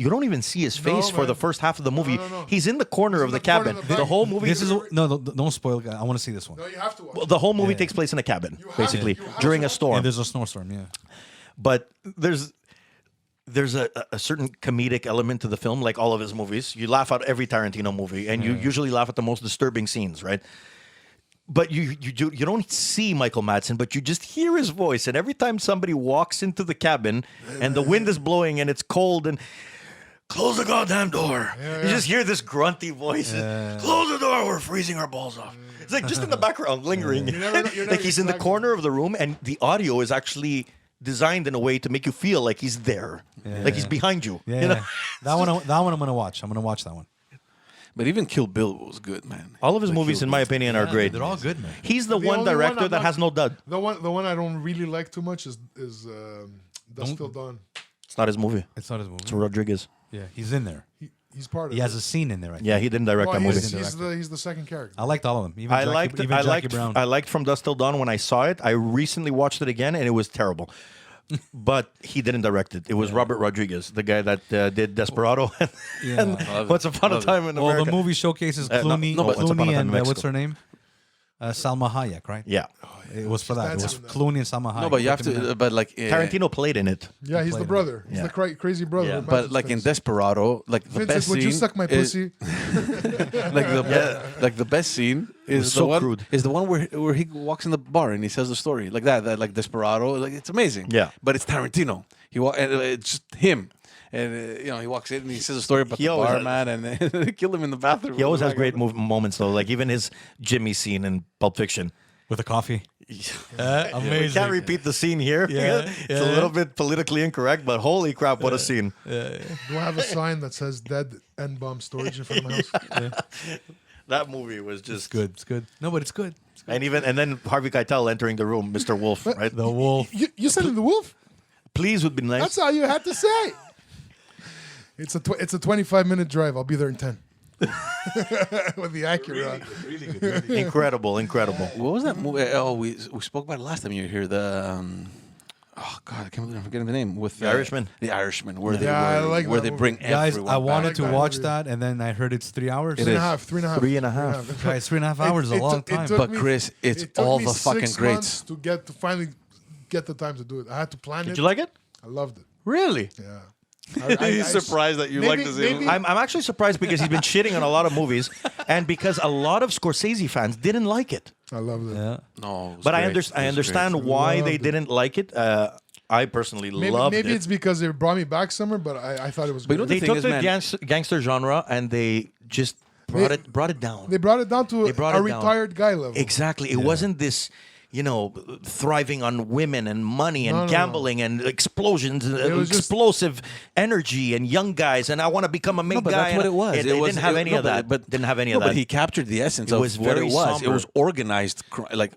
C: don't even see his face for
B: man.
C: the first half of the movie.
B: No.
C: He's in the corner of
B: in
C: the
B: the corner
C: cabin.
B: of the
C: The
B: back.
C: whole movie.
D: This is don't spoil. I want to see this one.
B: No, you have to watch.
C: Well, the whole movie takes place in a cabin,
B: You have
C: basically,
B: to. You have
C: during
B: to.
C: a storm.
D: And there's a snowstorm. Yeah.
C: But there's a certain comedic element to the film, like all of his movies. You laugh at every Tarantino movie, and you usually laugh at the most disturbing scenes, right? But you don't see Michael Madsen, but you just hear his voice. And every time somebody walks into the cabin and the wind is blowing and it's cold and close the goddamn door, you just hear this grunty voice. Close the door, we're freezing our balls off. It's like just in the background, lingering.
B: You're never
C: Like he's in the
B: exactly-
C: corner of the room, and the audio is actually designed in a way to make you feel like he's there, like he's behind you.
D: Yeah.
C: You know?
D: That one I'm gonna watch. I'm gonna watch that one.
A: But even Kill Bill was good, man.
C: All of his movies, in my opinion, are great.
D: They're all good, man.
C: He's the
B: The
C: one
B: only one
C: director
B: I'm
C: that
B: not-
C: has no dud.
B: The one I don't really like too much is Dusk Till Dawn.
C: It's not his movie.
D: It's not his movie.
C: It's Rodriguez.
D: Yeah, he's in there.
B: He's part of
D: He
B: it.
D: has a scene in there. I think.
C: Yeah, he didn't direct
B: Well,
C: that movie.
B: he's the second character.
D: I liked all of them. Even
C: I
D: Jackie,
C: liked
D: even
C: I
D: Jackie
C: liked
D: Brown.
C: I liked From Dusk Till Dawn when I saw it. I recently watched it again and it was terrible. But he didn't direct it. It was Robert Rodriguez, the guy that did Desperado and Once Upon a Time in
D: well,
C: America.
D: the movie showcases
C: no,
D: Clooney,
C: no, but Once Upon a
D: Clooney
C: Time in
D: and
C: Mexico.
D: what's her name? Salma Hayek, right?
C: Yeah.
D: It was for that. It was
B: dancing in that.
D: Clooney and Salma Hayek.
A: No, but you have to. But like
C: Tarantino played in it.
B: Yeah, he's the
D: played
B: brother. He's
C: Yeah.
B: the crazy brother.
C: Yeah.
B: who
A: But
B: matches
A: like in
B: things.
A: Desperado, like the
B: Vincent,
A: best
B: would you
A: scene
B: suck my
A: is-
B: pussy?
A: like the best scene is
C: so
A: the one
C: crude.
A: is the one where he walks in the bar and he says the story like that like Desperado, like it's amazing.
C: Yeah.
A: but it's Tarantino. And it's just him. And he walks in and he says a story about
C: He
A: the
C: always has-
A: barman and they kill him in the bathroom.
C: He always has great moments though, like even his Jimmy scene in Pulp Fiction.
D: with a coffee.
C: We
D: Amazing.
C: can't repeat the scene here.
D: Yeah,
C: It's a little bit politically incorrect, but holy crap, what a scene.
B: Do I have a sign that says "Dead N Bomb Storage" in front of my house?
C: That movie was just
D: It's good. It's good. No, but it's good.
C: And then Harvey Keitel entering the room, Mr. Wolf, right?
D: The wolf.
B: You said in the wolf.
C: Please would be nice.
B: That's all you had to say. It's a 25-minute drive. I'll be there in 10. With the Acura.
D: Really good. Really good.
C: Incredible.
A: What was that movie? Oh, we spoke about it last time you were here. Oh God, I can't believe I'm forgetting the name. With
C: The Irishman.
A: The Irishman, where they
B: Yeah, I
A: were-
B: like
A: where
B: that
A: they
B: movie.
A: bring
D: Guys,
A: everyone
D: I wanted
A: back.
D: to
B: that
D: watch
B: movie.
D: that, and then I heard it's 3 hours.
A: It
B: Three and a
A: is.
B: half. 3.5.
C: 3.5.
D: Guys, 3.5 hours is a long time.
A: But Chris, it's
B: it took
A: all
B: me
A: the fucking
B: 6
A: greats.
B: months to finally get the time to do it. I had to plan it.
C: Did you like it?
B: I loved it.
C: Really?
B: Yeah.
A: He's surprised that you
B: maybe-
A: like this.
B: maybe-
C: I'm actually surprised because he's been shitting on a lot of movies and because a lot of Scorsese fans didn't like it.
B: I loved it.
D: Yeah.
A: No, it was
C: But I
A: great. It
C: I
A: was
C: understand
A: great.
C: why
B: Loved
C: they
B: it.
C: didn't like it. I personally loved
B: Maybe
C: it.
B: it's because it brought me back summer, but I thought it was
A: But you
B: good.
A: know
C: They
A: the
C: took
A: thing
C: the
A: is, man-
C: gangster genre and they just brought it down.
B: They brought it down to
C: They brought
B: a
C: it down.
B: retired guy level.
C: Exactly. It wasn't this, thriving on women and money and
B: No, no, no.
C: gambling and explosions, and
B: was just-
C: explosive energy and young guys and I want to become a
A: No,
C: big
A: but
C: guy.
A: that's what
C: and
A: it was.
C: It,
A: was
C: didn't have any
A: no,
C: of that.
A: But
C: didn't have any
A: no,
C: of that.
A: But he captured the essence
C: It
A: of
C: was
A: what
C: very
A: it was. It
C: somber.
A: was organized,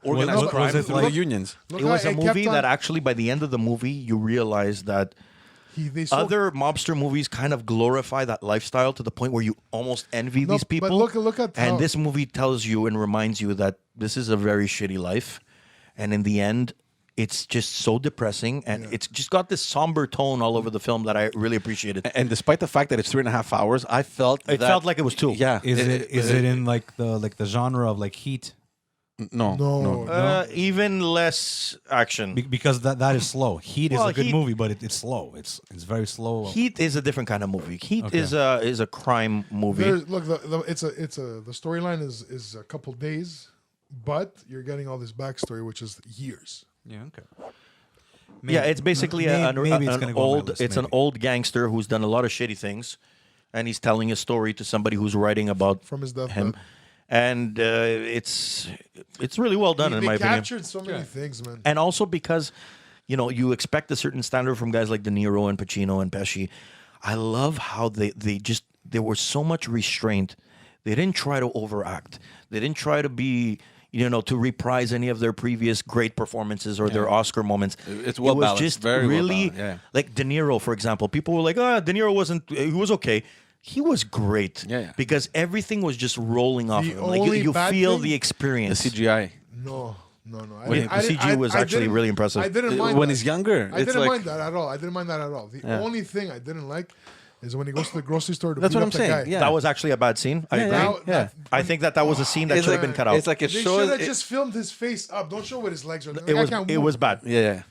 A: organized
D: was
A: crime
D: it
A: through
D: like-
A: the unions.
B: Look
C: It was
B: how
C: a
B: it kept
C: movie
B: on-
C: that actually, by the end of the movie, you realize that
B: they sold-
C: other mobster movies kind of glorify that lifestyle to the point where you almost envy
B: No,
C: these
B: but
C: people.
B: look at how-
C: and this movie tells you and reminds you that this is a very shitty life, and in the end, it's just so depressing, and it's just got this somber tone all over the film that I really appreciated.
A: And despite the fact that it's 3.5 hours, I felt
C: It
A: that-
C: felt like it was 2.
A: Yeah.
D: Is it in like the genre of like Heat?
A: No.
B: No.
C: Even less action.
D: Because that is slow. Heat is
C: Well,
D: a good
C: Heat-
D: movie, but it's slow. It's very slow.
C: Heat is a different kind of movie. Heat
D: Okay.
C: is a crime movie.
B: Look, the storyline is a couple days, but you're getting all this backstory, which is years.
D: Yeah. Okay.
C: Yeah, it's basically
D: maybe it's gonna go on my list,
C: an
D: maybe.
C: old gangster who's done a lot of shitty things, and he's telling a story to somebody who's writing about
B: From his deathbed.
C: him, and it's really well done in
B: They
C: my opinion.
B: captured so many things, man.
C: And also because you expect a certain standard from guys like De Niro and Pacino and Pesci. I love how they just there was so much restraint. They didn't try to overact. They didn't try to be, to reprise any of their previous great performances or their Oscar moments.
A: It's well
C: It was
A: balanced,
C: just
A: very well
C: really
A: balanced,
C: like De Niro, for example. People were like, De Niro he was okay. He was great because everything was just rolling off
B: The
C: of him. Like
B: only
C: you
B: bad
C: feel
B: thing-
C: the
A: The
C: experience.
A: CGI.
B: No.
C: The CG was actually
B: didn't-
C: really impressive.
B: I didn't mind
A: When
B: that.
A: he's younger,
B: I
A: it's
B: didn't
A: like-
B: mind that at all. The only thing I didn't like is when he goes to the grocery store to
A: That's
B: beat
A: what
B: up
A: I'm
B: the
A: saying,
B: guy.
A: yeah.
C: That was actually a bad scene. I agree.
B: That-
C: I think that was a scene that
A: It's
C: should have
A: like-
C: been cut out.
A: It's like it
B: They
A: shows.
B: should have just filmed his face up. Don't show what his legs are. Like,
C: it was bad.
A: Yeah.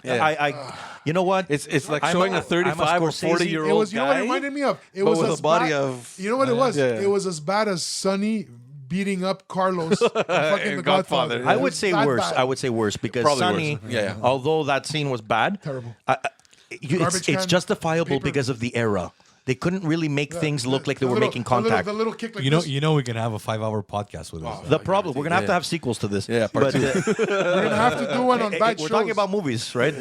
C: You know what?
A: It's like
C: I'm
A: showing a
C: I'm
A: 35 or
C: Scorsese.
A: 40 year
B: It
A: old
B: was. You know what it reminded me of? It
A: but
B: was
A: with
B: as
A: a body
B: bad,
A: of-
B: You know what it was?
A: Yeah.
B: It was as bad as Sonny beating up Carlos in fucking The Godfather.
A: Yeah.
C: I would say
B: That
C: worse.
B: bad.
C: I would say worse because
A: Probably
C: Sonny,
A: worse. Yeah.
C: although that scene was bad,
B: Terrible.
C: it's
B: can,
C: justifiable
B: paper.
C: because of the era. They couldn't really make things look like they were making contact.
B: The little kick like
D: You know,
B: this.
D: we can have a 5-hour podcast with us.
C: The problem, we're gonna have to have sequels to this.
A: Yeah, part
C: but
A: two.
B: We're gonna have to do one on bad
C: we're
B: shows.
C: talking about movies, right?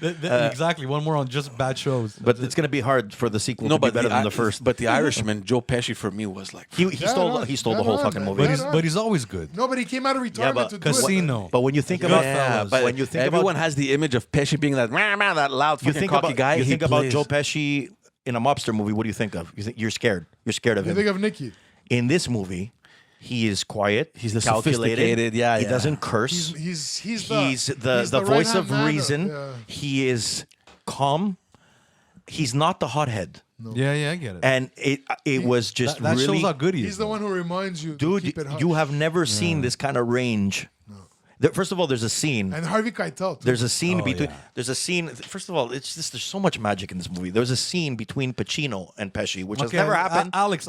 D: Exactly. One more on just bad shows.
C: But it's gonna be hard for the sequel to be better than the first.
A: But the Irishman, Joe Pesci, for me was like.
C: He
B: Yeah,
C: stole
B: no,
C: he stole the
B: yeah,
C: whole
B: no,
C: fucking
B: man.
C: movie.
D: But
B: Yeah,
D: he's
B: no.
D: but he's always good.
B: Nobody came out of retirement
C: but
B: to do it.
D: Casino.
C: But when you think about
D: Goodfellas.
A: But
C: when you think
A: everyone
C: about
A: has the image of Pesci being that that loud,
C: you
A: fucking
C: think
A: cocky
C: about
A: guy.
C: you
A: He
C: think about
A: plays-
C: Joe Pesci in a mobster movie. What do you think of? You're scared. You're scared of
B: You
C: him.
B: think of Nicky.
C: In this movie, he is quiet.
A: He's the
C: calculated.
A: sophisticated, yeah,
C: He
A: yeah.
C: doesn't curse.
B: He's
C: He's
B: the
C: the voice of
B: right-hand man
C: reason.
B: yeah.
C: He is calm. He's not the hothead.
D: Yeah, I get it.
C: And it was just
D: that
C: really
D: shows how good he is.
B: He's the one who reminds you to
C: dude.
B: keep it hush.
C: You have never seen this kind of range. First of all, there's a scene.
B: And Harvey Keitel too.
C: There's a scene between.
D: yeah.
C: There's a scene. First of all, it's just there's so much magic in this movie. There's a scene between Pacino and Pesci, which has never happened.
D: Alex,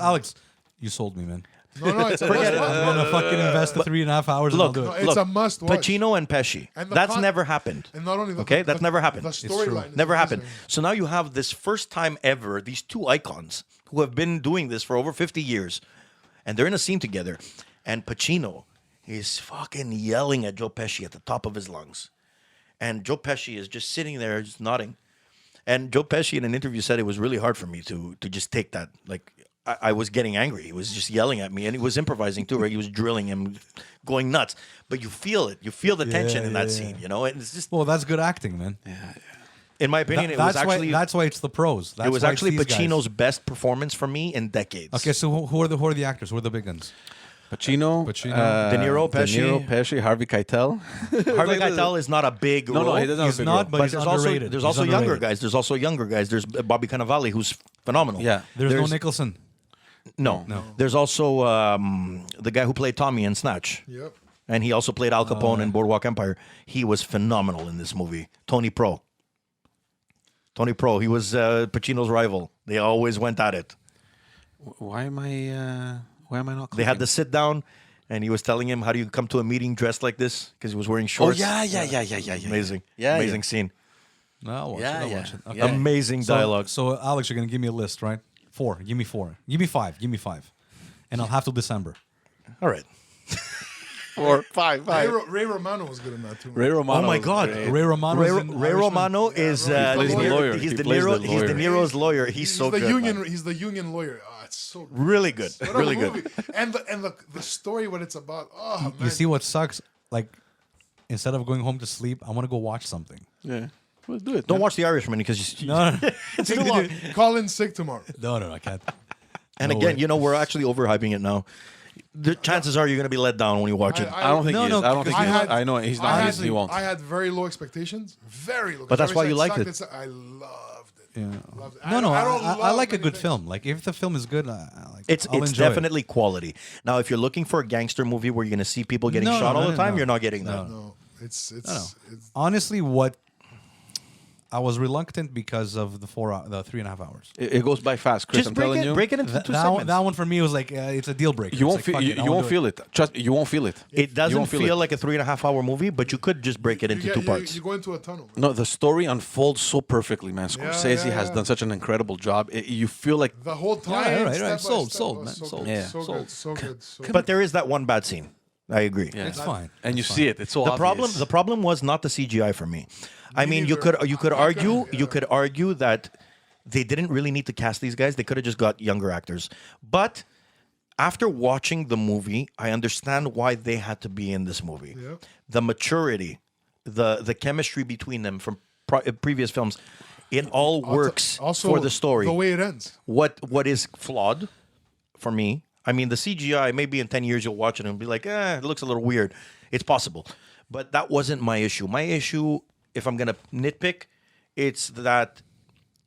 D: you sold me, man.
B: No, it's a
C: Forget
B: must
C: it.
D: I'm gonna fucking invest the 3.5 hours
C: Look,
D: and I'll do it.
B: it's a must watch.
C: Pacino and Pesci.
B: And the
C: That's
B: con-
C: never happened.
B: And not only the,
C: Okay, that's never happened.
B: The
C: It's
B: storyline is
C: Never
B: amazing.
C: happened. So now you have this first time ever, these two icons who have been doing this for over 50 years, and they're in a scene together, and Pacino is fucking yelling at Joe Pesci at the top of his lungs. And Joe Pesci is just sitting there, just nodding. And Joe Pesci in an interview said it was really hard for me to just take that. Like, I was getting angry. He was just yelling at me, and he was improvising too, right? He was drilling him, going nuts. But you feel it. You feel the tension in that scene, you know? And it's just,
D: Well, that's good acting, man.
C: in my opinion, it was actually...
D: that's why it's the pros. That's
C: It was
D: why
C: actually
D: it's these guys.
C: Pacino's best performance for me in decades.
D: Okay, so who are the actors? Who are the big guns?
A: Pacino,
D: Pacino.
C: De Niro, Pesci.
A: Harvey Keitel.
C: Harvey Keitel is not a big role.
A: No, he doesn't have
D: He's
A: a big
D: not,
A: role.
D: but he's
C: there's also
D: underrated.
C: there's
D: He's
C: also younger
D: underrated.
C: guys. There's also younger guys. There's Bobby Cannavale, who's phenomenal.
A: Yeah.
D: There's no Nicholson.
C: No. There's also the guy who played Tommy in Snatch.
B: Yep.
C: And he also played Al Capone in Boardwalk Empire. He was phenomenal in this movie. Tony Pro. He was Pacino's rival. They always went at it.
A: Why am I not?
C: They had the sit down, and he was telling him, "How do you come to a meeting dressed like this?" Because he was wearing shorts.
A: Yeah.
C: Amazing.
A: Yeah,
C: Amazing scene.
D: No, I'll watch
A: Yeah,
D: it. I'll
A: yeah.
D: watch it. Okay.
A: Yeah.
C: Amazing dialogue.
D: So, Alex, you're gonna give me a list, right? 4. Give me 4. Give me 5. Give me 5. And I'll have till December.
C: All right.
A: 4, 5.
B: Ray Romano was good in that too.
A: Ray Romano.
C: Oh my
A: was
C: God.
A: great.
D: Ray Romano.
C: Ray Romano is
A: plays the lawyer.
C: He's
A: He
C: De
A: plays
C: Niro.
A: the
C: He's De
A: lawyer.
C: Niro's lawyer. He's so
B: the
C: good.
B: union.
C: man.
B: He's the union lawyer. Oh, it's so good.
C: Really good.
B: What a
C: Really
B: movie.
C: good.
B: And the story, what it's about. Oh man.
D: You see what sucks? Like, instead of going home to sleep, I want to go watch something.
A: Yeah. Let's do it.
C: Don't watch The Irishman because
D: No, no,
C: it's too long.
B: Call in sick tomorrow.
D: no, I can't.
C: And
D: No
C: again,
D: way.
C: you know, we're actually overhyping it now. The chances are you're going to be let down when you watch it.
A: I don't think
D: No,
A: he is.
D: no,
A: I don't think
B: I
A: he is.
B: had-
A: I know he's
B: I
A: not.
B: had-
A: He won't.
B: I had very low expectations. Very low.
C: But that's why you liked
B: Every
C: it.
B: time I loved it.
D: Yeah.
B: Loved it.
D: No,
B: I don't
D: I
B: love
D: like a
B: many
D: good
B: things.
D: film. Like, if the film is good, I'll
C: It's
D: enjoy it.
C: definitely quality. Now, if you're looking for a gangster movie where you're going to see people getting
D: No,
C: shot all
D: no,
C: the time,
D: no.
C: you're not getting that.
B: No, it's
D: No. Honestly, what I was reluctant because of the 3.5 hours.
A: It goes by fast, Chris.
C: Just
A: I'm telling you.
C: break it into two
D: That
C: segments.
D: one for me was like it's a deal breaker.
A: You won't
D: It's
A: feel.
D: like, fuck
A: You,
D: it, I
A: you
D: wanna
A: won't
D: do
A: feel it. Trust me, you won't feel it.
C: It doesn't
A: won't feel
C: feel
A: it.
C: like a 3.5-hour movie, but you could just break it into two parts.
B: You go into a tunnel.
A: No, the story unfolds so perfectly, man. Scorsese
B: yeah,
A: has
B: yeah.
A: done such an incredible job. You feel like
B: The whole time.
D: Yeah, right.
B: step by
D: Sold,
B: step.
D: sold,
B: Oh,
D: man,
B: so
D: sold.
B: good,
A: Yeah.
B: So
D: Sold.
B: good. So good. So good.
C: But there is that one bad scene. I agree.
A: yeah.
D: It's fine.
A: and you
D: It's
A: see it. It's so
C: The
A: obvious.
C: problem was not the CGI for me. I mean, you
B: neither.
C: could argue that they didn't really need to cast these guys. They could have just got younger actors. But after watching the movie, I understand why they had to be in this movie.
B: Yep.
C: The maturity, the chemistry between them from previous films, it all works
B: Also,
C: for the story.
B: the way it ends.
C: What is flawed for me? I mean, the CGI, maybe in 10 years you'll watch it and be like, it looks a little weird. It's possible. But that wasn't my issue. My issue, if I'm going to nitpick, it's that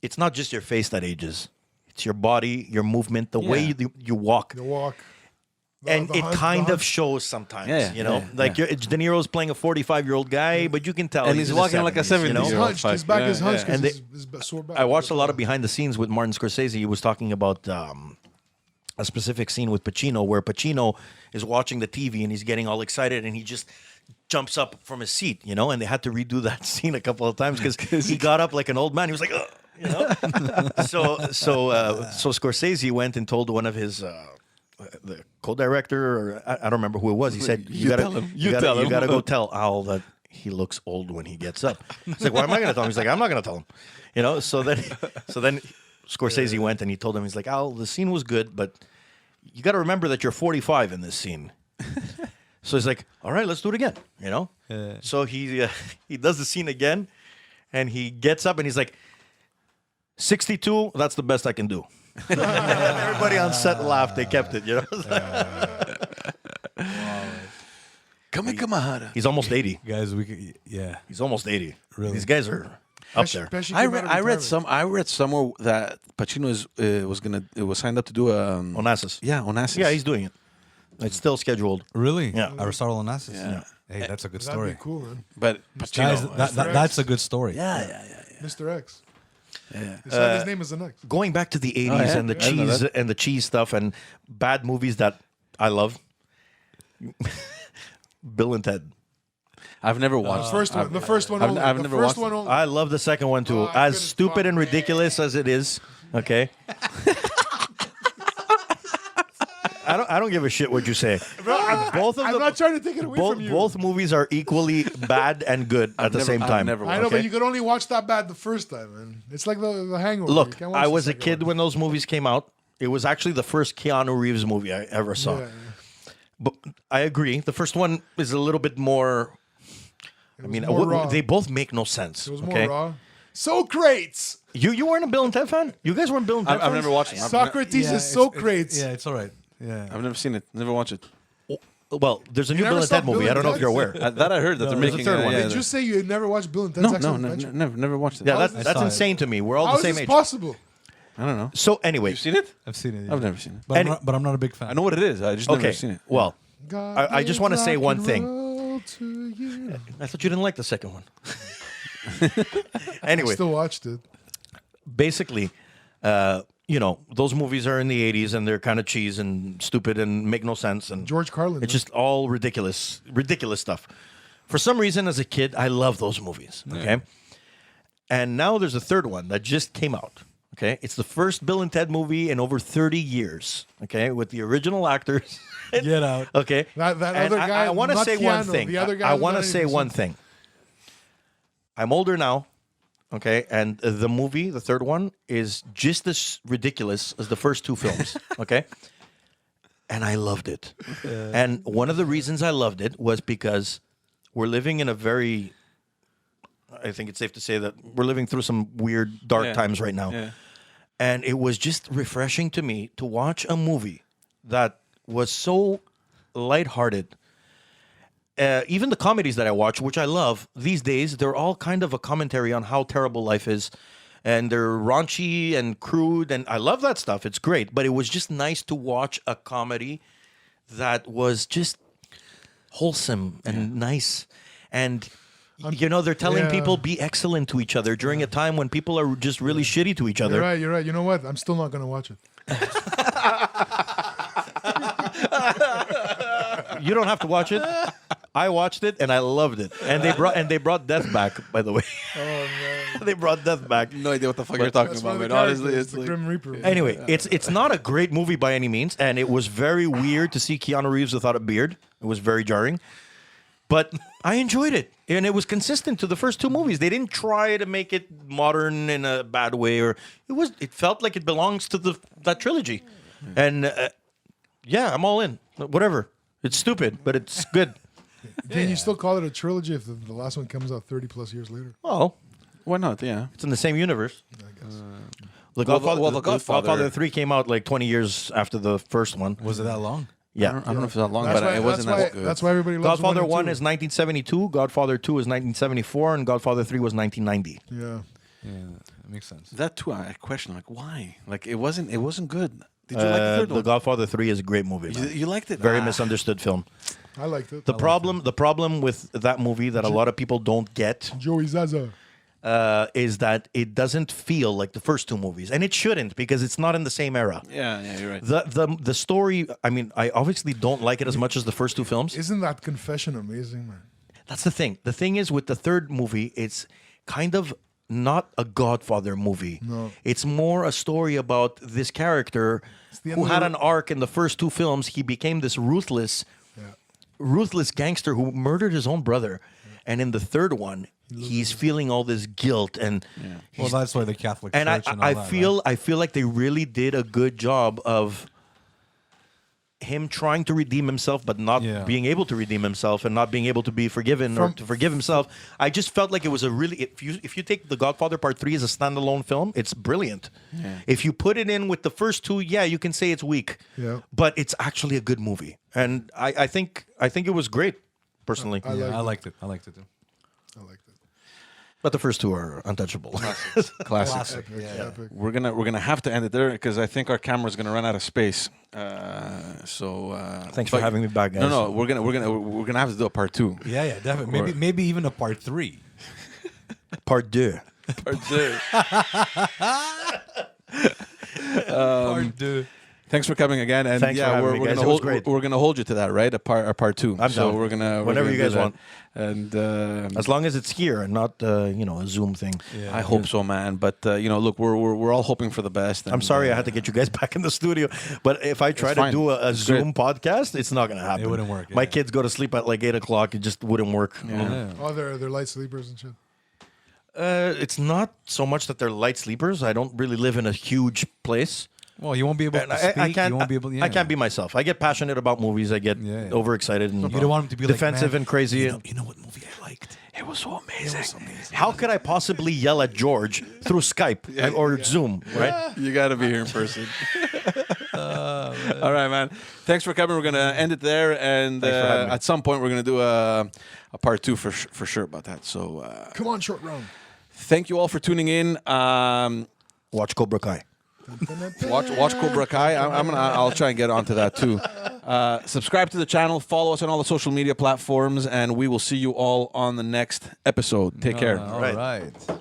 C: it's not just your face that ages. It's your body, your movement, the way you walk.
B: The walk.
C: And it kind of shows sometimes, you know? De Niro's playing a 45-year-old guy, but you can tell.
A: And he's walking like a 70-year-old.
C: you know?
B: He's hunched. His back is hunched
C: And
B: because his sore back.
C: I watched a lot of behind the scenes with Martin Scorsese. He was talking about a specific scene with Pacino where Pacino is watching the TV and he's getting all excited and he just jumps up from his seat, you know? And they had to redo that scene a couple of times because he got up like an old man. He was like, ugh, you know? So Scorsese went and told one of his the co-director, or I don't remember who it was. He said, "You gotta go tell Al that he looks old when he gets up." He's like, "Why am I gonna tell him?" He's like, "I'm not gonna tell him." You know. So then Scorsese went and he told him, he's like, "Al, the scene was good, but you got to remember that you're 45 in this scene." So he's like, "All right, let's do it again." You know. So he does the scene again, and he gets up and he's like, "62. That's the best I can do." Everybody on set laughed. They kept it, you know.
A: Kamehara.
C: He's almost 80.
D: Guys,
C: He's almost 80.
D: Really?
C: These guys are up there.
B: Pesci
A: I
B: came out of retirement.
A: read somewhere that Pacino was signed up to do
C: Onassis.
A: Onassis.
C: Yeah, he's doing it. It's still scheduled.
D: Really?
C: Yeah.
D: Aristotle Onassis?
A: Yeah.
D: Hey, that's a good
B: That'd
D: story.
B: be cool, man.
A: But
D: Guys,
A: Pacino.
D: that's a good story.
A: yeah.
B: Mr. X.
A: Yeah.
B: His name is the next.
C: Going back to the 80s
A: yeah?
C: and the
A: I didn't know
C: cheese and the cheese stuff and bad movies that I love. Bill and Ted.
A: I've never watched
B: The first one
A: I've-
B: only.
A: I've
B: the
A: never
B: first
A: watched
B: one only.
C: I love the second one too.
B: Oh, I
C: As
B: couldn't
C: stupid
B: fuck,
C: and
B: man.
C: ridiculous as it is, okay? I don't give a shit what you say. Both of
B: I'm
C: them,
B: not trying to take it away from you.
C: both movies are equally bad and good at the same time.
A: I've never
B: I know,
A: watched.
B: but you could only watch that bad the first time, man. It's like the Hangover. You
C: Look,
B: can't watch
C: I
B: the
C: was a
B: second
C: kid
B: one.
C: when those movies came out. It was actually the first Keanu Reeves movie I ever saw.
B: Yeah.
C: But I agree. The first one is a little bit more. I mean,
B: more raw.
C: they both make no sense.
B: It was more
C: okay?
B: raw. Socrates!
C: You weren't a Bill and Ted fan? You guys weren't Bill and Ted
A: I've
C: fans?
A: never watched it.
B: Socrates is Socrates.
D: Yeah, it's all right. Yeah.
A: I've never seen it. Never watched it.
C: Well, there's a new
B: never
C: Bill and
B: saw
C: Ted movie.
B: Bill
C: I don't
B: and
C: know if you're aware.
A: That I heard that they're
C: there's a
A: making.
C: third one.
B: Did you say you never watched Bill and Ted's
A: No,
B: Excellent
A: no,
B: Adventure?
A: never watched it.
C: Yeah,
D: I
C: that's
D: saw it.
C: insane to me. We're all
B: How
C: the
B: is
C: same
B: this
C: age.
B: possible?
A: I don't know.
C: So anyway,
A: You've seen it?
D: I've seen it. yeah.
A: I've never seen it.
D: But,
C: Any-
D: I'm not a big fan.
A: I know what it is. I just
C: okay.
A: never seen it.
C: Well,
B: God
C: I just
B: gave
C: want to say
B: rock
C: one
B: and
C: thing.
B: roll to you.
C: I thought you didn't like the second one.
B: I
C: Anyway,
B: still watched it.
C: basically, those movies are in the 80s and they're kind of cheese and stupid and make no sense. And
B: George Carlin.
C: it's just all ridiculous stuff. For some reason, as a kid, I love those movies. Okay. And now there's a third one that just came out. Okay. It's the first Bill and Ted movie in over 30 years. Okay. With the original actors.
D: Get out.
C: Okay.
B: That
C: And
B: other guy,
C: I want to
B: not
C: say one
B: Keanu,
C: thing.
B: the other guy
C: I
B: who's
C: want to
B: not
C: say
B: even
C: one
B: seen-
C: thing. I'm older now. Okay. And the movie, the third one, is just as ridiculous as the first two films. Okay. And I loved it. And one of the reasons I loved it was because we're living in a very, I think it's safe to say that we're living through some weird, dark times right now.
A: Yeah.
C: And it was just refreshing to me to watch a movie that was so lighthearted. Even the comedies that I watch, which I love these days, they're all kind of a commentary on how terrible life is. And they're raunchy and crude. And I love that stuff. It's great. But it was just nice to watch a comedy that was just wholesome and nice. And, they're telling
B: yeah.
C: people be excellent to each other during a time when people are just really shitty to each other.
B: You're right. You know what? I'm still not going to watch it.
C: You don't have to watch it. I watched it and I loved it. And they brought death back, by the way.
B: Oh, man.
C: They brought death back.
A: No idea what the fuck you're talking
B: That's one
A: about,
B: of the
A: man. Honestly,
B: characters,
A: it's
B: the
A: like
B: Grim Reaper.
C: Anyway, it's not a great movie by any means, and it was very weird to see Keanu Reeves without a beard. It was very jarring. But I enjoyed it, and it was consistent to the first two movies. They didn't try to make it modern in a bad way, or it felt like it belongs to that trilogy. And yeah, I'm all in. Whatever. It's stupid, but it's good.
B: Can you still call it a trilogy if the last one comes out 30 plus years later?
C: Well,
A: Why not? Yeah.
C: it's in the same universe.
B: I guess.
C: The Godfather 3 came out like 20 years after the first one.
D: Was it that long?
C: Yeah.
A: I don't know if it's that long,
B: That's
A: but
B: why,
A: it wasn't
B: that's,
A: that
B: why,
A: good.
B: that's why everybody loves
C: Godfather 1
B: 1
C: is 1972, Godfather 2 is 1974, and Godfather 3 was 1990.
B: Yeah.
D: Yeah, that makes sense.
A: That too, I question like why? Like it wasn't good. Did you like the third
C: The
A: one?
C: Godfather 3 is a great movie.
A: You,
C: Man.
A: you liked it?
C: Very misunderstood film.
B: I liked it.
C: The problem with that movie that a lot of people don't get
B: Joey Zaza.
C: is that it doesn't feel like the first two movies, and it shouldn't because it's not in the same era.
A: Yeah, you're right.
C: The story. I mean, I obviously don't like it as much as the first two films.
B: Isn't that confession amazing, man?
C: That's the thing. The thing is with the third movie, it's kind of not a Godfather movie.
B: No.
C: It's more a story about this character
B: the end
C: who
B: of
C: had
B: the-
C: an arc in the first two films. He became this ruthless gangster who murdered his own brother. And in the third one, he's feeling all this guilt and
D: Well, that's why the Catholic
C: and
D: Church and all
C: I
D: that,
C: feel I feel like they really did a good job of him trying to redeem himself, but not
D: Yeah.
C: being able to redeem himself and not being able to be forgiven or
B: From-
C: to forgive himself. I just felt like it was a really if you take The Godfather Part 3 as a standalone film, it's brilliant. If you put it in with the first two, yeah, you can say it's weak.
B: Yeah.
C: But it's actually a good movie. And I think it was great, personally.
B: I
D: I
B: liked
D: liked it. I liked it too.
B: I liked it.
C: But the first two are untouchable.
A: Classics.
B: Epic, epic.
A: We're gonna have to end it there because I think our camera's gonna run out of space.
C: Thanks for having me back, guys.
A: No, we're gonna have to do a part 2.
D: Yeah, definitely. Maybe even a part 3.
C: Part 2.
A: Part 2.
D: Part 2.
A: Thanks for coming again, and
C: Thanks for
A: yeah,
C: having me,
A: we're
C: guys.
A: gonna
C: It was
A: hold
C: great.
A: we're gonna hold you to that, right? A part 2.
C: I'm
A: so
C: down.
A: we're gonna
C: Whenever you
A: do
C: guys
A: that.
C: want.
A: And
C: As long as it's here and not a Zoom thing.
D: Yeah.
A: I hope so, man. But look, we're all hoping for the best.
C: I'm
A: and,
C: sorry I had to get you guys back in the studio, but if I try
A: It's
C: to
A: fine.
C: do a
A: It's
C: Zoom
A: great.
C: podcast, it's not going to happen.
D: It wouldn't work,
C: My
D: yeah.
C: kids go to sleep at like 8:00. It just wouldn't work.
D: Yeah.
B: Oh, they're light sleepers and shit.
C: It's not so much that they're light sleepers. I don't really live in a huge place.
D: Well, you won't be able
C: And
D: to speak.
C: I can't.
D: You won't be able. Yeah.
C: I can't be myself. I get passionate about movies. I get
D: Yeah, yeah.
C: overexcited and
D: You don't want them to be
C: defensive
D: like, "Man,
C: and crazy.
D: You know what movie I liked?
A: it was so amazing.
C: How could I possibly yell at George through Skype or Zoom? Right?
A: You got to be here in person. All right, man. Thanks for coming. We're gonna end it there, and
C: Thanks for having me.
A: at some point we're gonna do a part 2 for sure about that. So
B: Come on, short round.
A: thank you all for tuning in.
C: Watch Cobra Kai.
A: Watch Cobra Kai. I'll try and get onto that too. Subscribe to the channel. Follow us on all the social media platforms, and we will see you all on the next episode. Take care.
D: All
C: Right.
D: right.